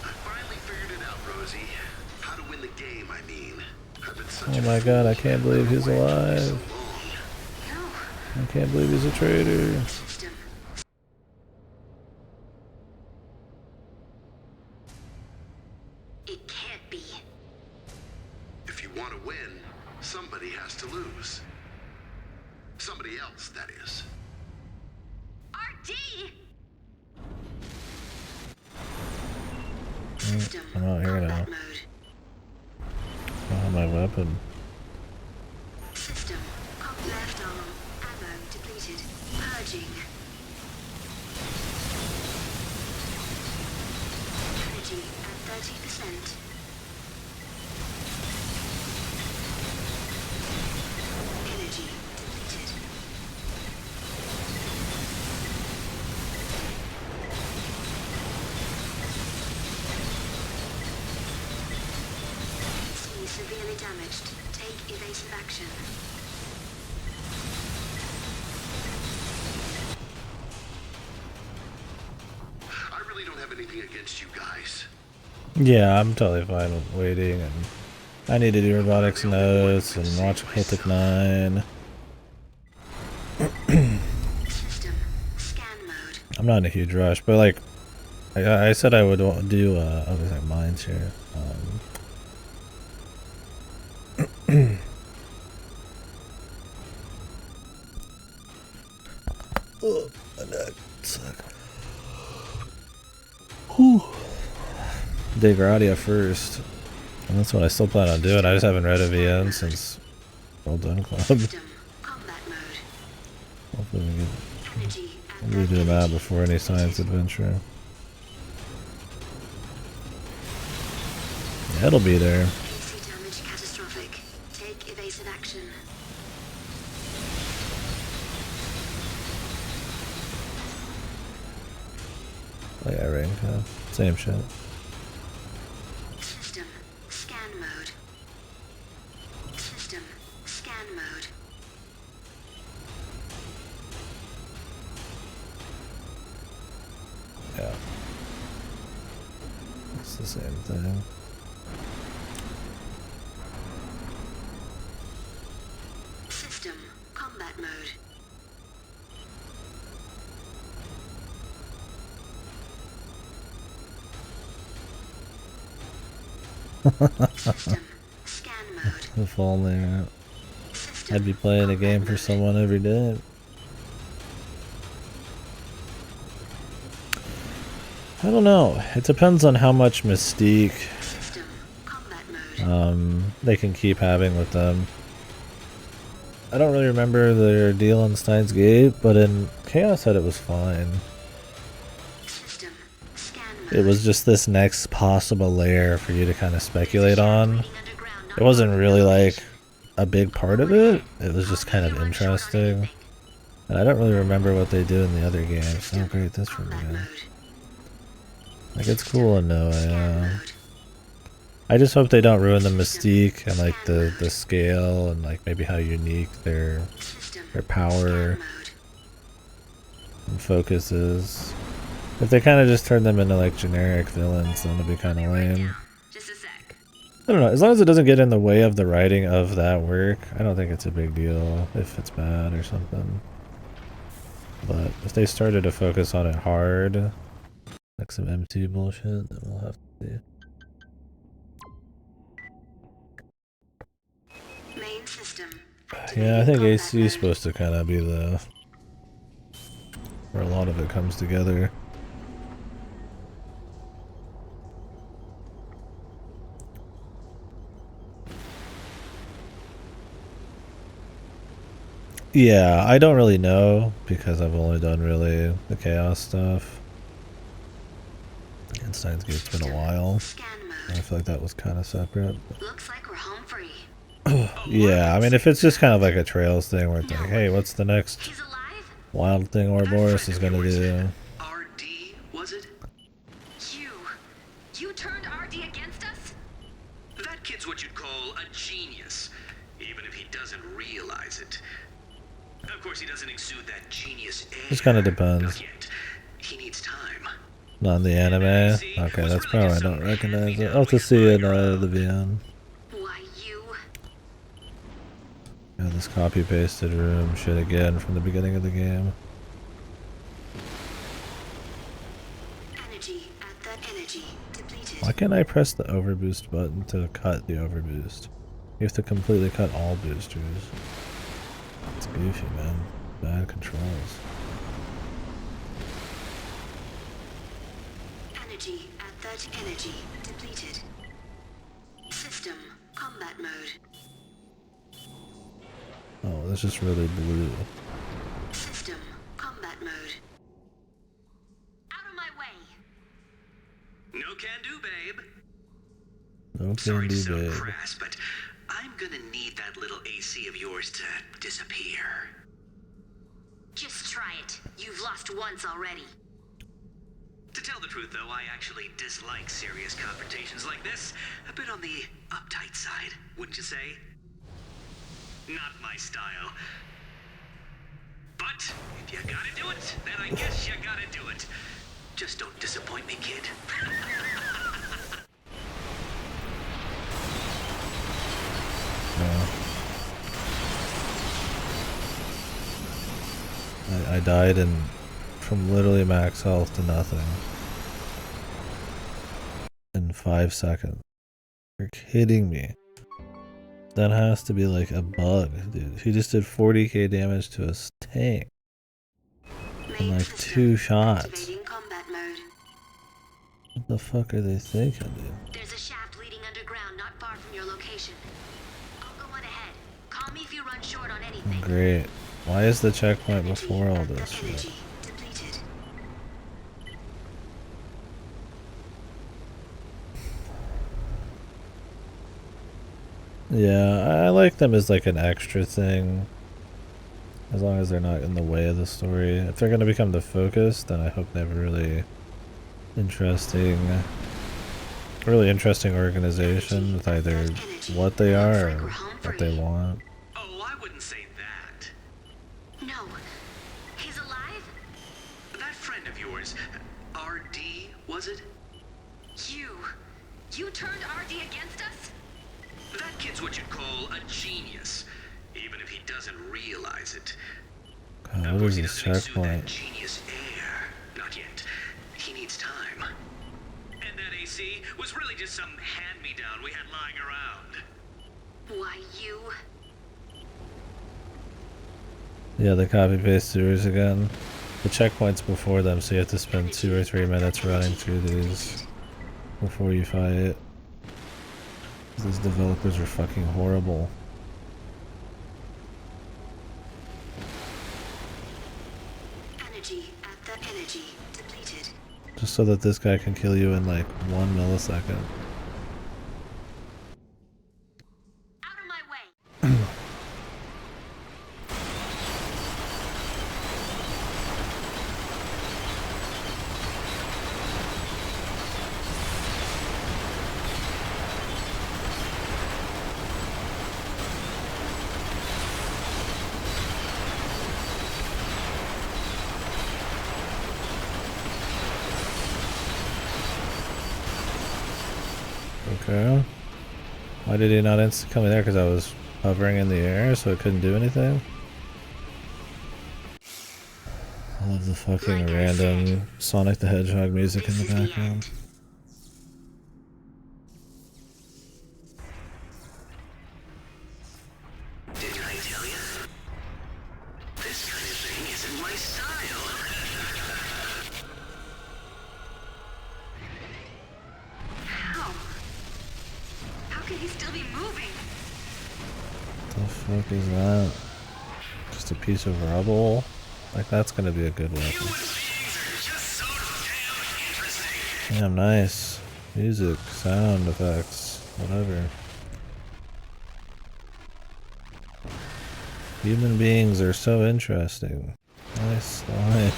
I finally figured it out, Rosie. How to win the game, I mean. I've been Oh my god, I can't believe he's alive. No. I can't believe he's a traitor. System. It can't be. If you want to win, somebody has to lose. Somebody else, that is. RD! System. I'm out here now. Combat mode. Oh, my weapon. System. Left arm. Ammo depleted. Purging. Energy at 30%. Energy depleted. PC severely damaged. Take evasive action. I really don't have anything against you guys. Yeah, I'm totally fine with waiting, and I need to do robotics notes and watch Mythic 9. System. Scan mode. I'm not in a huge rush, but like, I said I would do, oh, there's like mines here. Oh, my neck suck. Whew. Degradia first. And that's what I still plan on doing. I just haven't read a VN since Well Done Club. System. Combat mode. Hopefully we can Energy at we'll do that before any science adventure. Yeah, it'll be there. AC damage catastrophic. Take evasive action. Like I rank, same shit. System. Scan mode. System. Scan mode. Yeah. It's the same thing. System. Combat mode. System. Scan mode. If only, System. I'd be playing a game for someone every day. I don't know. It depends on how much mystique System. Combat mode. they can keep having with them. I don't really remember their deal in Steins Gate, but in Chaos said it was fine. System. Scan mode. It was just this next possible layer for you to kind of speculate on. It wasn't really like a big part of it. It was just kind of interesting. And I don't really remember what they do in the other games. Oh great, this room Combat again. mode. Like it's cool to know. Scan mode. I just hope they don't ruin the mystique and like the scale and like maybe how unique their System. power Scan mode. and focus is. If they kind of just turn them into like generic villains, then it'll be kind of lame. Just a sec. I don't know. As long as it doesn't get in the way of the writing of that work, I don't think it's a big deal if it's bad or something. But if they started to focus on it hard, like some MT bullshit, then we'll have to see. Main system. Yeah, I think Combat AC is mode. supposed to kind of be the where a lot of it comes together. Yeah, I don't really know because I've only done really the Chaos stuff. And Steins Gate's been a while. Scan I mode. feel like that was kind of separate. Looks like we're home free. Yeah, I mean, if it's just kind of like a Trails thing where it's like, hey, what's the next He's alive? wild thing Ouroboros is gonna do? RD, was it? You turned RD against us? That kid's what you'd call a genius, even if he doesn't realize it. Of course, he doesn't exude that genius air. Just kinda depends. Not yet. He needs time. Not in the anime? Okay, that's probably why I don't recognize it. I'll have to see it in the VN. Why, you? Yeah, this copy pasted room shit again from the beginning of the game. Energy at that energy depleted. Why can't I press the overboost button to cut the overboost? You have to completely cut all boosters. It's goofy, man. Bad controls. Energy at that energy depleted. System combat mode. Oh, this is really blue. System combat mode. Out of my way. No can do, babe. No Sorry can to do, sound babe. crass, but I'm gonna need that little AC of yours to disappear. Just try it. You've lost once already. To tell the truth, though, I actually dislike serious confrontations like this. A bit on the uptight side, wouldn't you say? Not my style. But if you gotta do it, then I guess you gotta do it. Just don't disappoint me, kid. Yeah. I died from literally max health to nothing in 5 seconds. You're kidding me. That has to be like a bug, dude. He just did 40k damage to a tank in Main like system 2 shots. activating combat mode. What the fuck are they thinking, dude? There's a shaft leading underground not far from your location. I'll go on ahead. Call me if you run short on anything. Great. Why is the checkpoint Energy before all at this that shit? energy depleted. Yeah, I like them as like an extra thing. As long as they're not in the way of the story. If they're gonna become the focus, then I hope they have a really interesting organization with either what they are or what they want. Oh, I wouldn't say that. No. He's alive? That friend of yours, RD, was it? You turned RD against us? That kid's what you'd call a genius, even if he doesn't realize it. God, Of what course, is he this doesn't exude that checkpoint? genius air. Not yet. He needs time. And that AC was really just some hand-me-down we had lying around. Why, you? Yeah, the copy paste sewers again. The checkpoint's before them, so you have to spend 2 or 3 minutes running through these before you fight. These developers are fucking horrible. Energy at that energy depleted. Just so that this guy can kill you in like 1 millisecond. Out of my way. Okay. Why did he not instantly come in there? Because I was hovering in the air, so it couldn't do anything? I love the fucking random Sonic the Hedgehog music in the background. Didn't I tell you? This kind of thing isn't my style. How can he still be moving? What the fuck is that? Just a piece of rubble? Like, that's gonna be a good weapon. Human beings are just so damn interesting. Damn, nice. Music, sound effects, whatever. Human beings are so interesting. Nice line.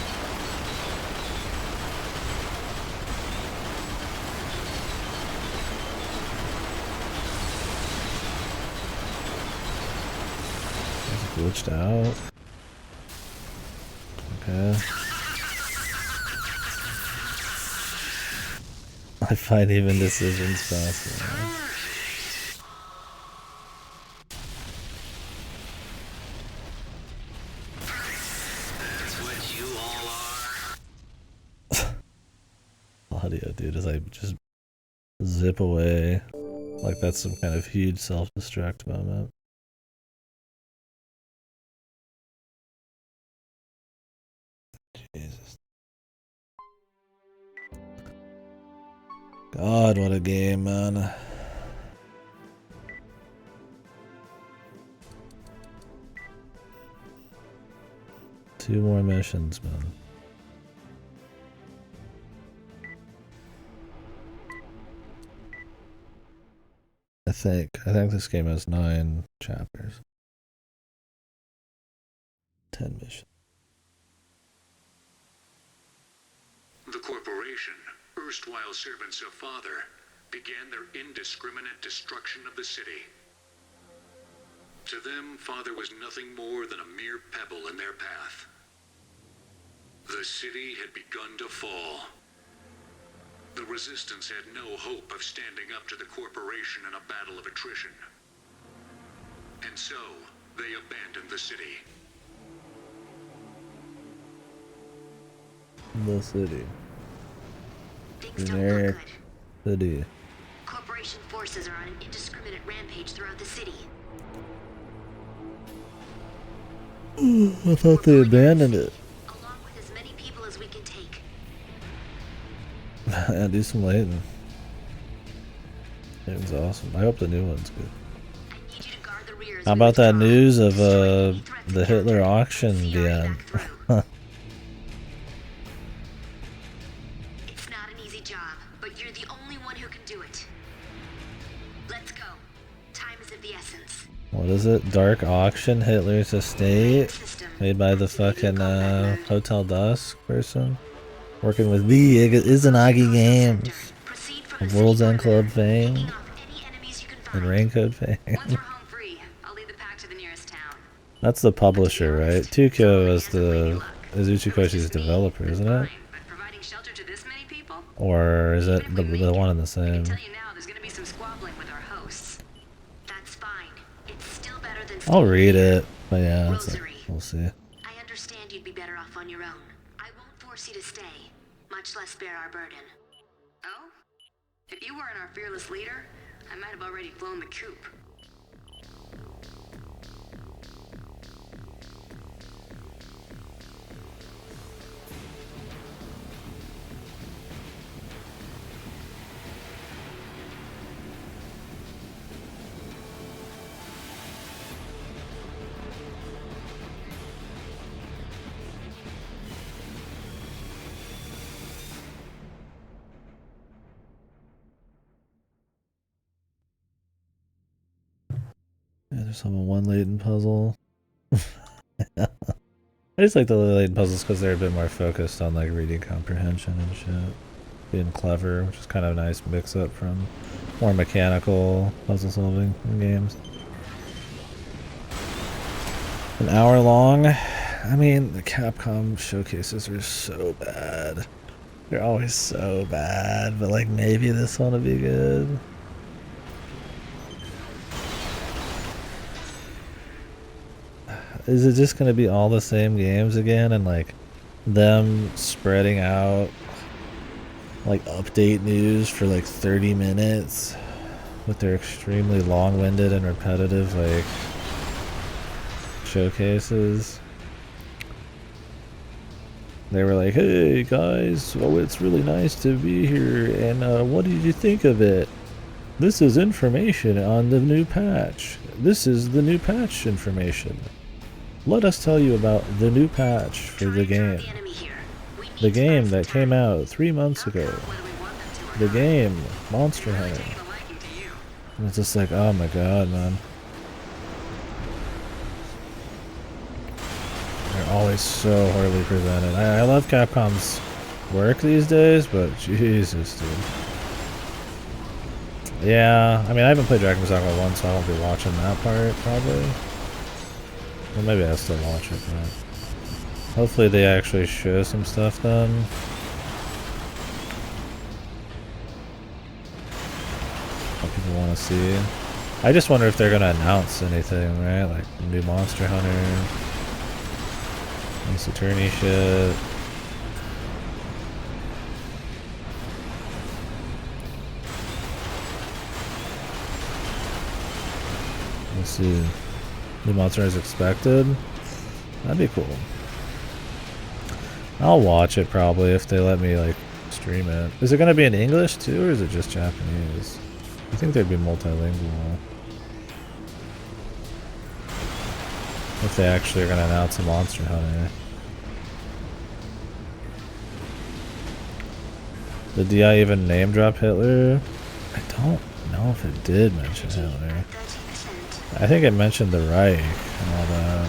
Glitched out. Okay. I find even decisions faster. audio, dude, as I just zip away. Like that's some kind of huge self-destruct moment. Jesus. God, what a game, man. Two more missions, man. I think this game has 9 chapters. 10 missions. The corporation, erstwhile servants of Father, began their indiscriminate destruction of the city. To them, Father was nothing more than a mere pebble in their path. The city had begun to fall. The resistance had no hope of standing up to the corporation in a battle of attrition. And so, they abandoned the city. The city. Things don't Generic look good. city. Corporation forces are on an indiscriminate rampage throughout the city. I thought they abandoned it. Along with as many people as we can take. Yeah, do some Layton. Layton's awesome. I hope the new one's good. I need you to guard the rear as How we about that withdraw. news of Destroy any threats the Hitler encountered. auction See our being? back through. It's not an easy job, but you're the only one who can do it. Let's go. Time is of the essence. What is it? Dark Auction, Hitler's Estate, System. made by the fucking Hotel Dusk person, working with the Izanagi Games, Proceed from of the World's city End Club perimeter, picking fame, off any enemies you can and find. Raincoat fame. Once we're home free, I'll lead the pack to the nearest town. That's the publisher, right? 2Kyo is is Uchikoshi's developer, isn't it? Fine, but providing shelter to this many people? Or is it Even if the we make one it, and the I same? can tell you now, there's gonna be some squabbling with our hosts. That's fine. It's still better than I'll staying read here. it, but yeah, it's like, Rosary. we'll see. I understand you'd be better off on your own. I won't force you to stay, much less bear our burden. Oh? If you weren't our fearless leader, I might have already flown the coop. Yeah, there's only one Layton puzzle. I just like the Layton puzzles because they're a bit more focused on like reading comprehension and shit. Being clever, which is kind of a nice mix up from more mechanical puzzle solving in games. An hour long. I mean, the Capcom showcases are so bad. They're always so bad, but like maybe this one will be good. Is it just gonna be all the same games again and like them spreading out like update news for like 30 minutes with their extremely long-winded and repetitive like showcases? They were like, hey guys, oh, it's really nice to be here, and what did you think of it? This is information on the new patch. This is the new patch information. Let us tell you about the new patch for the game. The game that came out 3 months ago. The game, Monster Hunter. And it's just like, oh my god, man. They're always so horribly presented. I love Capcom's work these days, but Jesus, dude. Yeah, I mean, I haven't played Dragon Ball Z 1, so I won't be watching that part, probably. Well, maybe I'll still watch it, but hopefully they actually show some stuff then. What people want to see. I just wonder if they're going to announce anything, right? Like new Monster Hunter, Ace Attorney shit. Let's see. New monster as expected. That'd be cool. I'll watch it probably if they let me like stream it. Is it gonna be in English too, or is it just Japanese? I think they'd be multilingual. If they actually are gonna announce a Monster Hunter. Did DI even name drop Hitler? I don't know if it did mention Hitler. I think it mentioned the Reich and all that.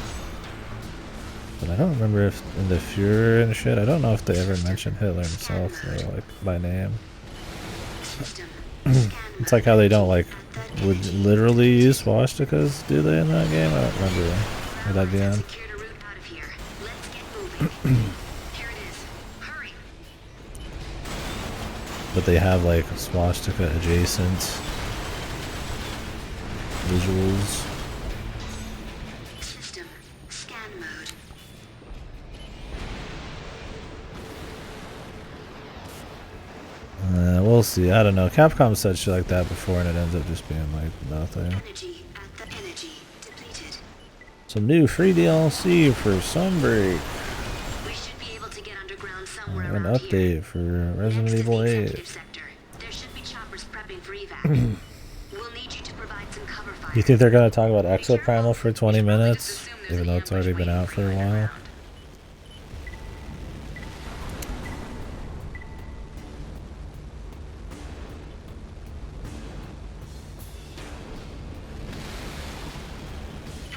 But I don't remember if in the Fuhrer and shit, I don't know if they ever mentioned Hitler himself though, like by name. It's like how they don't like would literally use swastikas, do they, in that game? I don't remember. Would that be on? But they have like swastika adjacent visuals. System scan mode. We'll see. I don't know. Capcom said shit like that before, and it ends up just being like nothing. Energy at the energy depleted. Some new free DLC for Sunbreak. We should be able to get underground somewhere An around update here. for Next Resident to Evil the 8. executive sector. There should be choppers prepping for evac. We'll need you to provide some cover fire. You think they're gonna talk about Exoprimal for 20 minutes, even though it's already been out for a while?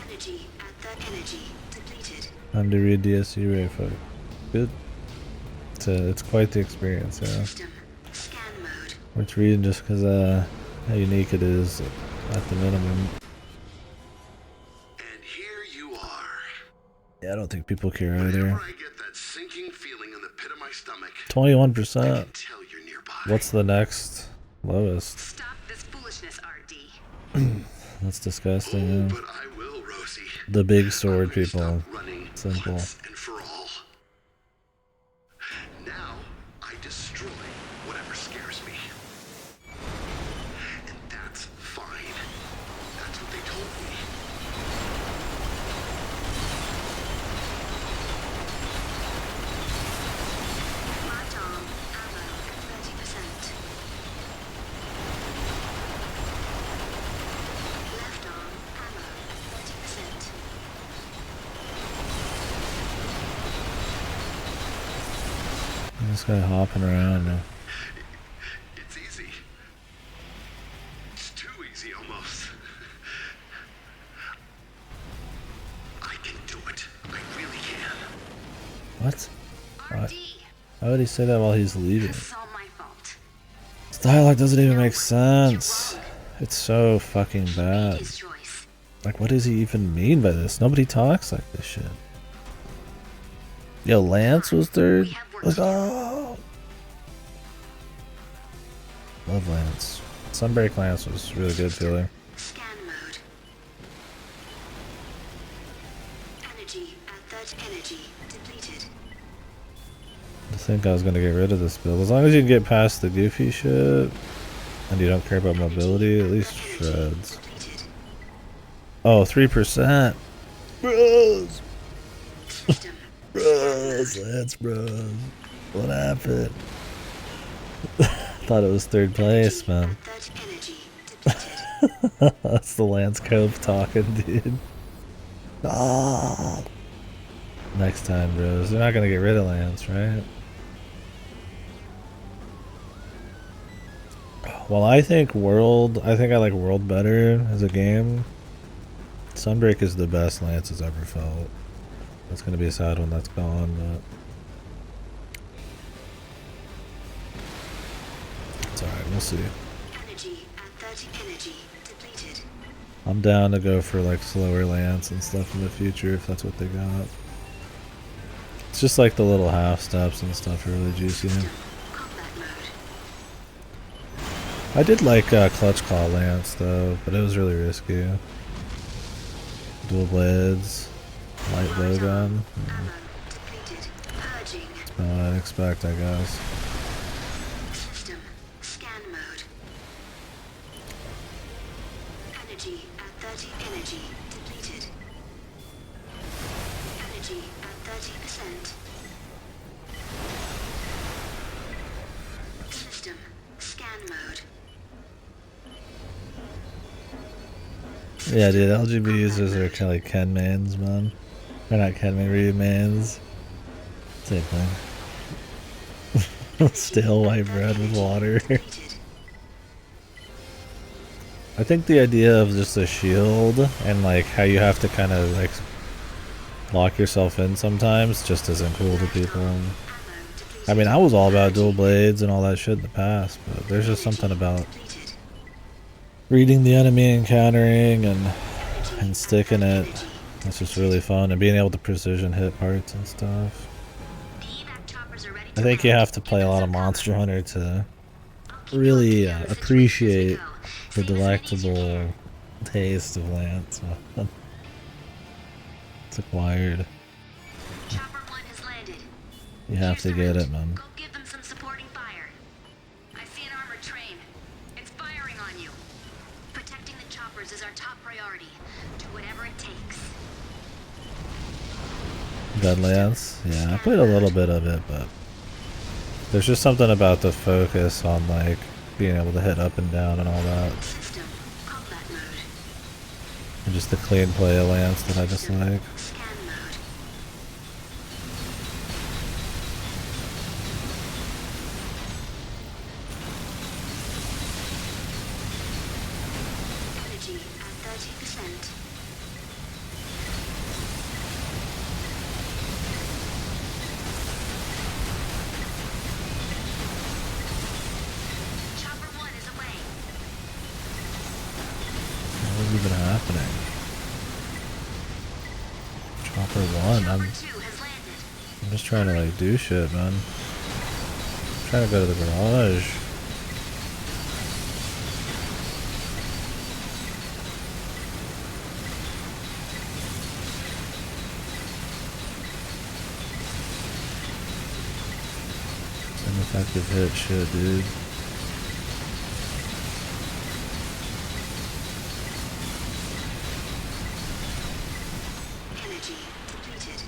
Energy at the energy depleted. Time to read DSU Ray fuck. Good. It's quite the experience, yeah. System scan mode. Worth reading just because how unique it is at the minimum. And here you are. Yeah, I don't think people care either. Whenever I get that sinking feeling in the pit of my stomach, 21%. I can tell you're nearby. What's the next lowest? Stop this foolishness, RD. That's disgusting. Yeah. But I will, Rosie. The big I'm sword gonna people. stop running Simple. once and for all. Now I destroy whatever scares me. And that's fine. That's what they told me. Right arm, ammo at 30%. Left arm, ammo at 30%. This guy hopping around now. It's easy. It's too easy almost. I can do it. I really can. What? RD, Why would he say that while he's leaving? it's all my fault. This dialogue doesn't even make sense. It's so fucking bad. His choice. Like, what does he even mean by this? Nobody talks like this shit. Yo, Lance was third? Like, oh! Love Lance. Sunbreak Lance was really good feeling. Scan mode. Energy at 30 energy depleted. I think I was gonna get rid of this build. As long as you can get past the goofy shit, and you don't care about mobility, at least shreds. Depleted. Oh, 3%! Bros! System. Bros, Lance bros. What happened? Thought it was third place, man. At 30 energy depleted. That's the Lance Cove talking, dude. Ah. Next time, bros. They're not gonna get rid of Lance, right? Well, I think I like World better as a game. Sunbreak is the best Lance has ever felt. That's gonna be a sad when that's gone, but it's alright, we'll see. Energy at 30 energy depleted. I'm down to go for like slower Lance and stuff in the future if that's what they got. It's just like the little half steps and stuff are really juicy. Combat mode. I did like Clutch Claw Lance though, but it was really risky. Dual blades, light blowgun. Ammo depleted. Purging. Not what I'd expect, I guess. System. Scan mode. Energy at 30 energy depleted. Energy at 30%. System scan mode. Yeah, dude, LGB users are kind of like Ken mans, man. Or not Ken man, Reed mans. Same thing. Stale white bread with water. I think the idea of just a shield and like how you have to kind of like lock yourself in sometimes just isn't cool to people. I mean, I was all about dual blades and all that shit in the past, but there's just something about reading the enemy and countering and sticking it. It's just really fun, and being able to precision hit parts and stuff. I think you have to play a lot of Monster Hunter to really appreciate the delectable taste of Lance. It's acquired. Chopper 1 has landed. You have to get it, man. Go give them some supporting fire. I see an armored train. It's firing on you. Protecting the choppers is our top priority. Do whatever it takes. Deadlands? Yeah, I played a little bit of it, but there's just something about the focus on like being able to hit up and down and all that. System combat mode. And just the clean play of Lance that I just like. Scan mode. Energy at 30%. Chopper 1 is away. What's even happening? Chopper 1, Chopper I'm 2 has landed. just trying to like do shit, man. Trying to go to the garage. Ineffective hit shit, dude. Energy depleted.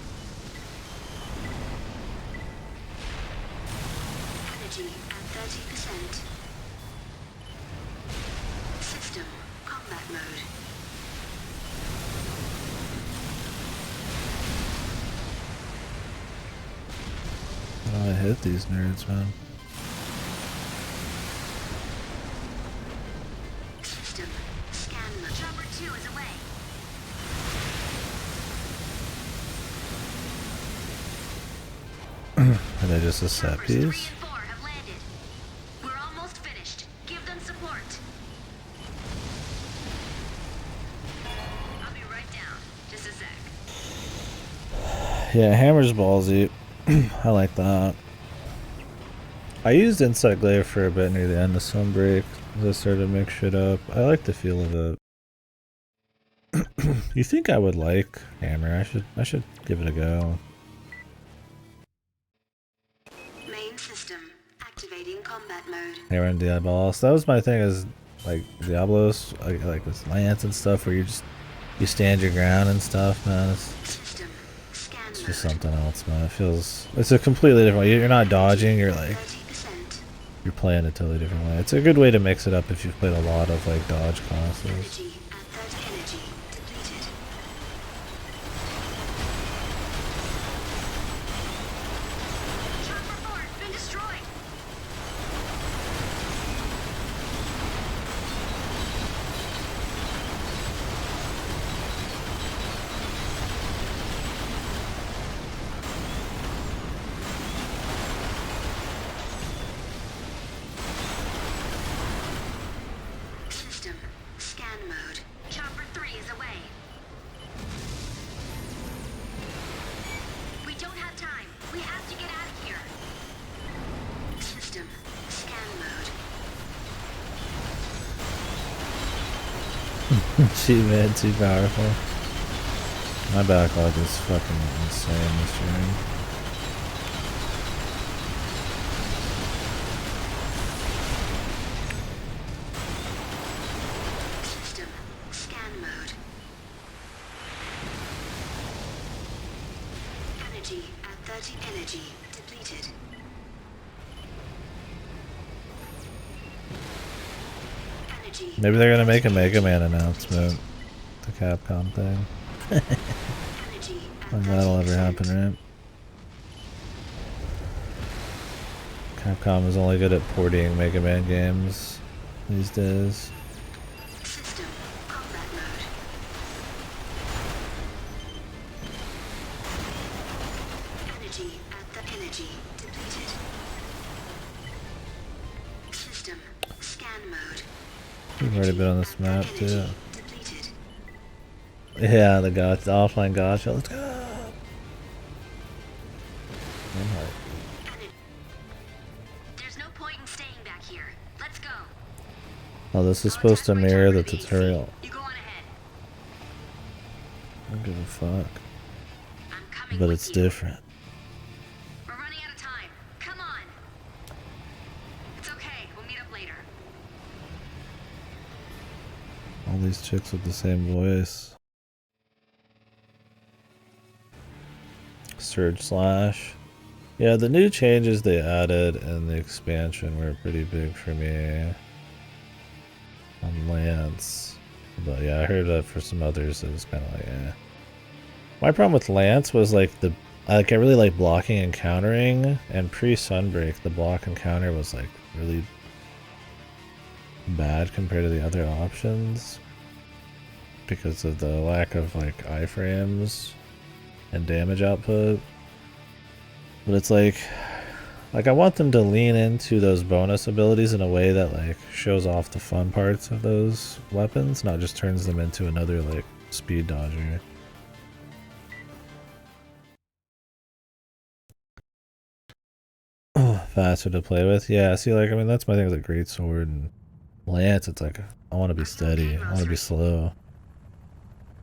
Energy at 30%. System combat mode. How do I hit these nerds, man? System scan mode. Chopper 2 is away. Are they just a set Choppers 3 and piece? 4 have landed. We're almost finished. Give them support. I'll be right down. Just a sec. Yeah, hammer's ballsy. I like that. I used Insect Glaive for a bit near the end of Sunbreak as I started to mix shit up. I like the feel of it. You think I would like hammer? I should give it a go. Main system activating combat mode. Hammer and Diabolos. That was my thing, is like Diablos, like this Lance and stuff, where you stand your ground and stuff, man. System scan It's mode. just something else, man. It's a completely different way. You're not dodging, you're like 30%. you're playing a totally different way. It's a good way to mix it up if you've played a lot of like dodge classes. Energy at 30 energy depleted. Chopper 4 has been destroyed. System scan mode. Chopper 3 is away. We don't have time. We have to get out of here. System scan mode. Shoot, man, too powerful. My backlog is fucking insane this year. System scan mode. Energy at 30 energy depleted. Energy. Maybe they're gonna make a Mega Man announcement. The Capcom thing. Energy at When that'll ever 30%. happen, right? Capcom is only good at porting Mega Man games these days. System combat mode. Energy at the energy depleted. System scan mode. We've already been on this map too. Energy depleted. Yeah, the offline gotcha. Let's go. There's no point in staying back here. Let's go. Oh, this is supposed to mirror the tutorial. You go on ahead. I don't give a fuck. I'm coming But with it's you. different. We're running out of time. Come on. It's okay. We'll meet up later. All these chicks with the same voice. Surge Slash. Yeah, the new changes they added in the expansion were pretty big for me. On Lance. But yeah, I heard that for some others it was kind of like, eh. My problem with Lance was like I really like blocking and countering, and pre-Sunbreak the block and counter was like really bad compared to the other options because of the lack of like iframes and damage output. But it's like I want them to lean into those bonus abilities in a way that like shows off the fun parts of those weapons, not just turns them into another like speed dodger. Faster to play with. Yeah, see, like, I mean, that's my thing with a great sword and Lance. It's like, I want to be steady. I want to be slow.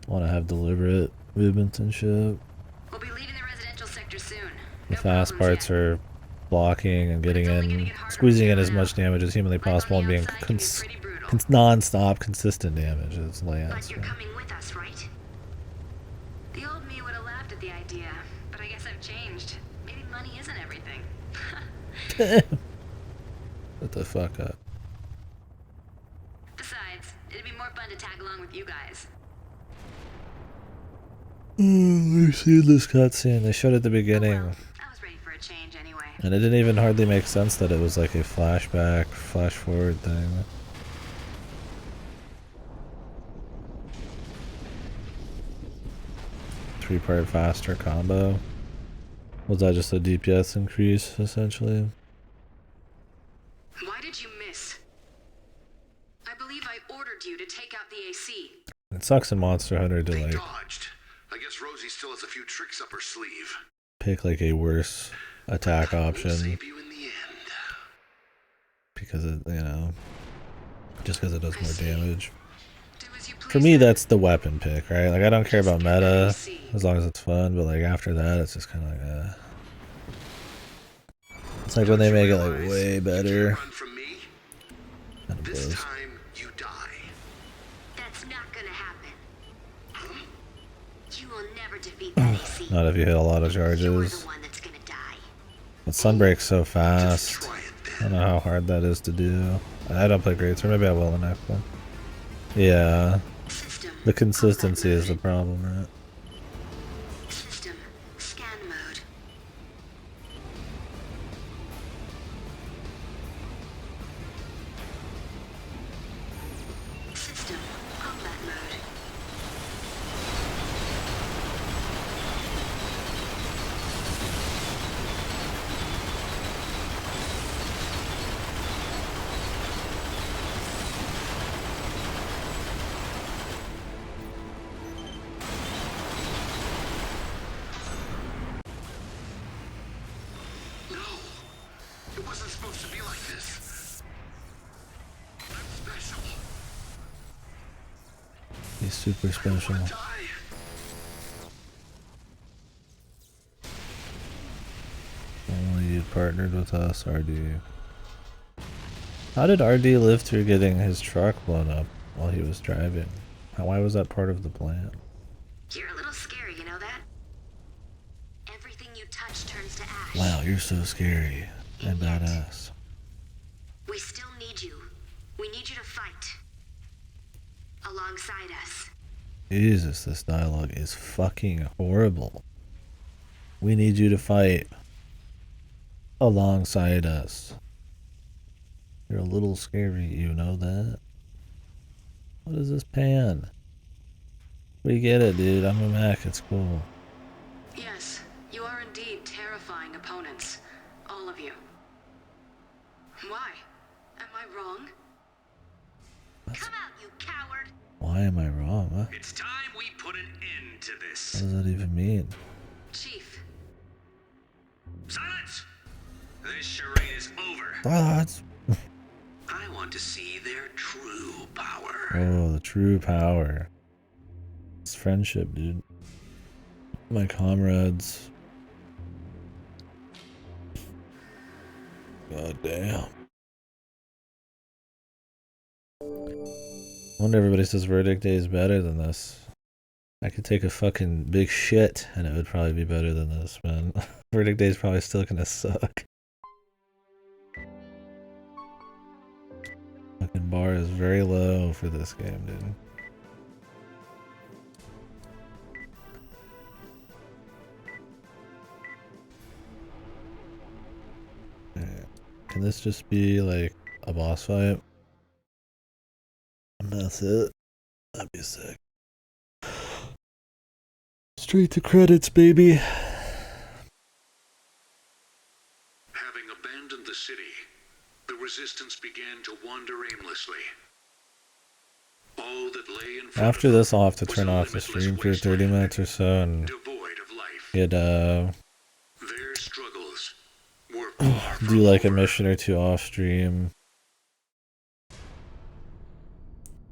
I want to have deliberate movements and shit. We'll be leaving the residential sector soon. The No fast problems parts yet. are blocking and getting in, squeezing in as much damage as humanly possible and being non-stop, consistent damage is Lance. But you're coming with us, right? The old me would have laughed at the idea, but I guess I've changed. Maybe money isn't everything. What the fuck up? Besides, it'd be more fun to tag along with you guys. We've seen this cutscene. They showed it at the Oh, beginning. well, I was ready for a change anyway. And it didn't even hardly make sense that it was like a flashback, flash forward thing. Three-part faster combo. Was that just a DPS increase, essentially? Why did you miss? I believe I ordered you to take out the AC. It sucks in Monster Hunter to They like dodged. I guess Rosie still has a few tricks up her sleeve. pick like a worse attack That will option save you in the end. because it, you know, just because it does more damage. Do as you please. For me, then. that's the weapon pick, right? Like, I don't care about Just get meta AC. as long as it's fun, but like after that, it's just kind of like, It's like when they make it like Realize way you better. can't run from me. Kind of This blows. time you die. That's not gonna happen. You will never defeat that AC. Not if you hit a lot of You're charges. the one that's gonna die. But Sunbreak's so Just fast. try it I then. don't know how hard that is to do. I don't play great, so maybe I will the next one. Yeah, System. the consistency combat is the mode. problem, right? System. Scan mode. System. Combat mode. No. It wasn't supposed to be like this. I'm special. He's super I don't special. wanna die. Only you partnered with us, RD. How did RD live through getting his truck blown up while he was driving? Why was that part of the plan? You're a little scary, you know that? Everything you touch turns to ash. Wow, you're so scary and badass. We still need you. We need you to fight. Alongside us. Jesus, this dialogue is fucking horrible. We need you to fight alongside us. You're a little scary, you know that? What is this pan? We get it, dude. I'm a mech, it's cool. Yes, you are indeed terrifying opponents. All of you. Why? Am I wrong? Come out, you coward! Why am I wrong? What It's time we put an end to this. does that even mean? Chief. Silence! This charade is over. Thoughts? I want to see their true power. Oh, the true power. It's friendship, dude. My comrades. God damn. I wonder everybody says Verdict Day is better than this. I could take a fucking big shit and it would probably be better than this, man. Verdict Day is probably still gonna suck. Fucking bar is very low for this game, dude. Alright. Can this just be like a boss fight? And that's it? That'd be sick. Straight to credits, baby. Having abandoned the city, the resistance began to wander aimlessly. All that lay in front After of this, them I'll have to was turn a off the limitless stream for 30 wasteland, minutes or so and devoid of life. get, Their struggles were far do from like a over. mission or two off stream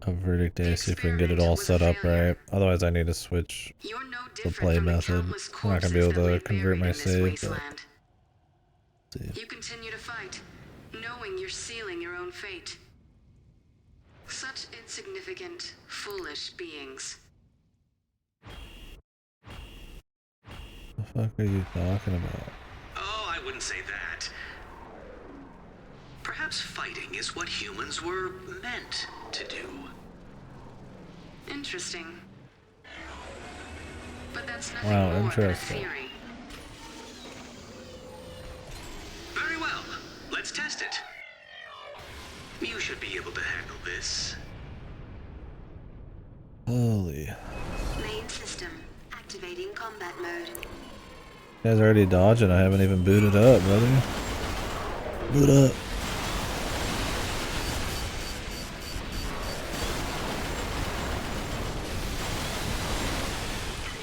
of Verdict Day, see if we can get it all set up right. Otherwise, I need to switch You're no the different play from the method. countless I'm not gonna be able corpses that lay to convert buried my in this save, but wasteland. let's see. You continue to fight, knowing you're sealing your own fate. Such insignificant, foolish beings. The fuck are you talking about? Oh, I wouldn't say that. Perhaps fighting is what humans were meant to do. Interesting. But that's nothing Wow, more than a interesting. theory. Very well. Let's test it. You should be able to handle this. Holy. Main system activating combat mode. You guys already dodging, I haven't even booted up, brother. Boot up.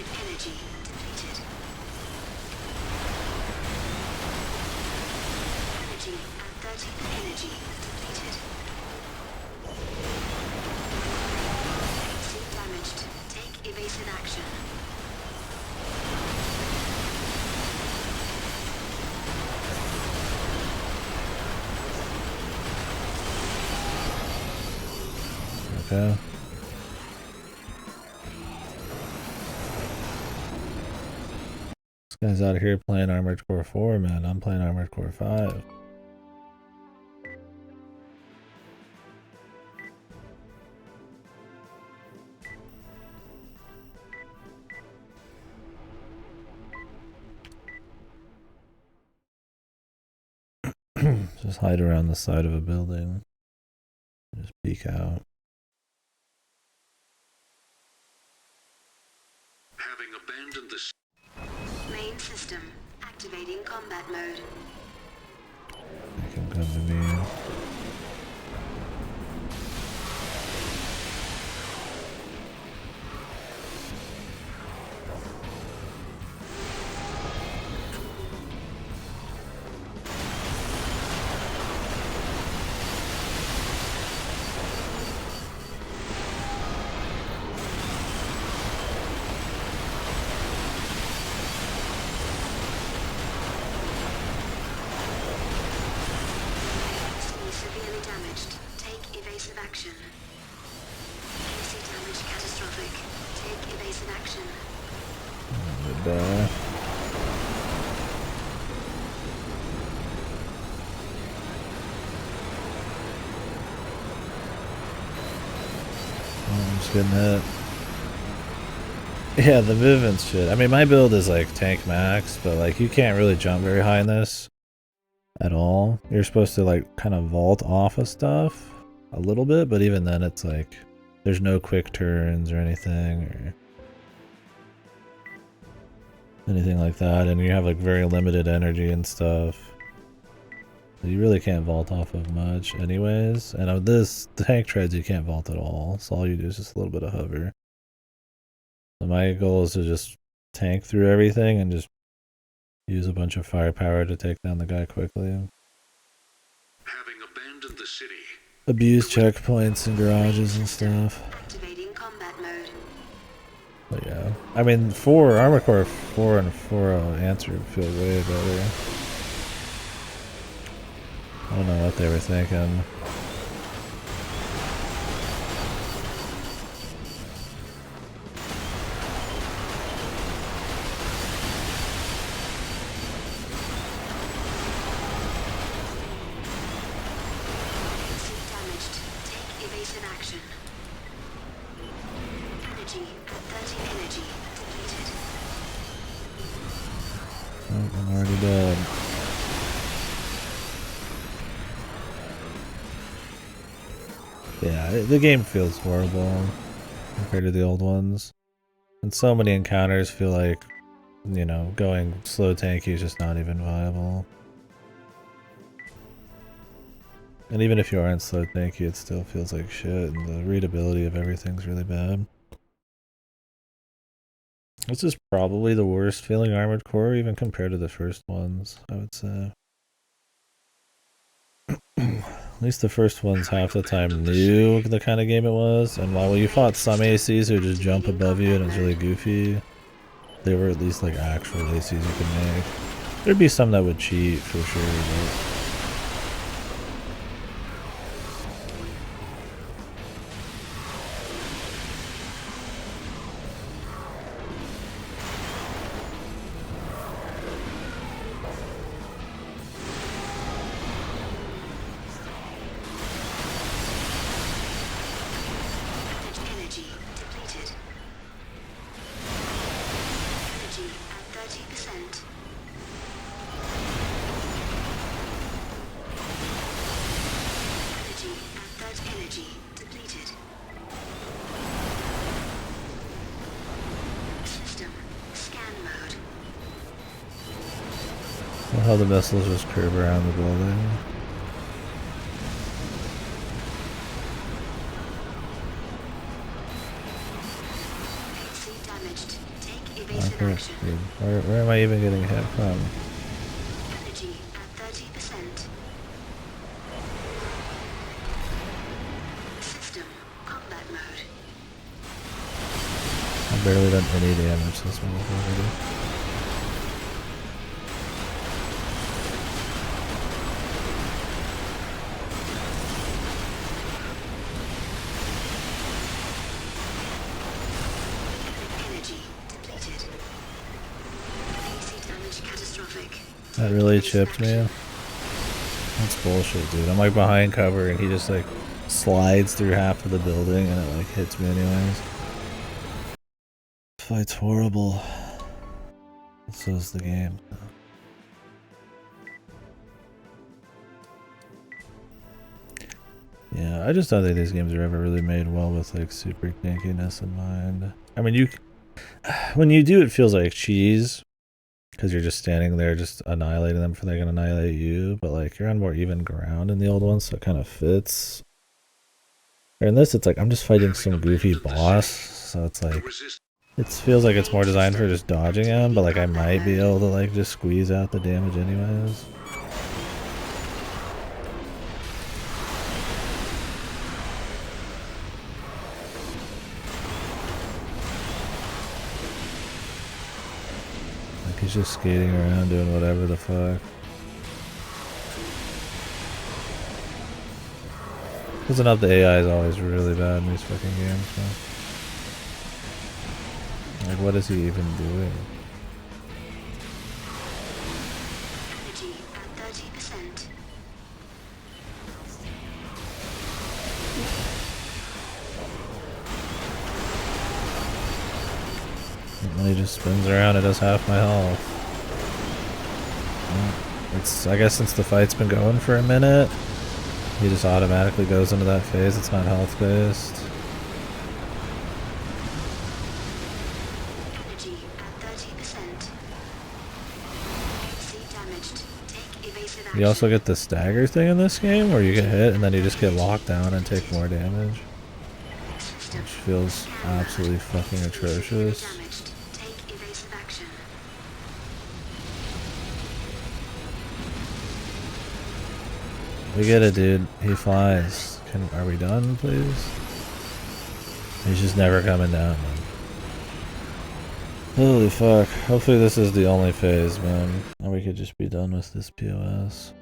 Energy depleted. Energy at 30. Energy depleted. AC damaged. Take evasive action. Okay. This guy's out here playing Armored Core 4, man. I'm playing Armored Core 5. Just hide around the side of a building. Just peek out. Having abandoned the Main system activating combat mode. They can come to me. Destiny severely damaged. Take evasive action. AC damage catastrophic. Take evasive action. Goodbye. just getting hit. Yeah, the movement's shit. I mean, my build is like tank max, but like you can't really jump very high in this at all. You're supposed to like kind of vault off of stuff a little bit, but even then it's like there's no quick turns or anything like that, and you have like very limited energy and stuff. You really can't vault off of much anyways, and of this, the tank treads you can't vault at all, so all you do is just a little bit of hover. So my goal is to just tank through everything and just use a bunch of firepower to take down the guy quickly. Having abandoned the city, Abuse checkpoints and garages and stuff. Activating combat mode. But yeah, I mean, Armored Core 4 and 4 answer feel way better. I don't know what they were thinking. Suit damaged. Take evasive action. Energy at 30 energy. Depleted. Oh, I'm already dead. Yeah, the game feels horrible compared to the old ones. And so many encounters feel like, you know, going slow tanky is just not even viable. And even if you aren't slow tanky, it still feels like shit, and the readability of everything's really bad. This is probably the worst feeling Armored Core, even compared to the first ones, I would say. At least the first ones half the time knew the kind of game it was, and while you fought some ACs who just jump above you and it's really goofy, they were at least like actual ACs you could make. There'd be some that would cheat for sure, but... Energy depleted. Energy at 30%. Energy at 30 energy depleted. System scan mode. Well, how the missiles just curve around the building. AC damaged. Take evasive Okay, action. dude. Where am I even getting hit from? Energy at 30%. System combat mode. I've barely done any damage this motherfucker. Energy depleted. AC damage catastrophic. That really chipped me. That's bullshit, dude. I'm like behind cover and he just like slides through half of the building and it like hits me anyways. This fight's horrible. So is the game. Yeah, I just don't think these games are ever really made well with like super tankiness in mind. I mean, when you do, it feels like cheese because you're just standing there just annihilating them before they can annihilate you. But like you're on more even ground in the old ones, so it kind of fits. Or in this, it's like I'm just fighting some goofy boss, so it's like it feels like it's more designed for just dodging him. But like I might be able to like just squeeze out the damage anyways. He's just skating around doing whatever the fuck. Doesn't help the AI is always really bad in these fucking games, so. Like, what is he even doing? Energy at 30%. And he just spins around and does half my health. I guess since the fight's been going for a minute, he just automatically goes into that phase. It's not health based. Energy at 30%. AC damaged. Take evasive action. You also get the stagger thing in this game where you get hit and then you just get locked down and take more damage. Which feels absolutely fucking atrocious. Damaged. Take evasive action. We get it, dude. He flies. Are we done, please? He's just never coming down, man. Holy fuck. Hopefully this is the only phase, man. And we could just be done with this POS.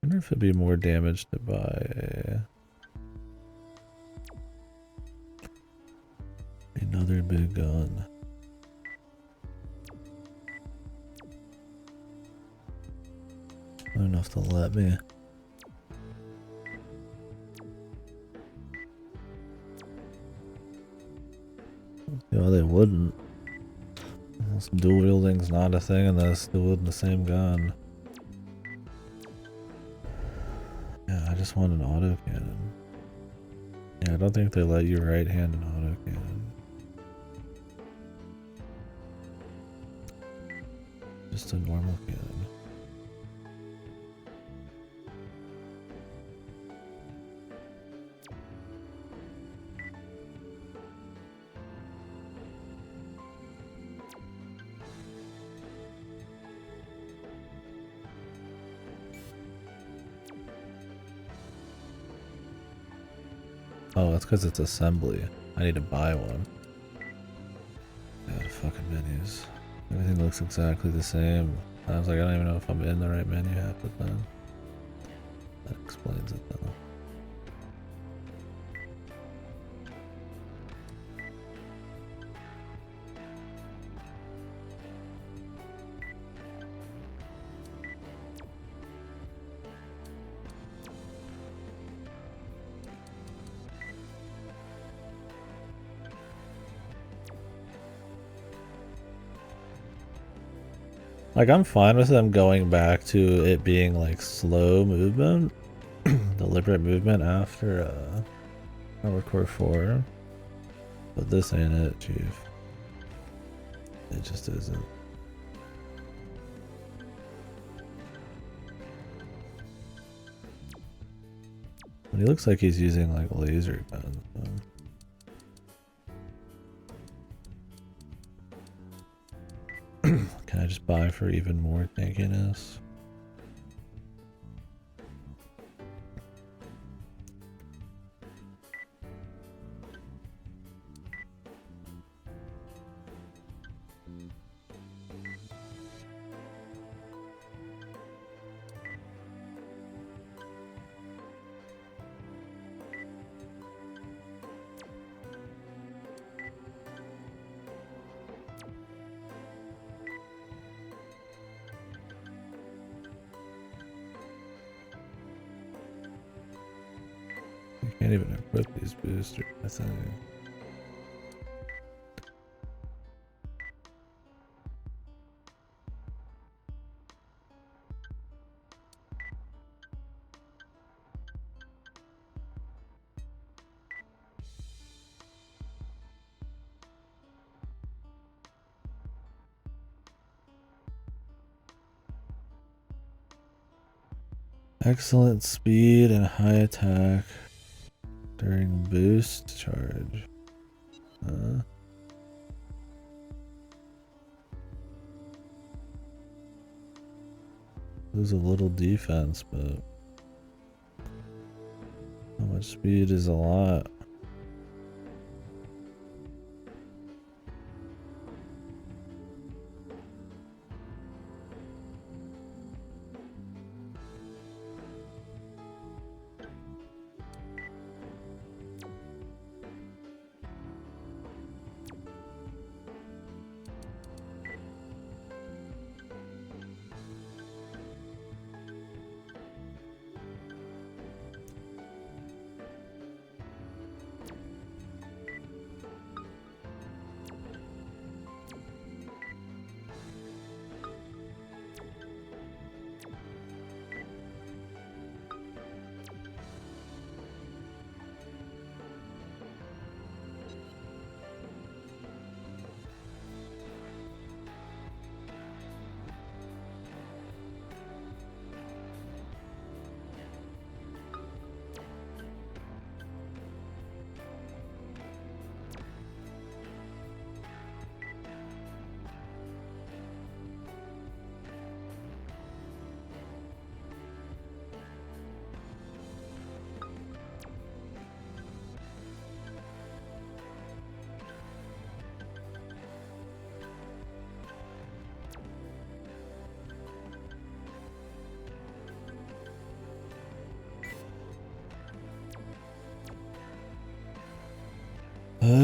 I wonder if it'd be more damage to buy another big gun. I don't know if they'll let me. Yeah, they wouldn't. Unless dual wielding's not a thing and they're still wielding the same gun. Yeah, I just want an autocannon. Yeah, I don't think they let you right-hand an autocannon. Just a normal cannon. Oh, that's because it's assembly. I need to buy one. Yeah, fucking menus. Everything looks exactly the same. I was like, I don't even know if I'm in the right menu half the time. That explains it though. Like, I'm fine with them going back to it being like slow movement, deliberate movement after Core 4. But this ain't it, Chief. It just isn't. But he looks like he's using like laser guns. So. Can I just buy for even more tankiness? Can't even equip these boosters, I think. Excellent speed and high attack during boost charge. Lose a little defense, but how much speed is a lot?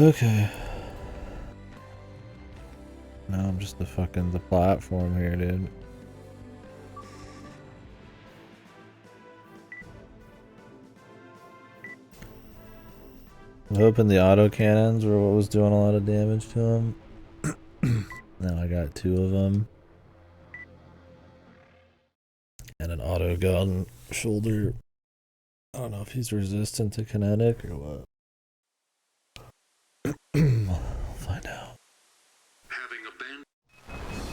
Okay. Now I'm just the platform here, dude. I'm hoping the auto cannons were what was doing a lot of damage to him. Now I got 2 of them. And an auto gun shoulder. I don't know if he's resistant to kinetic or what. I'll find out. Having abandoned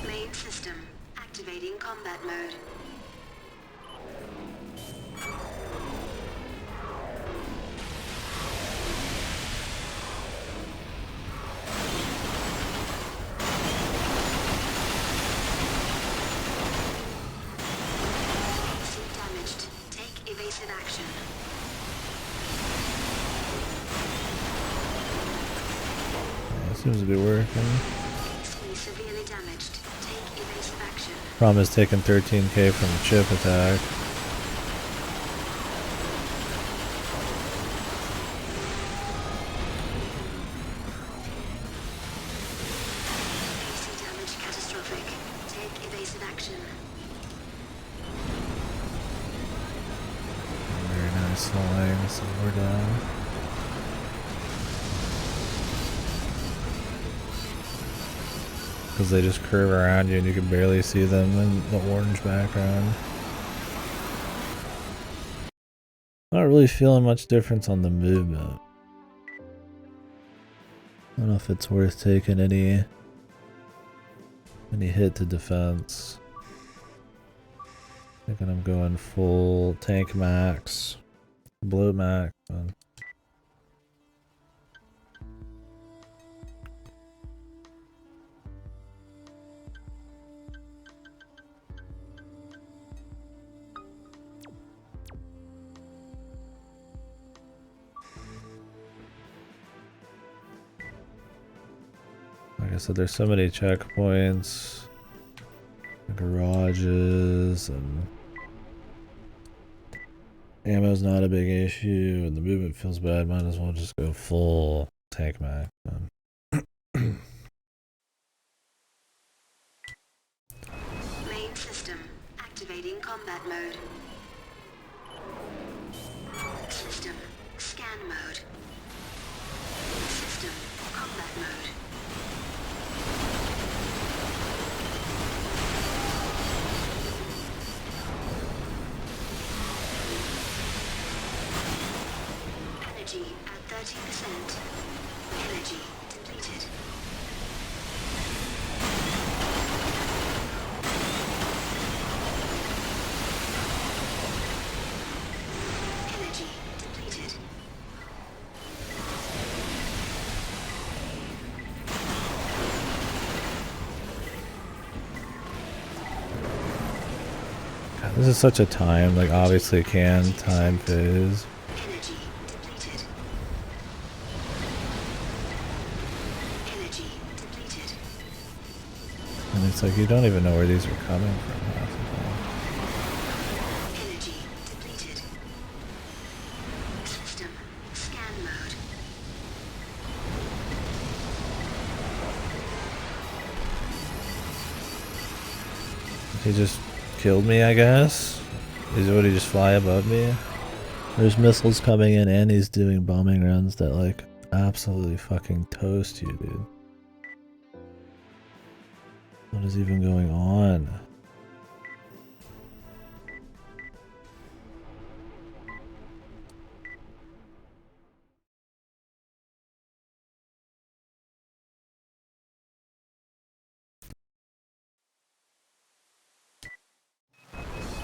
Main system activating combat mode. Suit damaged. Take evasive action. Yeah, seems to be working. PC severely damaged. Take evasive action. Problem is taking 13k from the chip attack. PC damage catastrophic. Take evasive action. Very nice flying, so we're down. Because they just curve around you and you can barely see them in the orange background. Not really feeling much difference on the movement. I don't know if it's worth taking any hit to defense. Thinking I'm going full tank max, bloat max. Like I said, there's so many checkpoints, garages, and ammo's not a big issue, and the movement feels bad. Might as well just go full tank max. Main system activating combat mode. System scan mode. System combat mode. Energy at 30%. Energy depleted. Energy depleted. God, this is such a time, like obviously can time phase. Energy depleted. Energy depleted. And it's like you don't even know where these are coming from half the time. Energy depleted. System scan mode. He just killed me, I guess. Would he just fly above me? There's missiles coming in and he's doing bombing runs that like absolutely fucking toast you, dude. What is even going on?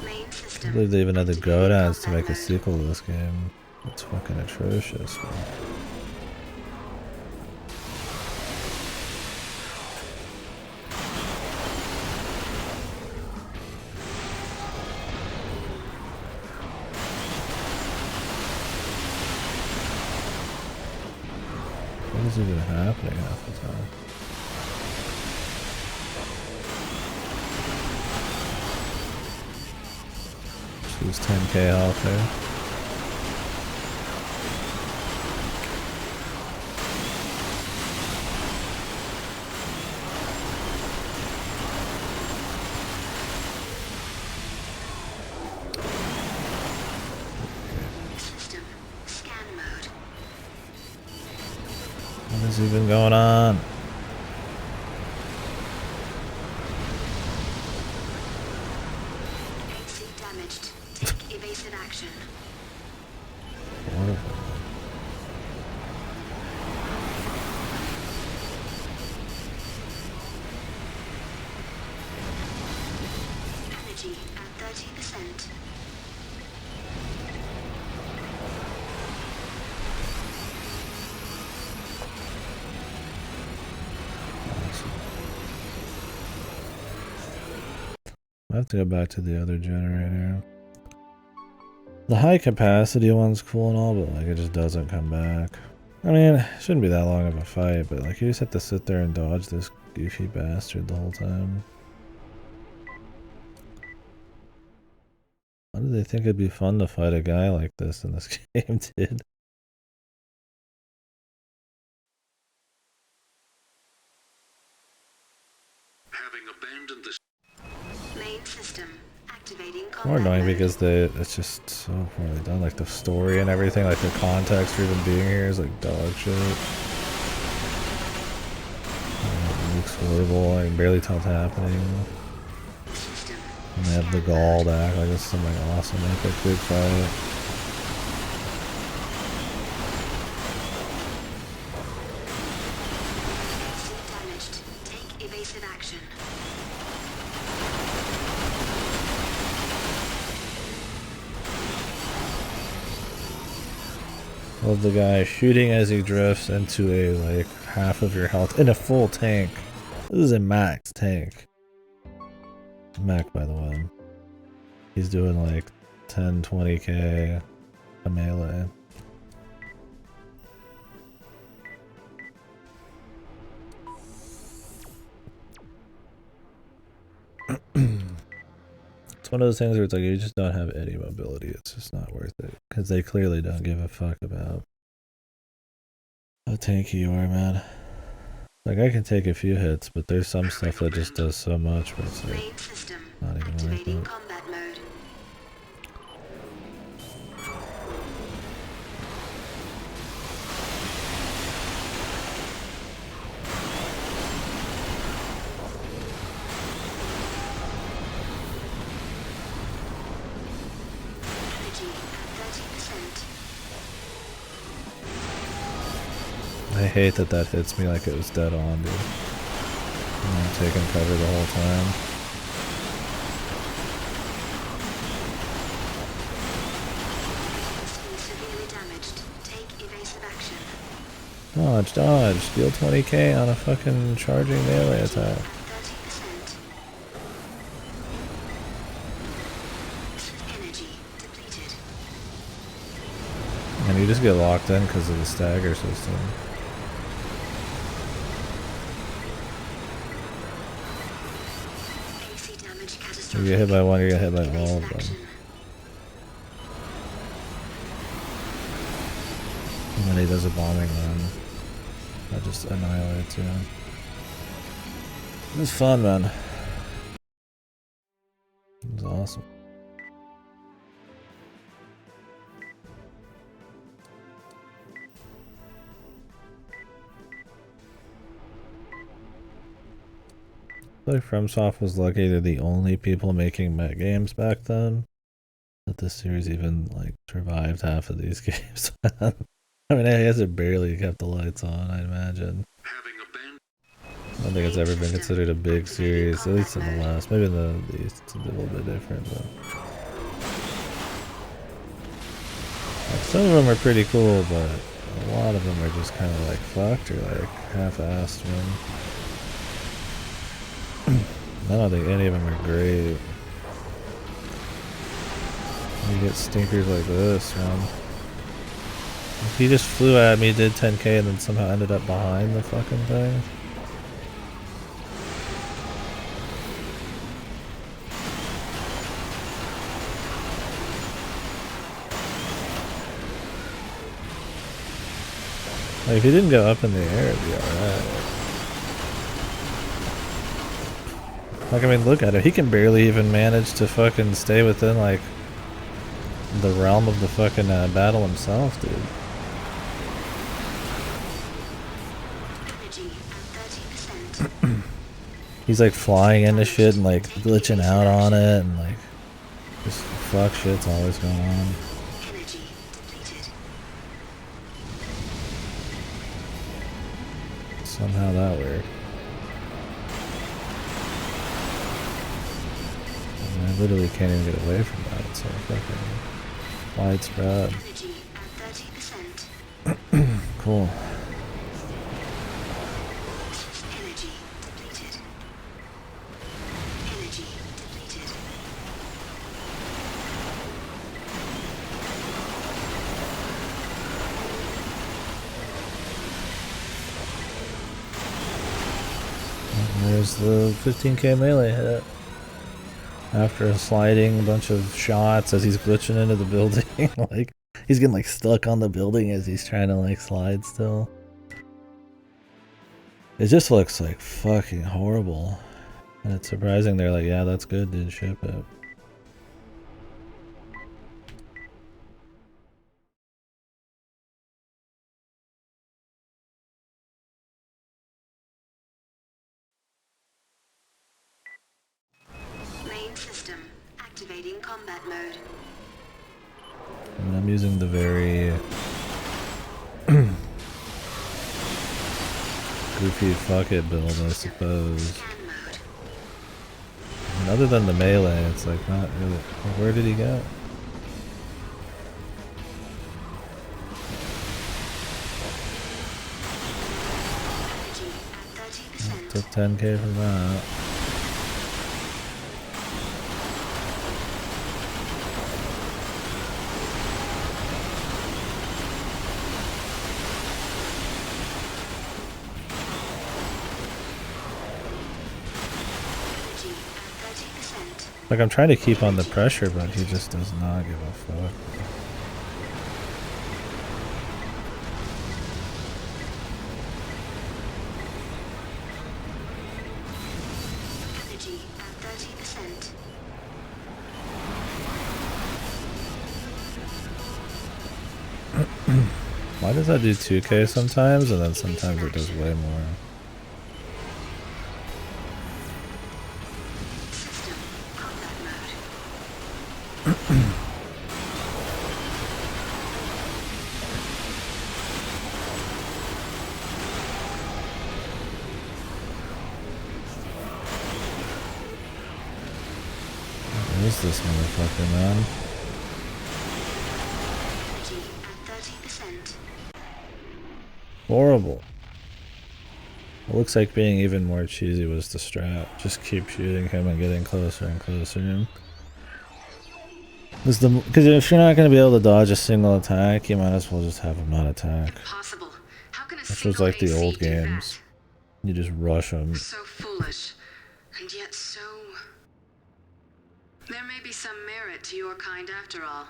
Main I system. can't believe they even had the activating godadds to combat make a mode. sequel to this game. It's fucking atrocious, man. What is even happening half the time? Just lose 10k health there. What is even going on? AC damaged. Take evasive action. Wonderful. Energy at 30%. I have to go back to the other generator. The high capacity one's cool and all, but like it just doesn't come back. I mean, it shouldn't be that long of a fight, but like you just have to sit there and dodge this goofy bastard the whole time. Why do they think it'd be fun to fight a guy like this in this game, dude? Having abandoned the Main system activating More combat annoying mode. because it's just so poorly done. Like the story and everything, like the context for even being here is like dog shit. It looks horrible. I can barely tell what's happening. System And they have the gall to act like this is some like awesome epic big fight. AC damaged. Take evasive action. Love the guy shooting as he drifts into a like half of your health in a full tank. This is a max tank. Mac, by the way. He's doing like 10, 20k a melee. It's one of those things where it's like you just don't have any mobility. It's just not worth it because they clearly don't give a fuck about how tanky you are, man. Like I can take a few hits, but there's some stuff that just does so much where it's like Main system not even worth activating it. combat mode. Energy at 30%. I hate that that hits me like it was dead on, dude. I'm taking cover the whole time. System severely damaged. Take evasive action. Dodge, dodge, deal 20k on a fucking charging melee attack. 30%. Energy depleted. And you just get locked in because of the stagger system. AC damage You catastrophic. get hit by one, you get hit by Take all of evasive them. action. And then he does a bombing run. That just annihilates you. It was fun, man. It was awesome. Like FromSoft was lucky they're the only people making mech games back then. That this series even like survived half of these games. I mean, I guess it barely kept the lights on, I imagine. having abandoned I don't think it's ever been considered a big series, at least in the last. Maybe in the East it's a little bit different, but like, some of them are pretty cool, but a lot of them are just kind of like fucked or like half-assed, man. I don't think any of them are great. You get stinkers like this, man. He just flew at me, did 10k, and then somehow ended up behind the fucking thing. Like, if he didn't go up in the air, it'd be alright. Like, I mean, look at it. He can barely even manage to fucking stay within, like, the realm of the fucking battle himself, dude. Energy at 30%. He's like flying into shit and like glitching out on it and like just fuck shit's always going on. Energy depleted. Somehow that worked. I mean, I literally can't even get away from that. It's so fucking widespread. Energy at 30%. Cool. Energy depleted. Energy depleted. And there's the 15k melee hit. After sliding a bunch of shots as he's glitching into the building. Like, he's getting like stuck on the building as he's trying to like slide still. It just looks like fucking horrible. And it's surprising they're like, yeah, that's good, dude, ship it. Main system activating combat mode. I mean, I'm using the very goofy fuck it build, I suppose. Scan mode. And other than the melee, it's like not really. Where did he go? Energy at 30%. Took 10k from that. Energy at 30%. Like, I'm trying to keep on the pressure, but he just does not give a fuck. Energy at 30%. Why does that do 2k sometimes, and then sometimes it does way more? System combat mode. What is this motherfucker, man? Energy at 30%. Horrible. It looks like being even more cheesy was the strat. Just keep shooting him and getting closer and closer to him. Because if you're not going to be able to dodge a single attack, you might as well just have him not attack. Impossible. How can a Which was single like the AC old do games. You just rush them. that? So foolish, and yet so. There may be some merit to your kind after all.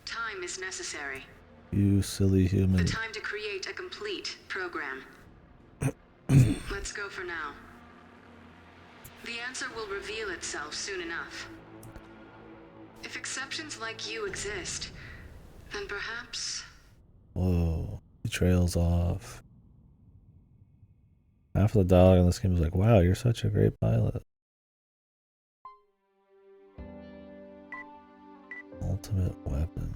Time is necessary. You silly The human. time to create a complete program. Let's go for now. The answer will reveal itself soon enough. If exceptions like you exist, then perhaps... Whoa. He trails off. Half of the dialogue in this game is like, wow, you're such a great pilot. Ultimate weapon.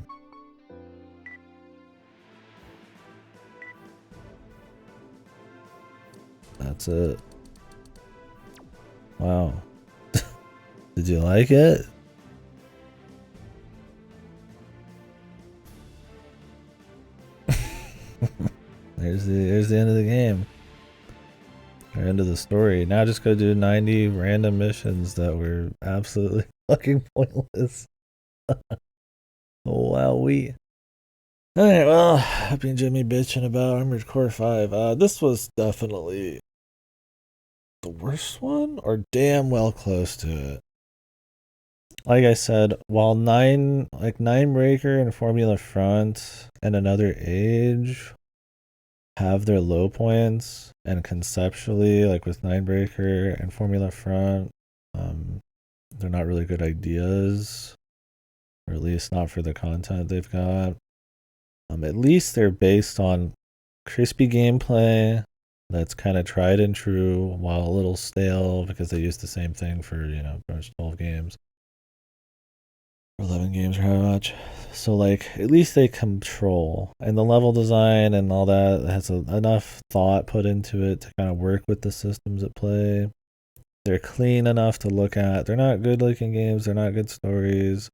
That's it. Wow. Did you like it? There's the end of the game. Or end of the story. Now just go do 90 random missions that were absolutely fucking pointless. Wowee. Alright, well, Happy and Jimmy bitching about Armored Core 5. This was definitely the worst one, or damn well close to it. Like I said, while Ninebreaker and Formula Front and Another Age have their low points, and conceptually, like with Ninebreaker and Formula Front, they're not really good ideas, or at least not for the content they've got. At least they're based on crispy gameplay that's kind of tried and true while a little stale because they used the same thing for, you know, 12 games. 11 games or how much. So like at least they control, and the level design and all that has enough thought put into it to kind of work with the systems at play. They're clean enough to look at. They're not good looking games, they're not good stories,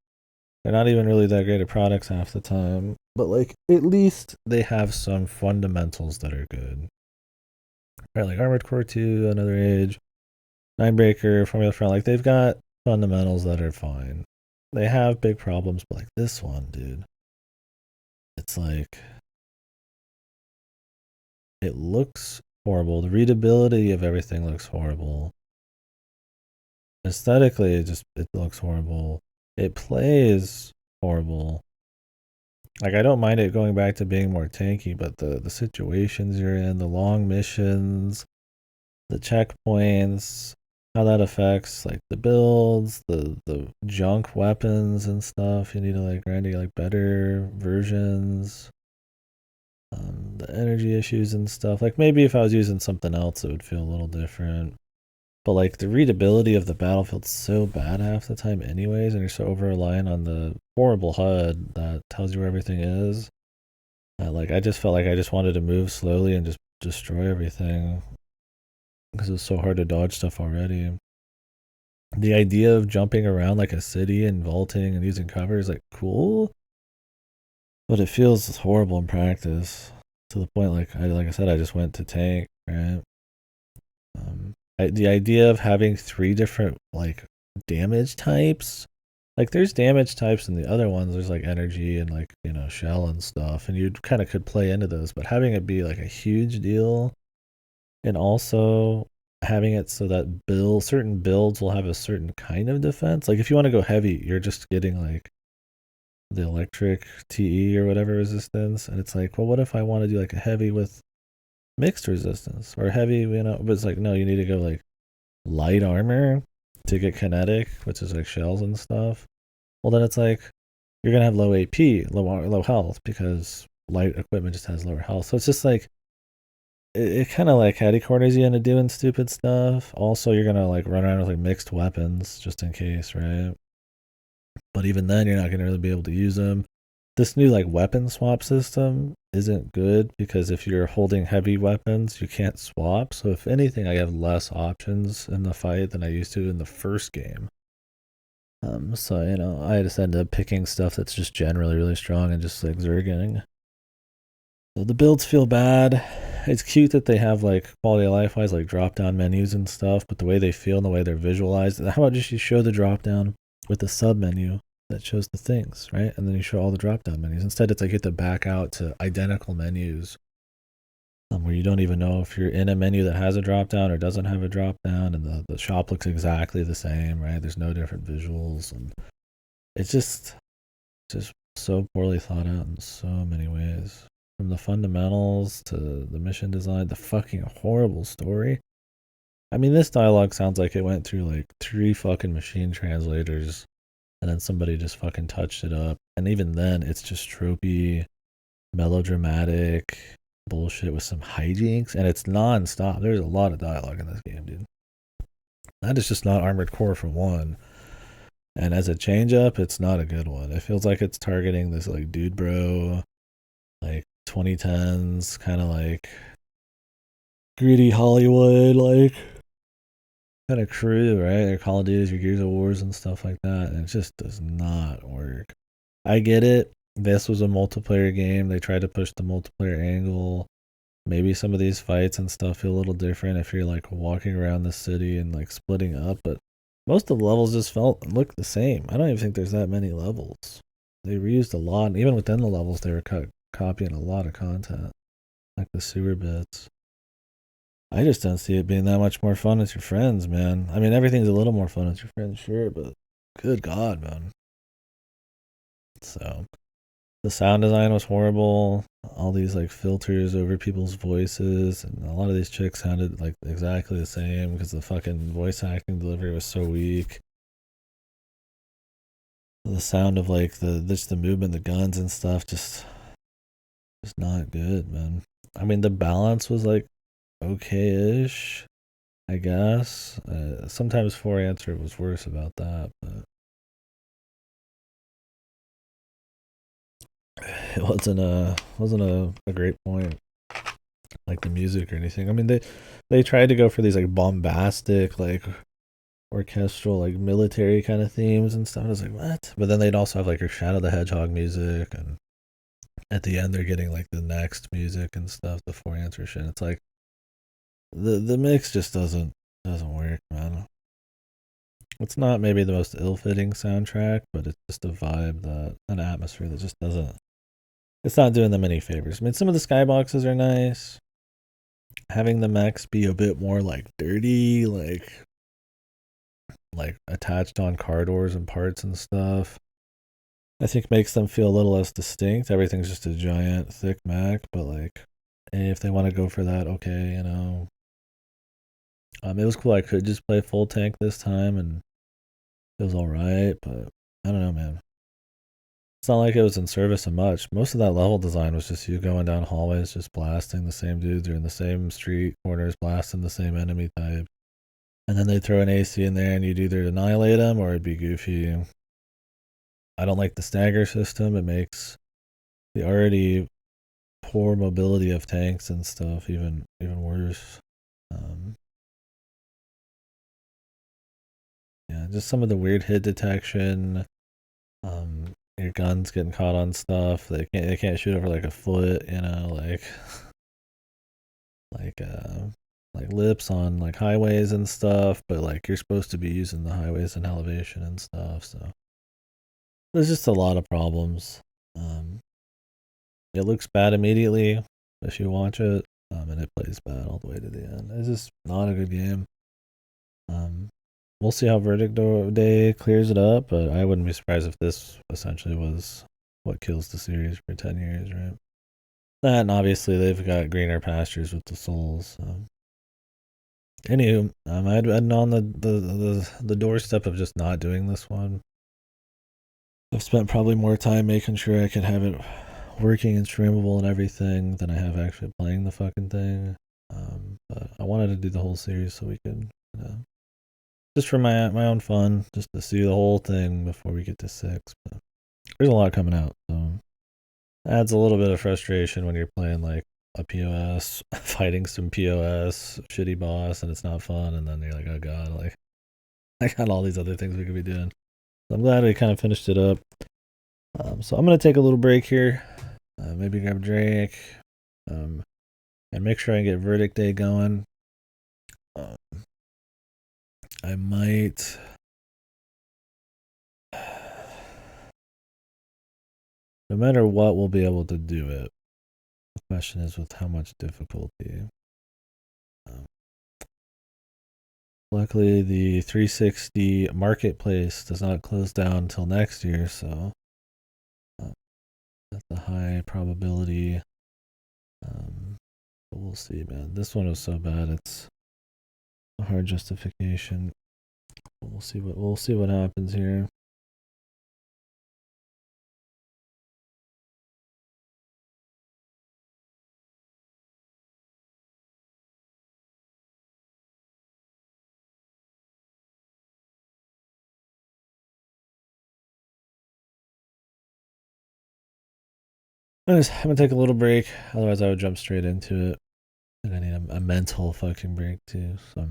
they're not even really that great at products half the time, but like at least they have some fundamentals that are good, right? Like Armored Core 2, Another Age, Ninebreaker, Formula Front, like they've got fundamentals that are fine. They have big problems, but like this one, dude, it's like it looks horrible. The readability of everything looks horrible. Aesthetically, it looks horrible. It plays horrible. Like I don't mind it going back to being more tanky, but the situations you're in, the long missions, the checkpoints, how that affects like the builds, the junk weapons and stuff. You need to like grind to get like better versions. The energy issues and stuff. Like maybe if I was using something else, it would feel a little different. But like the readability of the battlefield's so bad half the time, anyways, and you're so over reliant on the horrible HUD that tells you where everything is. Like I just felt like I just wanted to move slowly and just destroy everything because it was so hard to dodge stuff already. The idea of jumping around like a city and vaulting and using cover is like cool, but it feels horrible in practice to the point like I said I just went to tank, right? The idea of having 3 different like damage types, like there's damage types in the other ones, there's like energy and like, you know, shell and stuff, and you kind of could play into those, but having it be like a huge deal, and also having it so that certain builds will have a certain kind of defense. Like if you want to go heavy, you're just getting like the electric TE or whatever resistance, and it's like, well, what if I want to do like a heavy with mixed resistance or heavy, you know? But it's like, no, you need to go like light armor to get kinetic, which is like shells and stuff. Well, then it's like you're gonna have low AP, low health, because light equipment just has lower health. So it's just like it kind of like catty corners you into doing stupid stuff. Also, you're gonna like run around with like mixed weapons just in case, right? But even then, you're not gonna really be able to use them. This new like weapon swap system isn't good because if you're holding heavy weapons, you can't swap. So if anything, I have less options in the fight than I used to in the first game. So you know, I just ended up picking stuff that's just generally really strong and just like zerging. So the builds feel bad. It's cute that they have like quality of life wise like drop down menus and stuff, but the way they feel and the way they're visualized. How about just you show the drop down with the sub menu that shows the things, right? And then you show all the drop down menus. Instead, it's like you have to back out to identical menus where you don't even know if you're in a menu that has a drop down or doesn't have a drop down, and the shop looks exactly the same, right? There's no different visuals, and it's just so poorly thought out in so many ways. From the fundamentals to the mission design, the fucking horrible story. I mean, this dialogue sounds like it went through like 3 fucking machine translators and then somebody just fucking touched it up. And even then, it's just tropey, melodramatic bullshit with some hijinks, and it's non-stop. There's a lot of dialogue in this game, dude. That is just not Armored Core for one. And as a change-up, it's not a good one. It feels like it's targeting this like dude bro, like 2010s, kind of like gritty Hollywood, like kind of crew, right? Your Call of Duty, your Gears of Wars and stuff like that, and it just does not work. I get it. This was a multiplayer game. They tried to push the multiplayer angle. Maybe some of these fights and stuff feel a little different if you're like walking around the city and like splitting up, but most of the levels just look the same. I don't even think there's that many levels. They reused a lot, and even within the levels, they were copying a lot of content, like the sewer bits. I just don't see it being that much more fun with your friends, man. I mean, everything's a little more fun with your friends, sure, but good God, man. So, the sound design was horrible. All these like filters over people's voices, and a lot of these chicks sounded like exactly the same because the fucking voice acting delivery was so weak. The sound of like the movement, the guns and stuff, just not good, man. I mean, the balance was like okay-ish, I guess. Sometimes 4 answer was worse about that, but it wasn't a great point, like the music or anything. I mean, they tried to go for these like bombastic, like orchestral, like military kind of themes and stuff. I was like, what? But then they'd also have like your Shadow the Hedgehog music, and at the end they're getting like the next music and stuff, the 4 answer shit. It's like the mix just doesn't work, man. It's not maybe the most ill-fitting soundtrack, but it's just a vibe, that an atmosphere that just doesn't. It's not doing them any favors. I mean, some of the skyboxes are nice. Having the mechs be a bit more like dirty, like attached on car doors and parts and stuff, I think makes them feel a little less distinct. Everything's just a giant thick mech, but like, hey, if they want to go for that, okay, you know. It was cool. I could just play full tank this time, and it was all right, but I don't know, man. It's not like it was in service of much. Most of that level design was just you going down hallways, just blasting the same dudes, or in the same street corners, blasting the same enemy type. And then they'd throw an AC in there, and you'd either annihilate them or it'd be goofy. I don't like the stagger system. It makes the already poor mobility of tanks and stuff even worse. Yeah, just some of the weird hit detection. Your guns getting caught on stuff. They can't shoot over like a foot, you know, like like lips on like highways and stuff, but like you're supposed to be using the highways in elevation and stuff, so there's just a lot of problems. It looks bad immediately if you watch it, and it plays bad all the way to the end. It's just not a good game. We'll see how Verdict Day clears it up, but I wouldn't be surprised if this essentially was what kills the series for 10 years, right? That, and obviously they've got greener pastures with the Souls. So. Anywho, I'd been on the doorstep of just not doing this one. I've spent probably more time making sure I can have it working and streamable and everything than I have actually playing the fucking thing. But I wanted to do the whole series so we could, just for my own fun, just to see the whole thing before we get to 6. But there's a lot coming out, so adds a little bit of frustration when you're playing like a POS, fighting some POS shitty boss, and it's not fun. And then you're like, oh god, like I got all these other things we could be doing. So I'm glad we kind of finished it up. So I'm gonna take a little break here, maybe grab a drink, and make sure I get Verdict Day going. I might. No matter what, we'll be able to do it. The question is with how much difficulty. Luckily, the 360 marketplace does not close down until next year, so that's a high probability. But we'll see, man. This one was so bad; it's a hard justification. We'll see what happens here. Anyways, I'm gonna take a little break. Otherwise, I would jump straight into it. And I need a mental fucking break too. So,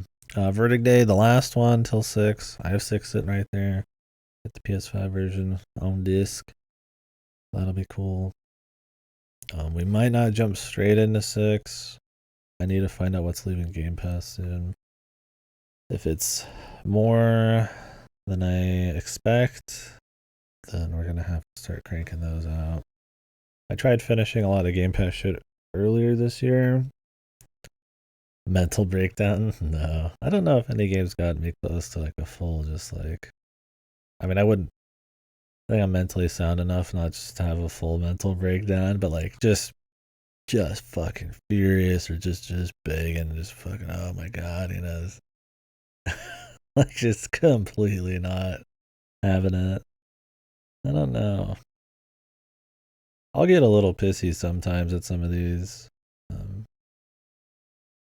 Verdict Day, the last one till 6. I have 6 sitting right there. Get the PS5 version on disc. That'll be cool. We might not jump straight into 6. I need to find out what's leaving Game Pass soon. If it's more than I expect, then we're gonna have to start cranking those out. I tried finishing a lot of Game Pass shit earlier this year. Mental breakdown? No. I don't know if any games got me close to like a full, just like, I mean, I think I'm mentally sound enough not just to have a full mental breakdown, but like just fucking furious, or just begging, just fucking, oh my god, like just completely not having it. I don't know. I'll get a little pissy sometimes at some of these.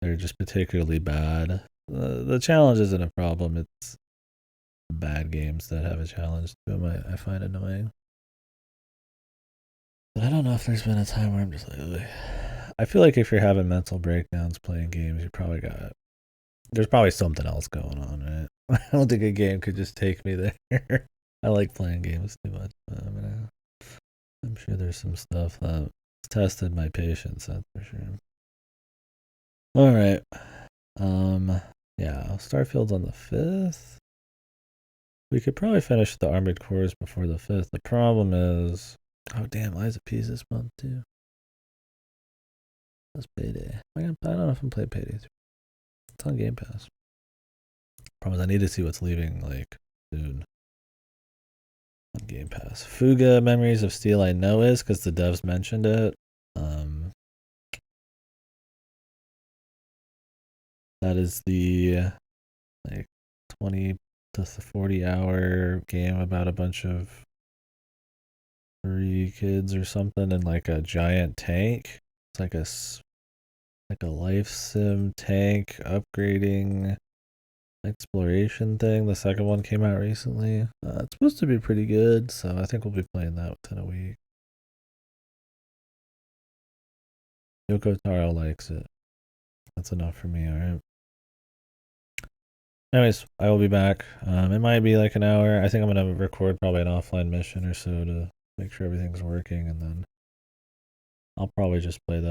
they're just particularly bad. The challenge isn't a problem. It's bad games that have a challenge to them I find annoying. But I don't know if there's been a time where I'm just like, ugh. I feel like if you're having mental breakdowns playing games, there's probably something else going on, right? I don't think a game could just take me there. I like playing games too much. I'm sure there's some stuff that tested my patience, that's for sure. Alright. Yeah, Starfield's on the 5th. We could probably finish the Armored Cores before the 5th. The problem is... Oh, damn, Lies of P's this month, too. That's Payday. I don't know if I'm playing Payday 3. It's on Game Pass. Problem is, I need to see what's leaving, like, soon. On Game Pass. Fuga Memories of Steel I know is, because the devs mentioned it. That is the, like, 20 to 40 hour game about a bunch of 3 kids or something in like a giant tank. It's like a life sim tank upgrading exploration thing. The second one came out recently. It's supposed to be pretty good, so I think we'll be playing that within a week. Yoko Taro likes it. That's enough for me, alright? Anyways, I will be back. It might be like an hour. I think I'm gonna record probably an offline mission or so to make sure everything's working, and then I'll probably just play that